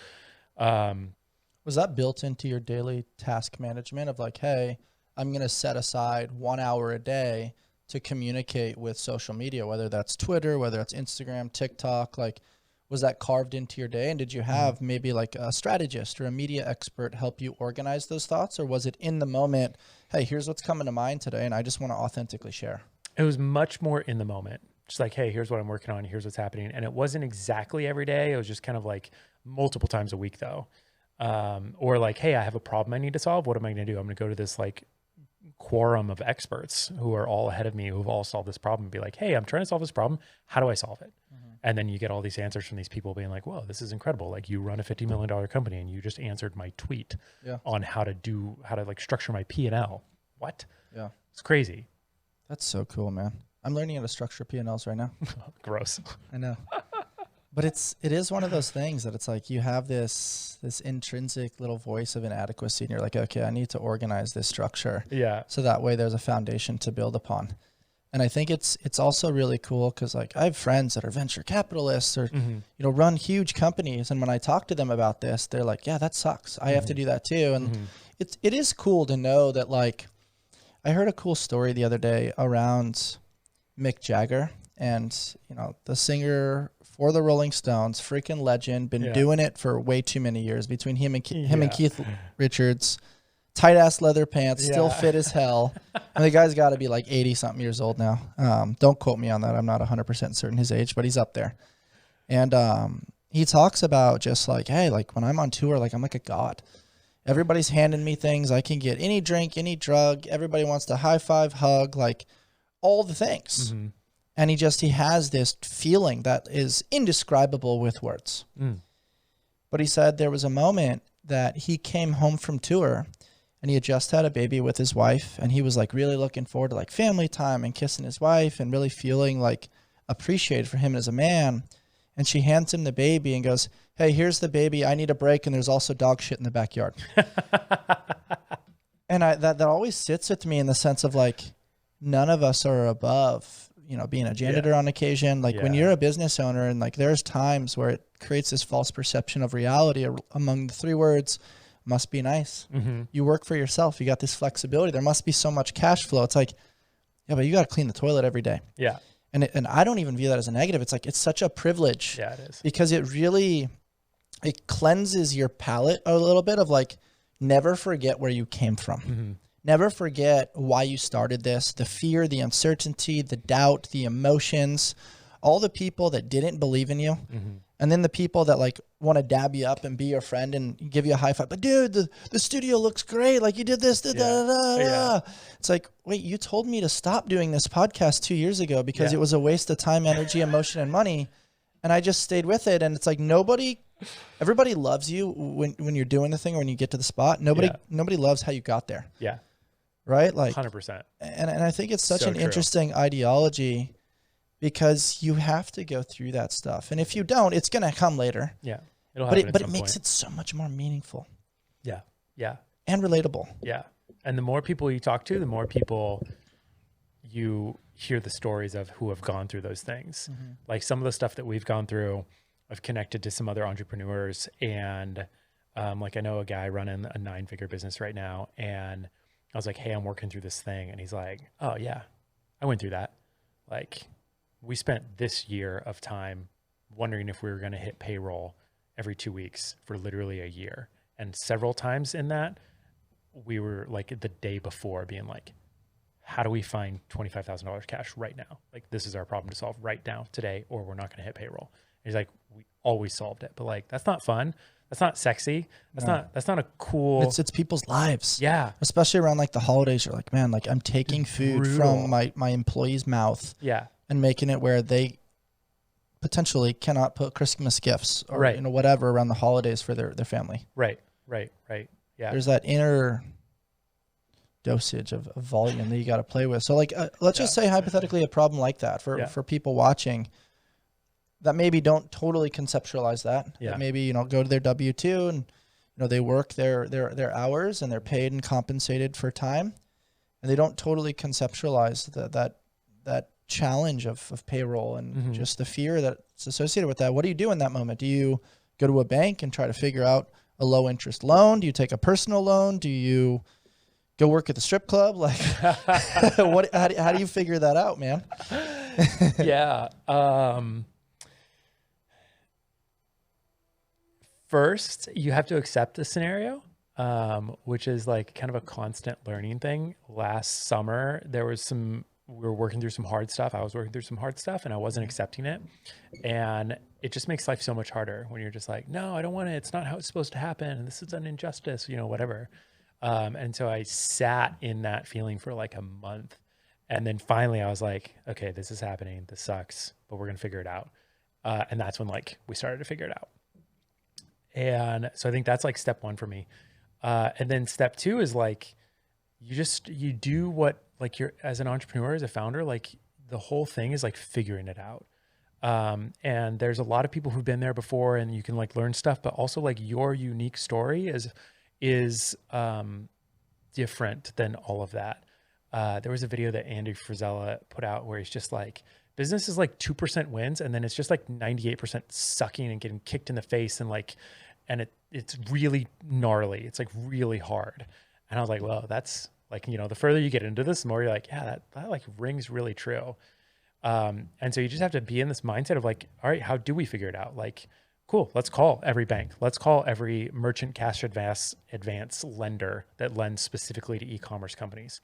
S2: was that built into your daily task management of like, hey, I'm going to set aside 1 hour a day to communicate with social media, whether that's Twitter, whether it's Instagram, TikTok, like was that carved into your day? And did you have maybe like a strategist or a media expert help you organize those thoughts? Or was it in the moment, hey, here's what's coming to mind today, and I just want to authentically share?
S1: It was much more in the moment. Just like, hey, here's what I'm working on. Here's what's happening. And it wasn't exactly every day. It was just kind of like multiple times a week though. Or like, hey, I have a problem I need to solve. What am I going to do? I'm going to go to this like quorum of experts who are all ahead of me, who've all solved this problem, and be like, hey, I'm trying to solve this problem. How do I solve it? And then you get all these answers from these people being like, whoa, this is incredible. Like you run a $50 million company and you just answered my tweet on how to like structure my P&L. What?
S2: Yeah.
S1: It's crazy.
S2: That's so cool, man. I'm learning how to structure P&Ls right now.
S1: Gross.
S2: I know. But it is one of those things that it's like you have this intrinsic little voice of inadequacy and you're like, okay, I need to organize this structure.
S1: Yeah.
S2: So that way there's a foundation to build upon. And I think it's also really cool because like I have friends that are venture capitalists or, run huge companies. And when I talk to them about this, they're like, yeah, that sucks. I have to do that too. And it is cool to know that like, I heard a cool story the other day around Mick Jagger and, the singer for the Rolling Stones, freaking legend, been doing it for way too many years between him and Keith Richards, tight ass leather pants, still fit as hell. And the guy's got to be like 80 something years old now. Don't quote me on that. I'm not 100% certain his age, but he's up there. And he talks about just like, hey, like when I'm on tour, like I'm like a god. Everybody's handing me things. I can get any drink, any drug. Everybody wants to high five, hug, like all the things. And he has this feeling that is indescribable with words. But he said there was a moment that he came home from tour and he had just had a baby with his wife. And he was like really looking forward to like family time and kissing his wife and really feeling like appreciated for him as a man. And she hands him the baby and goes, hey, here's the baby. I need a break. And there's also dog shit in the backyard. And that always sits with me in the sense of like, none of us are above, being a janitor on occasion. Like when you're a business owner and like there's times where it creates this false perception of reality among the three words, must be nice. You work for yourself. You got this flexibility. There must be so much cash flow. It's like, yeah, but you got to clean the toilet every day. Yeah. And I don't even view that as a negative. It's like, it's such a privilege. Yeah, it is. Because it cleanses your palate a little bit of like, never forget where you came from. Never forget why you started this, the fear, the uncertainty, the doubt, the emotions, all the people that didn't believe in you. And then the people that like want to dab you up and be your friend and give you a high five. But dude, the studio looks great. Like you did this. It's like, wait, you told me to stop doing this podcast 2 years ago because it was a waste of time, energy, emotion, and money. And I just stayed with it. And it's like everybody loves you when you're doing the thing or when you get to the spot. Nobody loves how you got there. Yeah. Right? Like 100%. And I think it's such an interesting ideology because you have to go through that stuff. And if you don't, it's going to come later. Yeah. But it makes it so much more meaningful. Yeah.
S1: Yeah.
S2: and relatable.
S1: Yeah. And the more people you talk to, the more people you hear the stories of who have gone through those things. Like some of the stuff that we've gone through, I've connected to some other entrepreneurs, and like I know a guy running a 9-figure business right now, and I was like, hey, I'm working through this thing. And he's like, oh yeah, I went through that. Like we spent this year of time wondering if we were going to hit payroll every 2 weeks for literally a year. And several times in that, we were like the day before being like, how do we find $25,000 cash right now? Like this is our problem to solve right now today, or we're not going to hit payroll. And he's like, we always solved it, but like, that's not fun. That's not sexy. That's not a cool.
S2: It's people's lives.
S1: Yeah.
S2: Especially around like the holidays. You're like, man, like I'm taking food from my employee's mouth.
S1: Yeah.
S2: And making it where they potentially cannot put Christmas gifts or
S1: right.
S2: Whatever around the holidays for their family.
S1: Right. Yeah.
S2: There's that inner dosage of volume that you got to play with. So like, let's just say hypothetically a problem like that for people watching that maybe don't totally conceptualize that.
S1: Yeah.
S2: That maybe, go to their W-2 and, they work their hours and they're paid and compensated for time, and they don't totally conceptualize that challenge of payroll and just the fear that's associated with that. What do you do in that moment? Do you go to a bank and try to figure out a low interest loan? Do you take a personal loan? Do you go work at the strip club? Like, how do you figure that out, man?
S1: Yeah. First, you have to accept the scenario, which is like kind of a constant learning thing. Last summer, we were working through some hard stuff. I was working through some hard stuff and I wasn't accepting it. And it just makes life so much harder when you're just like, no, I don't want it. It's not how it's supposed to happen. And this is an injustice, whatever. And so I sat in that feeling for like a month. And then finally I was like, okay, this is happening. This sucks, but we're going to figure it out. And that's when like we started to figure it out. And so I think that's like step one for me. And then step two is like, you do what, like you're as an entrepreneur, as a founder, like the whole thing is like figuring it out. And there's a lot of people who've been there before and you can like learn stuff, but also like your unique story is different than all of that. There was a video that Andy Frisella put out where he's just like, business is like 2% wins. And then it's just like 98% sucking and getting kicked in the face. And it's really gnarly. It's like really hard. And I was like, well, that's like, the further you get into this, the more you're like, yeah, that like rings really true. And so you just have to be in this mindset of like, all right, how do we figure it out? Like, cool, let's call every bank. Let's call every merchant cash advance lender that lends specifically to e-commerce companies.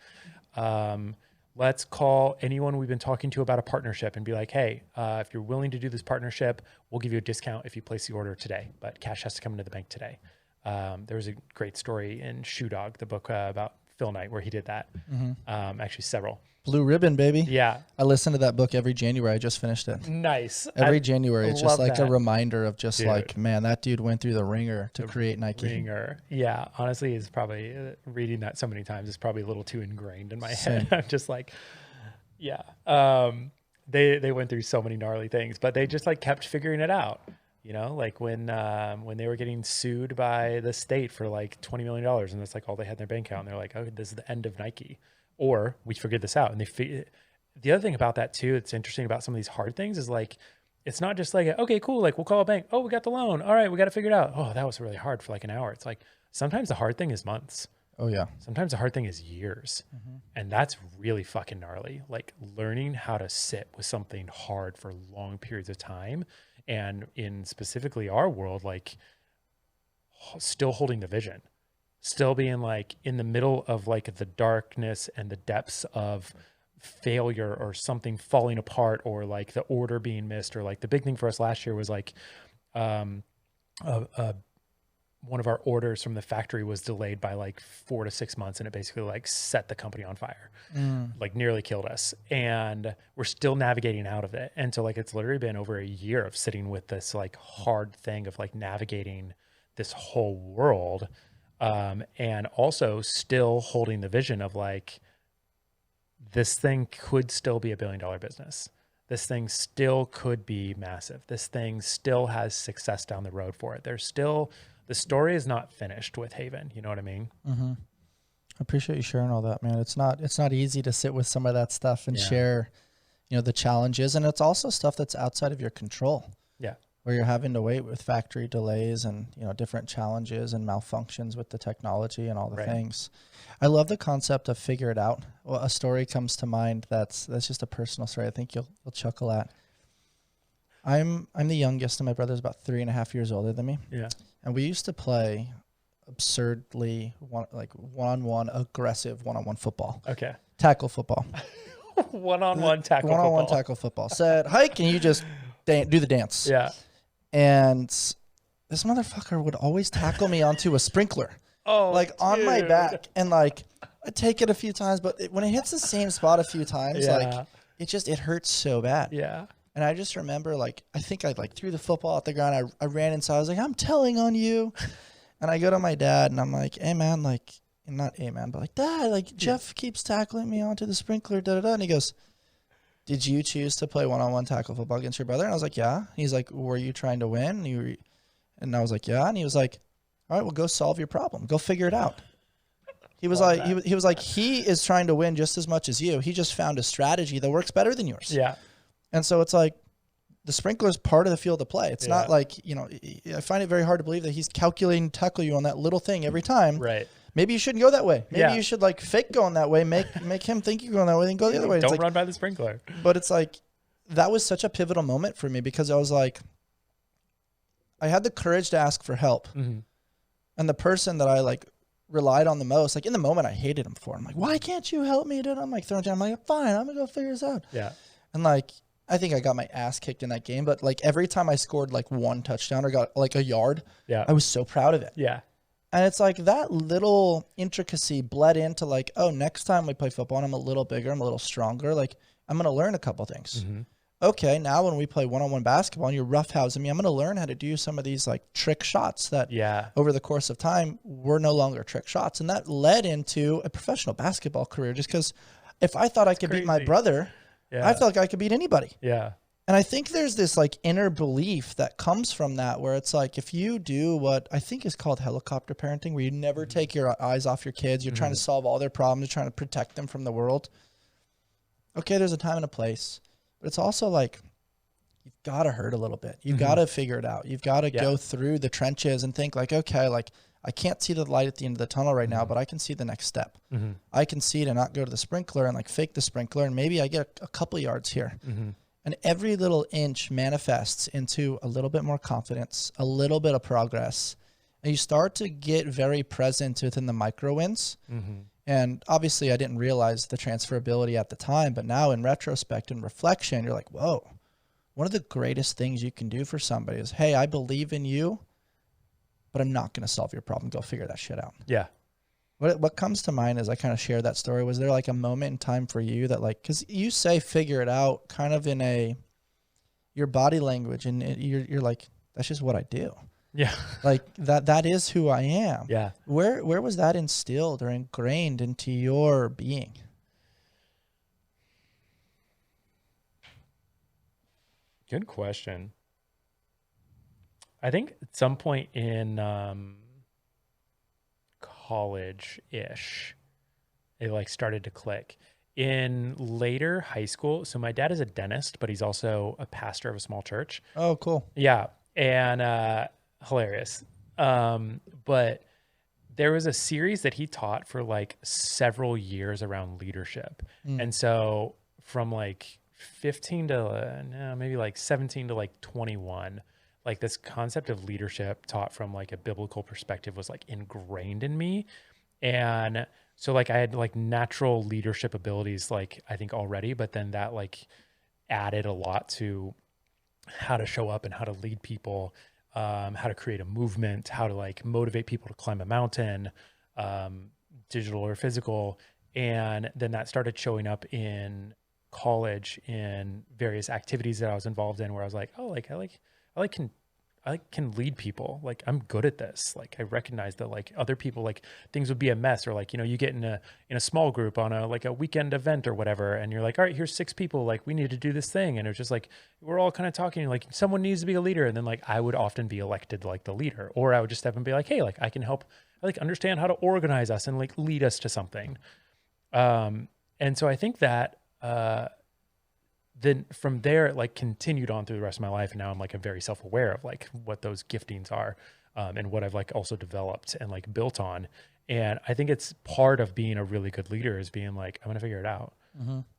S1: Let's call anyone we've been talking to about a partnership and be like, hey, if you're willing to do this partnership, we'll give you a discount if you place the order today, but cash has to come into the bank today. There was a great story in Shoe Dog, the book about Phil Knight, where he did that. Actually several.
S2: Blue Ribbon, baby.
S1: Yeah.
S2: I listen to that book every January. I just finished it.
S1: Nice.
S2: Every January. It's just like
S1: that.
S2: A reminder of just like, man, that dude went through the ringer to create Nike.
S1: Ringer. Yeah. Honestly, is probably reading that so many times is probably a little too ingrained in my head. I'm just like, yeah. They went through so many gnarly things, but they just like kept figuring it out. Like when they were getting sued by the state for like $20 million and that's like all they had in their bank account. And they're like, oh, this is the end of Nike. Or we figured this out. And the other thing about that too, it's interesting about some of these hard things is like, it's not just like, okay, cool. Like we'll call a bank. Oh, we got the loan. All right. We got to figure it out. Oh, that was really hard for like an hour. It's like, sometimes the hard thing is months.
S2: Oh yeah.
S1: Sometimes the hard thing is years. And that's really fucking gnarly. Like learning how to sit with something hard for long periods of time. And in specifically our world, like still holding the vision, still being like in the middle of like the darkness and the depths of failure or something falling apart or like the order being missed, or like the big thing for us last year was like one of our orders from the factory was delayed by like 4 to 6 months, and it basically like set the company on fire, like nearly killed us. And we're still navigating out of it. And so like, it's literally been over a year of sitting with this like hard thing of like navigating this whole world. And also still holding the vision of like, this thing could still be $1 billion business. This thing still could be massive. This thing still has success down the road for it. There's still the story is not finished with Haven. You know what I mean?
S2: Mm-hmm. I appreciate you sharing all that, man. It's not easy to sit with some of that stuff and share, the challenges. And it's also stuff that's outside of your control.
S1: Yeah.
S2: Where you're having to wait with factory delays and, different challenges and malfunctions with the technology and all the things. I love the concept of figure it out. Well, a story comes to mind that's just a personal story I think you'll chuckle at. I'm the youngest, and my brother's about 3.5 years older than me.
S1: Yeah.
S2: And we used to play absurdly one-on-one aggressive one-on-one football.
S1: Okay.
S2: Tackle football.
S1: One-on-one tackle football.
S2: One-on-one tackle football. Said, hike, and you just do the dance.
S1: Yeah.
S2: And this motherfucker would always tackle me onto a sprinkler.
S1: Oh,
S2: on my back. And I take it a few times, but when it hits the same spot a few times, it hurts so bad.
S1: Yeah.
S2: And I just remember, I think I threw the football at the ground. I ran inside. I was like, I'm telling on you. And I go to my dad, and I'm like, hey, man, not hey, man, but Dad, Jeff keeps tackling me onto the sprinkler, da-da-da. And he goes, did you choose to play one-on-one tackle football against your brother? And I was like, yeah. And he's like, were you trying to win? And I was like, yeah. And he was like, all right, well, go solve your problem. Go figure it out. He was he is trying to win just as much as you. He just found a strategy that works better than yours.
S1: Yeah.
S2: And so it's the sprinkler is part of the field of play. It's not I find it very hard to believe that he's calculating to tackle you on that little thing every time.
S1: Right.
S2: Maybe you shouldn't go that way. Maybe you should fake going that way, make him think you're going that way, then go the other way.
S1: Don't run by the sprinkler.
S2: But it's that was such a pivotal moment for me because I was I had the courage to ask for help.
S1: Mm-hmm.
S2: And the person that I relied on the most, in the moment I hated him for. I'm like, why can't you help me? Dude? I'm throwing down. I'm fine, I'm gonna go figure this out.
S1: Yeah.
S2: And I think I got my ass kicked in that game, but every time I scored one touchdown or got a yard, I was so proud of it.
S1: Yeah.
S2: And it's that little intricacy bled into oh, next time we play football and I'm a little bigger, I'm a little stronger, I'm going to learn a couple things.
S1: Mm-hmm.
S2: Okay, now when we play one-on-one basketball and you're roughhousing me, I'm going to learn how to do some of these trick shots that over the course of time were no longer trick shots. And that led into a professional basketball career just because if I thought I could beat my brother, I felt like I could beat anybody.
S1: Yeah.
S2: And I think there's this inner belief that comes from that where it's if you do what I think is called helicopter parenting, where you never take your eyes off your kids, you're trying to solve all their problems, you're trying to protect them from the world. Okay, there's a time and a place, but it's also you've got to hurt a little bit. You've got to figure it out. You've got to go through the trenches and think okay, I can't see the light at the end of the tunnel right now, but I can see the next step.
S1: Mm-hmm.
S2: I can see to not go to the sprinkler and fake the sprinkler, and maybe I get a couple yards here.
S1: Mm-hmm.
S2: And every little inch manifests into a little bit more confidence, a little bit of progress. And you start to get very present within the micro wins.
S1: Mm-hmm.
S2: And obviously I didn't realize the transferability at the time, but now in retrospect and reflection, you're like, whoa, one of the greatest things you can do for somebody is, hey, I believe in you, but I'm not going to solve your problem. Go figure that shit out.
S1: Yeah.
S2: What comes to mind as I kind of share that story, was there a moment in time for you that because you say figure it out kind of in your body language and you're that's just what I do.
S1: Yeah.
S2: that is who I am.
S1: Yeah.
S2: Where was that instilled or ingrained into your being?
S1: Good question. I think at some point in college-ish, it started to click. In later high school, so my dad is a dentist, but he's also a pastor of a small church.
S2: Oh, cool.
S1: Yeah, and hilarious. But there was a series that he taught for several years around leadership. And so from 15 to maybe 17 to 21, this concept of leadership taught from a biblical perspective was ingrained in me. And so I had natural leadership abilities, I think already, but then that added a lot to how to show up and how to lead people, how to create a movement, how to motivate people to climb a mountain, digital or physical. And then that started showing up in college in various activities that I was involved in, where I was like, oh, I can lead people. Like I'm good at this. Like I recognize that like other people, like things would be a mess, or like, you know, you get in a small group on a weekend event or whatever. And you're like, all right, here's 6 people. Like we need to do this thing. And it's just like, we're all kind of talking like someone needs to be a leader. And then like, I would often be elected like the leader, or I would just have and be like, hey, like I can help, like understand how to organize us and like lead us to something. And so I think that, then from there, it like continued on through the rest of my life. And now I'm like, I'm very self-aware of like what those giftings are, and what I've like also developed and like built on. And I think it's part of being a really good leader is being like, I'm going to figure it out.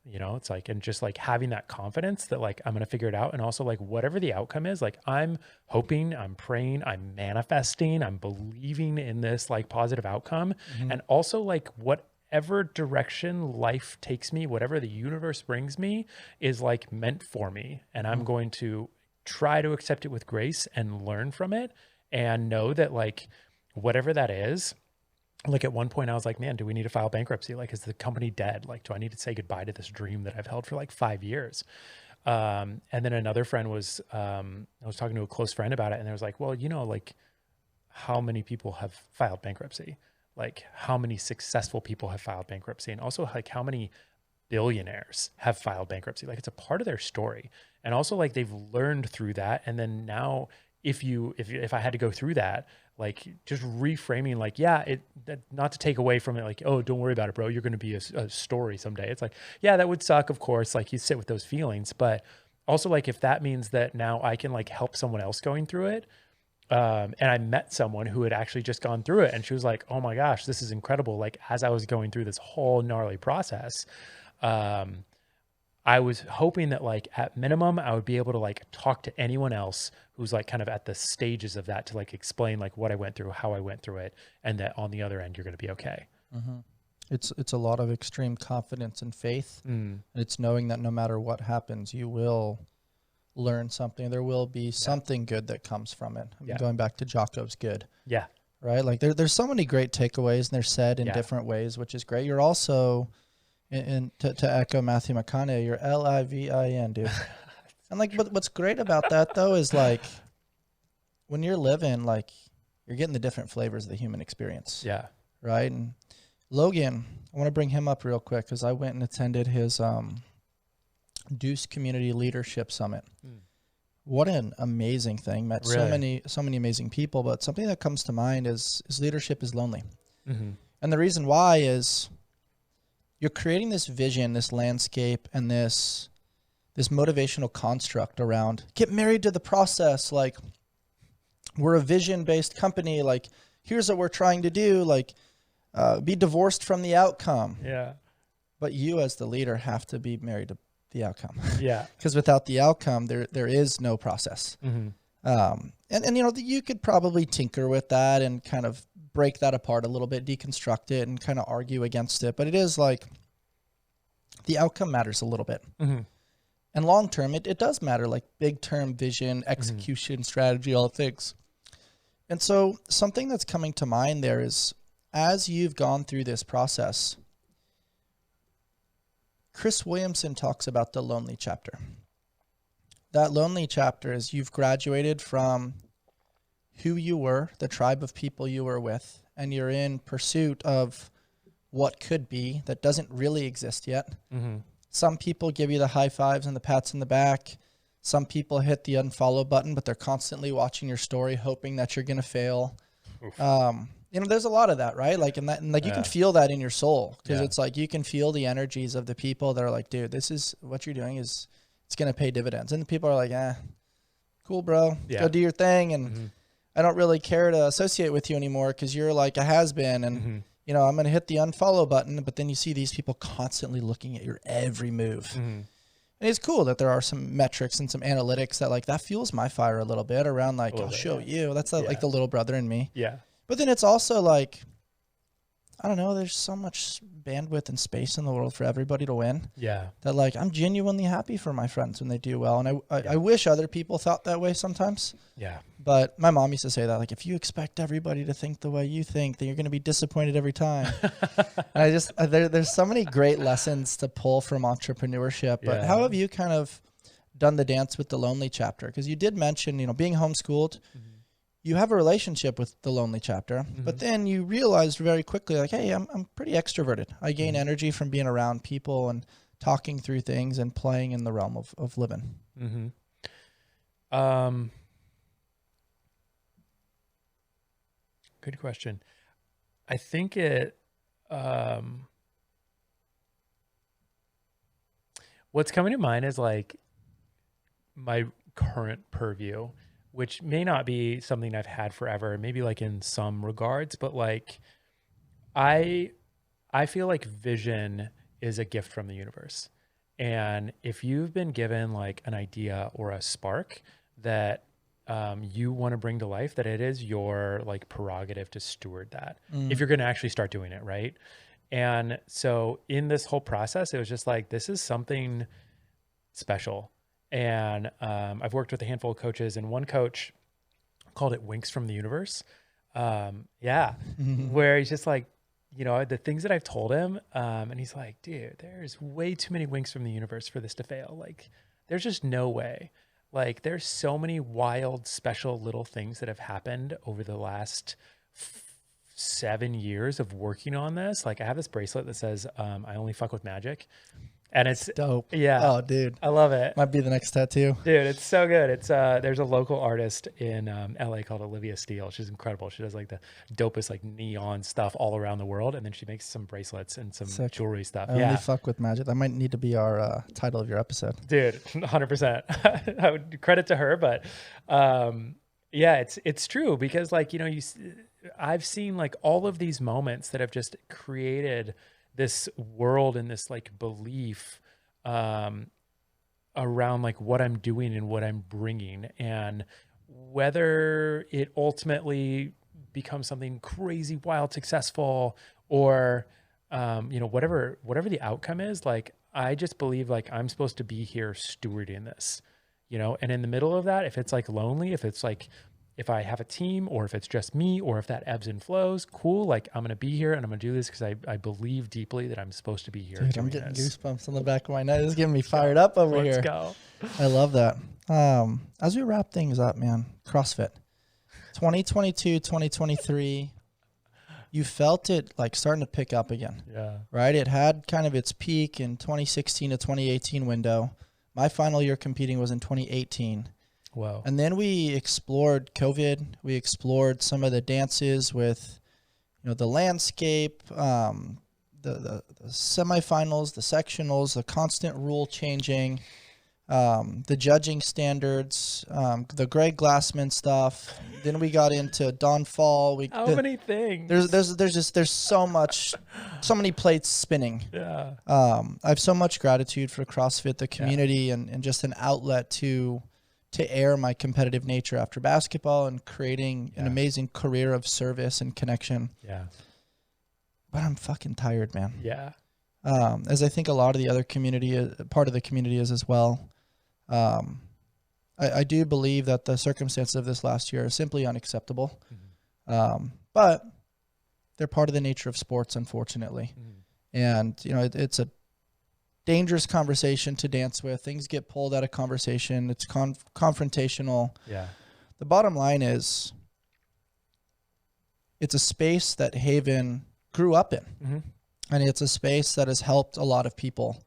S1: You know, it's like, and just like having that confidence that like, I'm going to figure it out. And also like, whatever the outcome is, like I'm hoping, I'm praying, I'm manifesting, I'm believing in this like positive outcome. And also like whatever direction life takes me, whatever the universe brings me is like meant for me. And I'm going to try to accept it with grace and learn from it and know that like, whatever that is, like at one point I was like, man, do we need to file bankruptcy? Like, is the company dead? Like, do I need to say goodbye to this dream that I've held for like 5 years? And then another friend was, I was talking to a close friend about it, and they was like, well, you know, like how many people have filed bankruptcy? Like how many successful people have filed bankruptcy, and also like how many billionaires have filed bankruptcy? Like it's a part of their story. And also like they've learned through that. And then now if I had to go through that, like just reframing, like, yeah, not to take away from it, like, oh, don't worry about it, bro. You're going to be a story someday. It's like, yeah, that would suck. Of course, like you sit with those feelings, but also like, if that means that now I can like help someone else going through it. And I met someone who had actually just gone through it, and she was like, oh my gosh, this is incredible. Like as I was going through this whole gnarly process, I was hoping that like at minimum, I would be able to like talk to anyone else who's like kind of at the stages of that to like explain like what I went through, how I went through it, and that on the other end, you're going to be okay.
S2: It's a lot of extreme confidence and faith. And it's knowing that no matter what happens, you will learn something. There will be something good that comes from it. I mean, going back to Jacob's good. Yeah. Right? Like there's so many great takeaways, and they're said in different ways, which is great. You're also, to echo Matthew McConaughey, you're LIVIN, dude. And like, what's great about that though is like, when you're living, like you're getting the different flavors of the human experience. Yeah. Right? And Logan, I want to bring him up real quick because I went and attended his Deuce Community Leadership Summit. What an amazing thing. Met so many amazing people, but something that comes to mind is leadership is lonely. And the reason why is you're creating this vision, this landscape, and this motivational construct around get married to the process. Like we're a vision-based company. Like here's what we're trying to do. Like be divorced from the outcome. Yeah. But you as the leader have to be married to the outcome. Yeah. Because without the outcome, there is no process. And you know, you could probably tinker with that and kind of break that apart a little bit, deconstruct it, and kind of argue against it. But it is like the outcome matters a little bit. And long term, it does matter, like big term vision, execution, strategy, all things. And so something that's coming to mind there is, as you've gone through this process, Chris Williamson talks about the lonely chapter. That lonely chapter is you've graduated from who you were, the tribe of people you were with, and you're in pursuit of what could be that doesn't really exist yet. Some people give you the high fives and the pats in the back. Some people hit the unfollow button, but they're constantly watching your story, hoping that you're going to fail. You know, there's a lot of that, right? Like, and you can feel that in your soul, because it's like, you can feel the energies of the people that are like, dude, this is what you're doing it's going to pay dividends. And the people are like, cool, bro, go do your thing. And I don't really care to associate with you anymore, because you're like a has-been. And, you know, I'm going to hit the unfollow button, but then you see these people constantly looking at your every move. And it's cool that there are some metrics and some analytics that like, that fuels my fire a little bit around like, I'll show you. That's like the little brother in me. Yeah. But then it's also like, I don't know, there's so much bandwidth and space in the world for everybody to win. Yeah. That like, I'm genuinely happy for my friends when they do well. And I wish other people thought that way sometimes. Yeah. But my mom used to say that, like, if you expect everybody to think the way you think, then you're going to be disappointed every time. And there's so many great lessons to pull from entrepreneurship. But how have you kind of done the dance with the lonely chapter? Because you did mention, being homeschooled, you have a relationship with the lonely chapter, but then you realized very quickly, like, hey, I'm pretty extroverted. I gain energy from being around people and talking through things and playing in the realm of living.
S1: Good question. I think what's coming to mind is like my current purview, which may not be something I've had forever, maybe like in some regards, but like I feel like vision is a gift from the universe. And if you've been given like an idea or a spark that you want to bring to life, that it is your like prerogative to steward that if you're going to actually start doing it, right? And so in this whole process, it was just like, this is something special. And I've worked with a handful of coaches, and one coach called it winks from the universe. Where he's just like, the things that I've told him, and he's like, dude, there's way too many winks from the universe for this to fail. Like, there's just no way. Like, there's so many wild, special little things that have happened over the last 7 years of working on this. Like, I have this bracelet that says, I only fuck with magic. And it's
S2: dope.
S1: Yeah.
S2: Oh, dude.
S1: I love it.
S2: Might be the next tattoo.
S1: Dude, it's so good. It's there's a local artist in LA called Olivia Steele. She's incredible. She does like the dopest like neon stuff all around the world, and then she makes some bracelets and some jewelry stuff.
S2: I only fuck with magic. That might need to be our title of your episode.
S1: Dude, 100%. I would credit to her, but it's true, because like, I've seen like all of these moments that have just created this world and this like belief around like what I'm doing and what I'm bringing, and whether it ultimately becomes something crazy, wild, successful, or whatever the outcome is, like, I just believe like I'm supposed to be here stewarding this, and in the middle of that, if it's like lonely, if it's like, if I have a team, or if it's just me, or if that ebbs and flows, cool. Like, I'm going to be here and I'm going to do this because I believe deeply that I'm supposed to be here.
S2: Dude, I'm getting goosebumps on the back of my neck. This is getting me fired up over here.
S1: Let's go.
S2: I love that. As we wrap things up, man, CrossFit 2022, 2023, you felt it like starting to pick up again.
S1: Yeah.
S2: Right. It had kind of its peak in 2016 to 2018 window. My final year competing was in 2018.
S1: Wow.
S2: And then we explored COVID. We explored some of the dances with, the landscape, the semifinals, the sectionals, the constant rule changing, the judging standards, the Greg Glassman stuff. Then we got into Don Fall.
S1: How many things?
S2: There's so much, so many plates spinning.
S1: Yeah.
S2: I have so much gratitude for CrossFit, the community, and just an outlet to air my competitive nature after basketball and creating an amazing career of service and connection.
S1: Yeah.
S2: But I'm fucking tired, man.
S1: Yeah.
S2: As I think a lot of the other part of the community is as well. I do believe that the circumstances of this last year are simply unacceptable. But they're part of the nature of sports, unfortunately. And, it's a dangerous conversation to dance with. Things get pulled out of conversation. It's confrontational.
S1: Yeah.
S2: The bottom line is, it's a space that Haven grew up in. And it's a space that has helped a lot of people.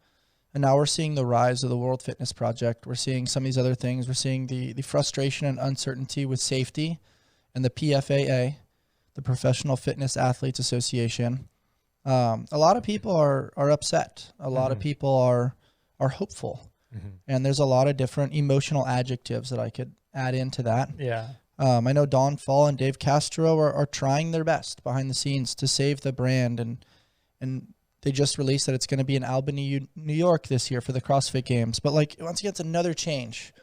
S2: And now we're seeing the rise of the World Fitness Project. We're seeing some of these other things. We're seeing the frustration and uncertainty with safety and the PFAA, the Professional Fitness Athletes Association. A lot of people are upset. A lot of people are hopeful. And there's a lot of different emotional adjectives that I could add into that.
S1: Yeah.
S2: I know Don Fall and Dave Castro are trying their best behind the scenes to save the brand. And they just released that it's going to be in Albany, New York this year for the CrossFit Games. But like, once again, it's another change.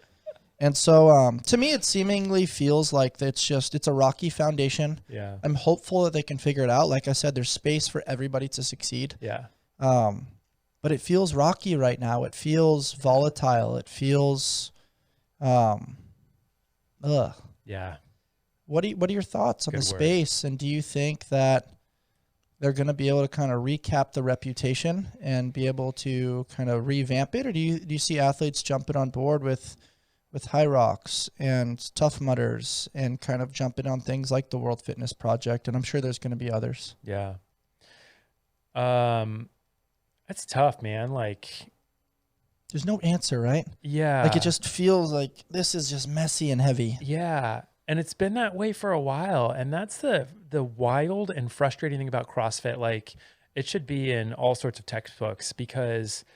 S2: And so to me, it seemingly feels like it's a rocky foundation.
S1: Yeah.
S2: I'm hopeful that they can figure it out. Like I said, there's space for everybody to succeed.
S1: Yeah.
S2: But it feels rocky right now. It feels volatile. It feels,
S1: Yeah.
S2: What are your thoughts on the space? And do you think that they're going to be able to kind of recap the reputation and be able to kind of revamp it? Or do you see athletes jumping on board with High Rocks and Tough Mudders and kind of jumping on things like the World Fitness Project? And I'm sure there's going to be others.
S1: Yeah. That's tough, man. Like,
S2: there's no answer, right?
S1: Yeah.
S2: Like, it just feels like this is just messy and heavy.
S1: Yeah. And it's been that way for a while. And that's the wild and frustrating thing about CrossFit. Like, it should be in all sorts of textbooks, because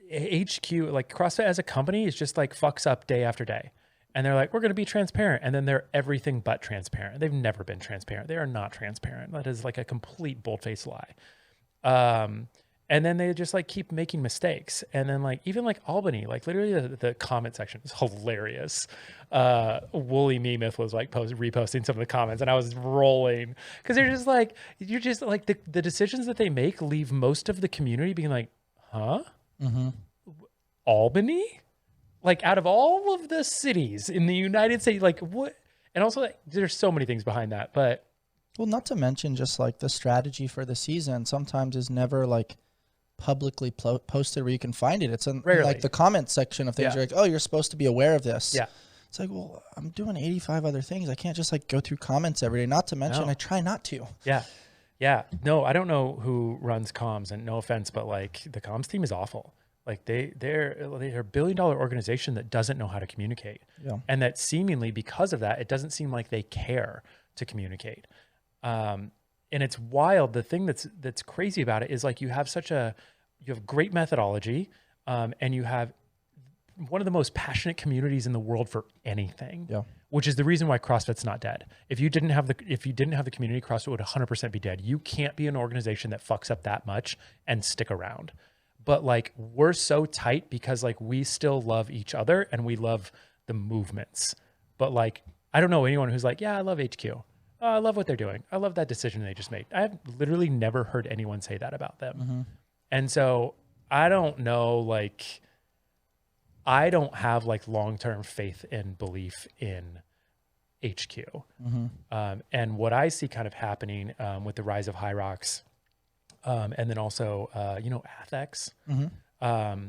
S1: HQ, like CrossFit as a company, is just like fucks up day after day. And they're like, we're going to be transparent. And then they're everything but transparent. They've never been transparent. They are not transparent. That is like a complete bold-faced lie. And then they just like keep making mistakes. And then like, even like Albany, like literally the comment section is hilarious. Woolly Me Myth was like reposting some of the comments, and I was rolling, because you're just like the decisions that they make leave most of the community being like, huh? Mm-hmm. Albany? Like, out of all of the cities in the United States, like what? And also, like, there's so many things behind that, but.
S2: Well, not to mention just like the strategy for the season sometimes is never like publicly posted where you can find it. It's in like the comment section of things. Yeah. You're like, oh, you're supposed to be aware of this.
S1: Yeah.
S2: It's like, well, I'm doing 85 other things. I can't just like go through comments every day. Not to mention, I try not to.
S1: Yeah. Yeah. No, I don't know who runs comms, and no offense, but like the comms team is awful. Like they're a $1 billion organization that doesn't know how to communicate. Yeah. And that seemingly because of that, it doesn't seem like they care to communicate. And it's wild. The thing that's crazy about it is like you have great methodology, and you have one of the most passionate communities in the world for anything. Yeah. Which is the reason why CrossFit's not dead. If you didn't have the community, CrossFit would 100% be dead. You can't be an organization that fucks up that much and stick around. But like, we're so tight because like we still love each other and we love the movements. But like, I don't know anyone who's like, yeah, I love HQ. Oh, I love what they're doing. I love that decision they just made. I've literally never heard anyone say that about them. Mm-hmm. And so I don't know, like, I don't have like long-term faith and belief in HQ. Mm-hmm. And what I see kind of happening with the rise of High Rocks, and then also, ATHEX, mm-hmm.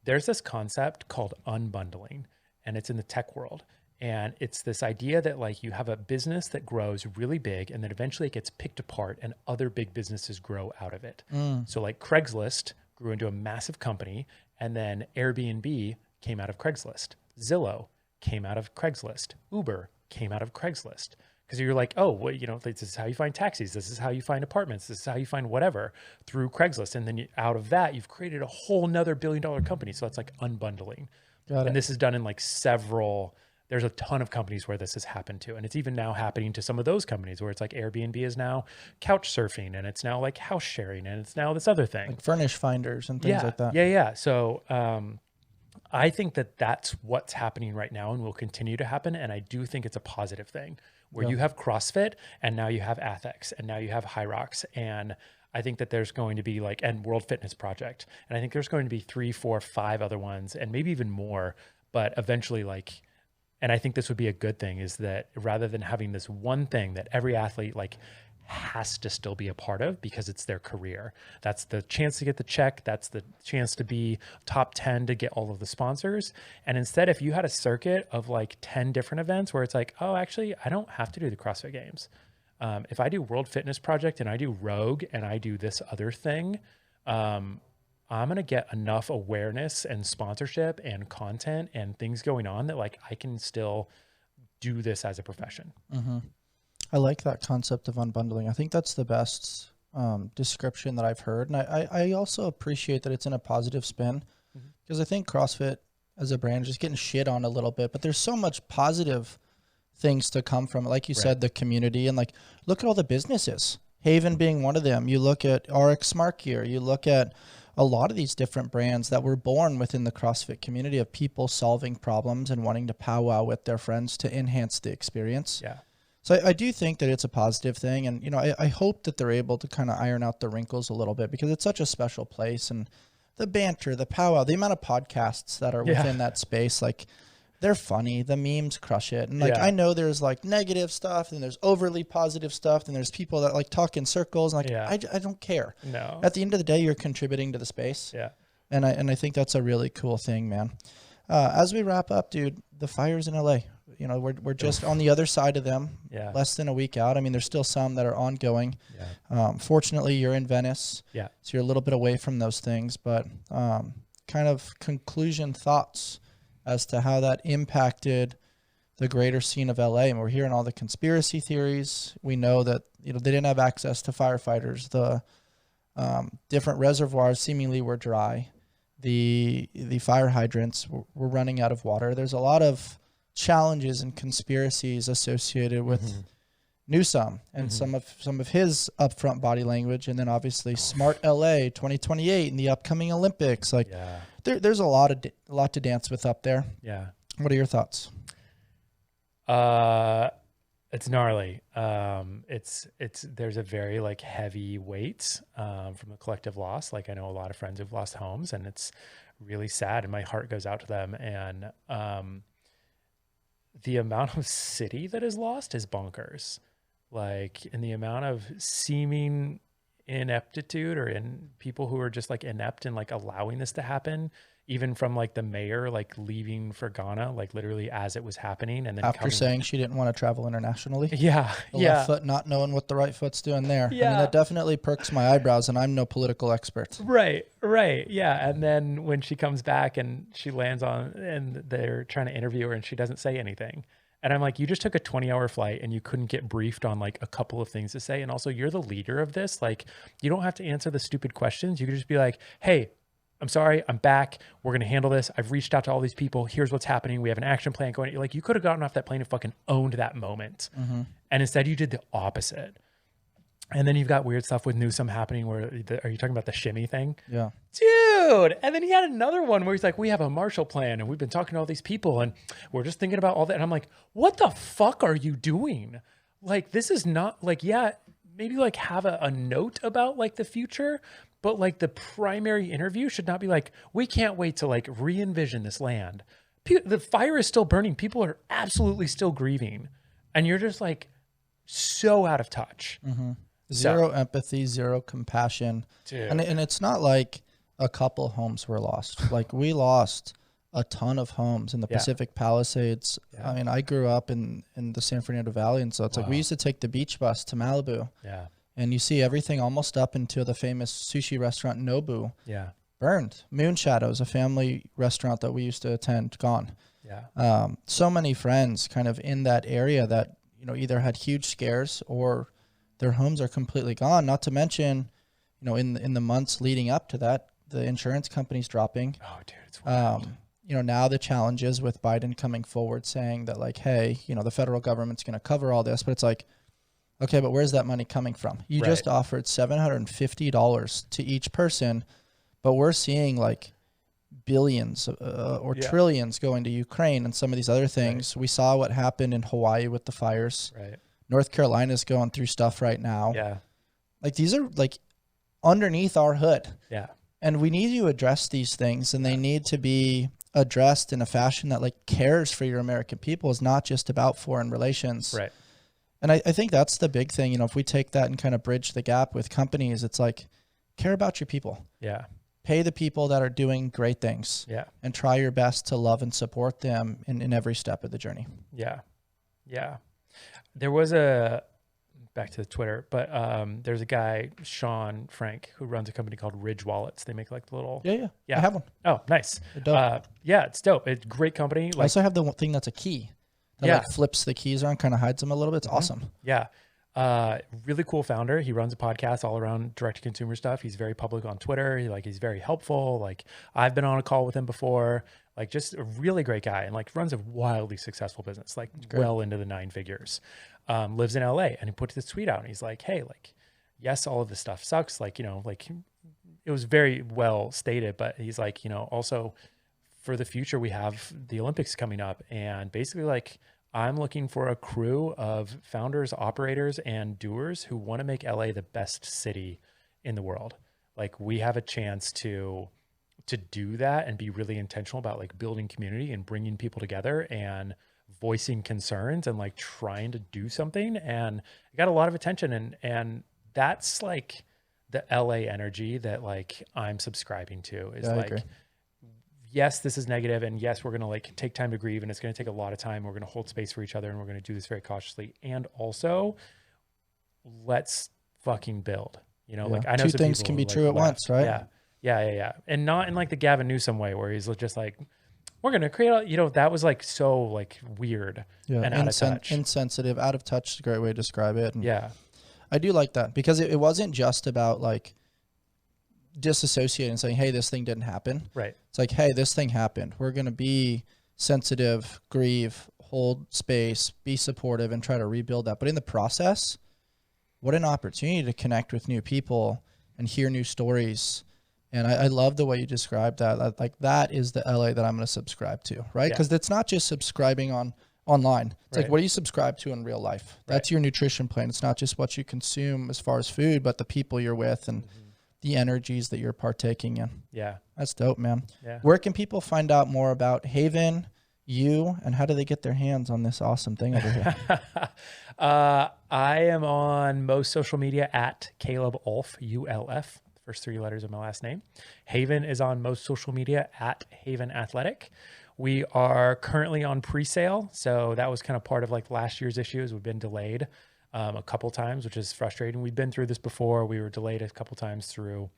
S1: There's this concept called unbundling, and it's in the tech world. And it's this idea that like you have a business that grows really big, and then eventually it gets picked apart and other big businesses grow out of it. So like Craigslist grew into a massive company, and then Airbnb came out of Craigslist. Zillow came out of Craigslist. Uber came out of Craigslist. Because you're like, oh, well, this is how you find taxis. This is how you find apartments. This is how you find whatever through Craigslist. And then out of that, you've created a whole nother $1 billion company. So it's like unbundling. And this is done in like there's a ton of companies where this has happened to. And it's even now happening to some of those companies where it's like Airbnb is now couch surfing, and it's now like house sharing, and it's now this other thing.
S2: Like furnish finders and things like that.
S1: Yeah. So I think that that's what's happening right now and will continue to happen. And I do think it's a positive thing where you have CrossFit, and now you have ATHEX, and now you have High Rocks. And I think that there's going to be like, and World Fitness Project. And I think there's going to be 3, 4, 5 other ones, and maybe even more, but eventually like, and I think this would be a good thing, is that rather than having this one thing that every athlete like has to still be a part of because it's their career. That's the chance to get the check. That's the chance to be top 10 to get all of the sponsors. And instead, if you had a circuit of like 10 different events where it's like, oh, actually, I don't have to do the CrossFit Games. If I do World Fitness Project and I do Rogue and I do this other thing, I'm going to get enough awareness and sponsorship and content and things going on that like I can still do this as a profession. Mm-hmm.
S2: I like that concept of unbundling. I think that's the best description that I've heard. And I also appreciate that it's in a positive spin, because I think CrossFit as a brand is just getting shit on a little bit, but there's so much positive things to come from it. Like you said, the community, and like, look at all the businesses, Haven being one of them. You look at RX Smart Gear, you look at a lot of these different brands that were born within the CrossFit community of people solving problems and wanting to powwow with their friends to enhance the experience. Yeah. So I do think that it's a positive thing. And, I hope that they're able to kind of iron out the wrinkles a little bit, because it's such a special place, and the banter, the powwow, the amount of podcasts that are within that space. Like, they're funny. The memes crush it. And like, I know there's like negative stuff and there's overly positive stuff. And there's people that like talk in circles. And like, I don't care.
S1: No.
S2: At the end of the day, you're contributing to the space.
S1: Yeah.
S2: And I think that's a really cool thing, man. As we wrap up, dude, the fires in LA, you know, we're just on the other side of them, less than a week out. I mean, there's still some that are ongoing. Fortunately, you're in Venice. So you're a little bit away from those things, but kind of conclusion thoughts as to how that impacted the greater scene of LA. And we're hearing all the conspiracy theories. We know that, you know, they didn't have access to firefighters. The different reservoirs seemingly were dry. The fire hydrants were running out of water. There's a lot of challenges and conspiracies associated with Newsom and some of his upfront body language, and then obviously Smart LA 2028 and the upcoming Olympics. Like, there's a lot to dance with up there. What are your thoughts?
S1: It's gnarly. There's a very like heavy weight from the collective loss. Like, I know a lot of friends who've lost homes, and it's really sad, and my heart goes out to them. And the amount of city that is lost is bonkers. Like, and the amount of seeming ineptitude or in people who are just like inept and like allowing this to happen, even from like the mayor, like leaving for Ghana, like literally as it was happening. And then
S2: after saying she didn't want to travel internationally.
S1: The
S2: left foot not knowing what the right foot's doing there. I mean, that definitely perks my eyebrows, and I'm no political expert.
S1: Right. Yeah. And then when she comes back and she lands on, and they're trying to interview her and she doesn't say anything. And I'm like, you just took a 20-hour flight and you couldn't get briefed on like a couple of things to say. And also, you're the leader of this. Like, you don't have to answer the stupid questions. You could just be like, hey, I'm sorry, I'm back. We're going to handle this. I've reached out to all these people. Here's what's happening. We have an action plan going. Like, you could have gotten off that plane and fucking owned that moment. And instead you did the opposite. And then you've got weird stuff with Newsom happening where, are you talking about the shimmy thing?
S2: Yeah.
S1: Dude. And then he had another one where he's like, we have a Marshall Plan and we've been talking to all these people and we're just thinking about all that. And I'm like, what the fuck are you doing? Like, this is not like, maybe like have a note about like the future, but like the primary interview should not be like, we can't wait to like re-envision this land. The fire is still burning. People are absolutely still grieving. And you're just like so out of touch.
S2: Zero empathy, zero compassion.
S1: Dude.
S2: And it's not like a couple homes were lost. Like, we lost a ton of homes in the Pacific Palisades. I mean, I grew up in the San Fernando Valley, and so it's like we used to take the beach bus to Malibu. And you see everything almost up into the famous sushi restaurant Nobu. Burned. Moon Shadows, a family restaurant that we used to attend, gone. So many friends kind of in that area that, you know, either had huge scares or their homes are completely gone. Not to mention, you know, in the months leading up to that, the insurance companies dropping.
S1: Oh, dude, it's wild.
S2: You know, now the challenge is with Biden coming forward saying that, like, hey, you know, the federal government's going to cover all this, but it's like, okay, but where's that money coming from? You just offered $750 to each person, but we're seeing like billions or trillions going to Ukraine and some of these other things. We saw what happened in Hawaii with the fires. North Carolina's going through stuff right now. Like, these are like underneath our hood. And we need to address these things, and they need to be addressed in a fashion that like cares for your American people. Is not just about foreign relations. And I think that's the big thing. You know, if we take that and kind of bridge the gap with companies, it's like, care about your people. Pay the people that are doing great things. And try your best to love and support them in every step of the journey.
S1: There was back to Twitter, but there's a guy, Sean Frank, who runs a company called Ridge Wallets. They make like the little...
S2: I have one.
S1: Oh, nice. It's dope. It's a great company.
S2: I also have the one thing that's a key that like flips the keys around, kind of hides them a little bit. It's awesome.
S1: Really cool founder. He runs a podcast all around direct-to-consumer stuff. He's very public on Twitter. He's very helpful. Like, I've been on a call with him before. Like, just a really great guy, and like runs a wildly successful business, like well into the 9 figures. Lives in LA, and he put this tweet out and he's like, hey, like, yes, all of this stuff sucks. Like, you know, like, it was very well stated, but he's like, you know, also for the future, we have the Olympics coming up, and basically like, I'm looking for a crew of founders, operators, and doers who want to make LA the best city in the world. Like, we have a chance to to do that and be really intentional about like building community and bringing people together and voicing concerns and like trying to do something. And I got a lot of attention, and that's like the LA energy that like I'm subscribing to is like, yes, this is negative, and yes, we're going to like take time to grieve, and it's going to take a lot of time. We're going to hold space for each other, and we're going to do this very cautiously. And also, let's fucking build, you know, like I know
S2: two things can be true at once, right?
S1: Yeah. And not in like the Gavin Newsom way where he's just like, we're going to create, you know, that was like so like weird and out of touch.
S2: Insensitive, out of touch is a great way to describe it. And
S1: yeah.
S2: I do like that because it wasn't just about like disassociating and saying, hey, this thing didn't happen.
S1: Right.
S2: It's like, hey, this thing happened. We're going to be sensitive, grieve, hold space, be supportive, and try to rebuild that. But in the process, what an opportunity to connect with new people and hear new stories. And I love the way you described that. Like that is the LA that I'm going to subscribe to, right? Because it's not just subscribing online. It's like, what do you subscribe to in real life? That's your nutrition plan. It's not just what you consume as far as food, but the people you're with and the energies that you're partaking in. Yeah. That's dope, man. Yeah. Where can people find out more about Haven, you, and how do they get their hands on this awesome thing over here?
S1: I am on most social media at Caleb Ulff, ULF. First 3 letters of my last name. Haven is on most social media at Haven Athletic. We are currently on pre-sale. So that was kind of part of like last year's issues. We've been delayed a couple times, which is frustrating. We've been through this before. We were delayed a couple times through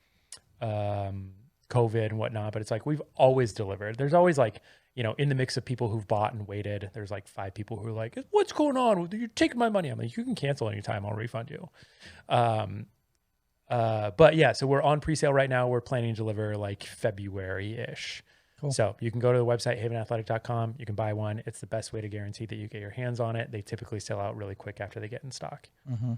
S1: COVID and whatnot, but it's like, we've always delivered. There's always like, you know, in the mix of people who've bought and waited, there's like 5 people who are like, what's going on? You're taking my money. I'm like, you can cancel anytime. I'll refund you. But yeah, so we're on pre-sale right now. We're planning to deliver like February-ish. Cool. So you can go to the website, havenathletic.com. You can buy one. It's the best way to guarantee that you get your hands on it. They typically sell out really quick after they get in stock. Mm-hmm.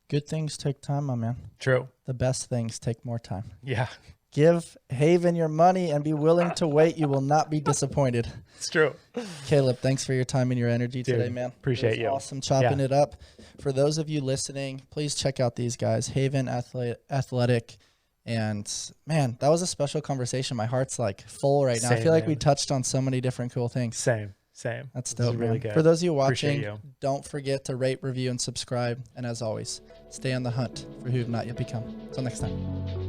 S2: Good things take time, my man.
S1: True.
S2: The best things take more time.
S1: Yeah.
S2: Give Haven your money and be willing to wait. You will not be disappointed.
S1: It's true.
S2: Caleb, thanks for your time and your energy today, man.
S1: Appreciate you.
S2: Awesome chopping it up. For those of you listening, please check out these guys, Haven Athletic. And man, that was a special conversation. My heart's like full right now. I feel like we touched on so many different cool things.
S1: Same.
S2: That's dope, really good. For those of you watching, don't forget to rate, review, and subscribe. And as always, stay on the hunt for who you've not yet become. Until next time.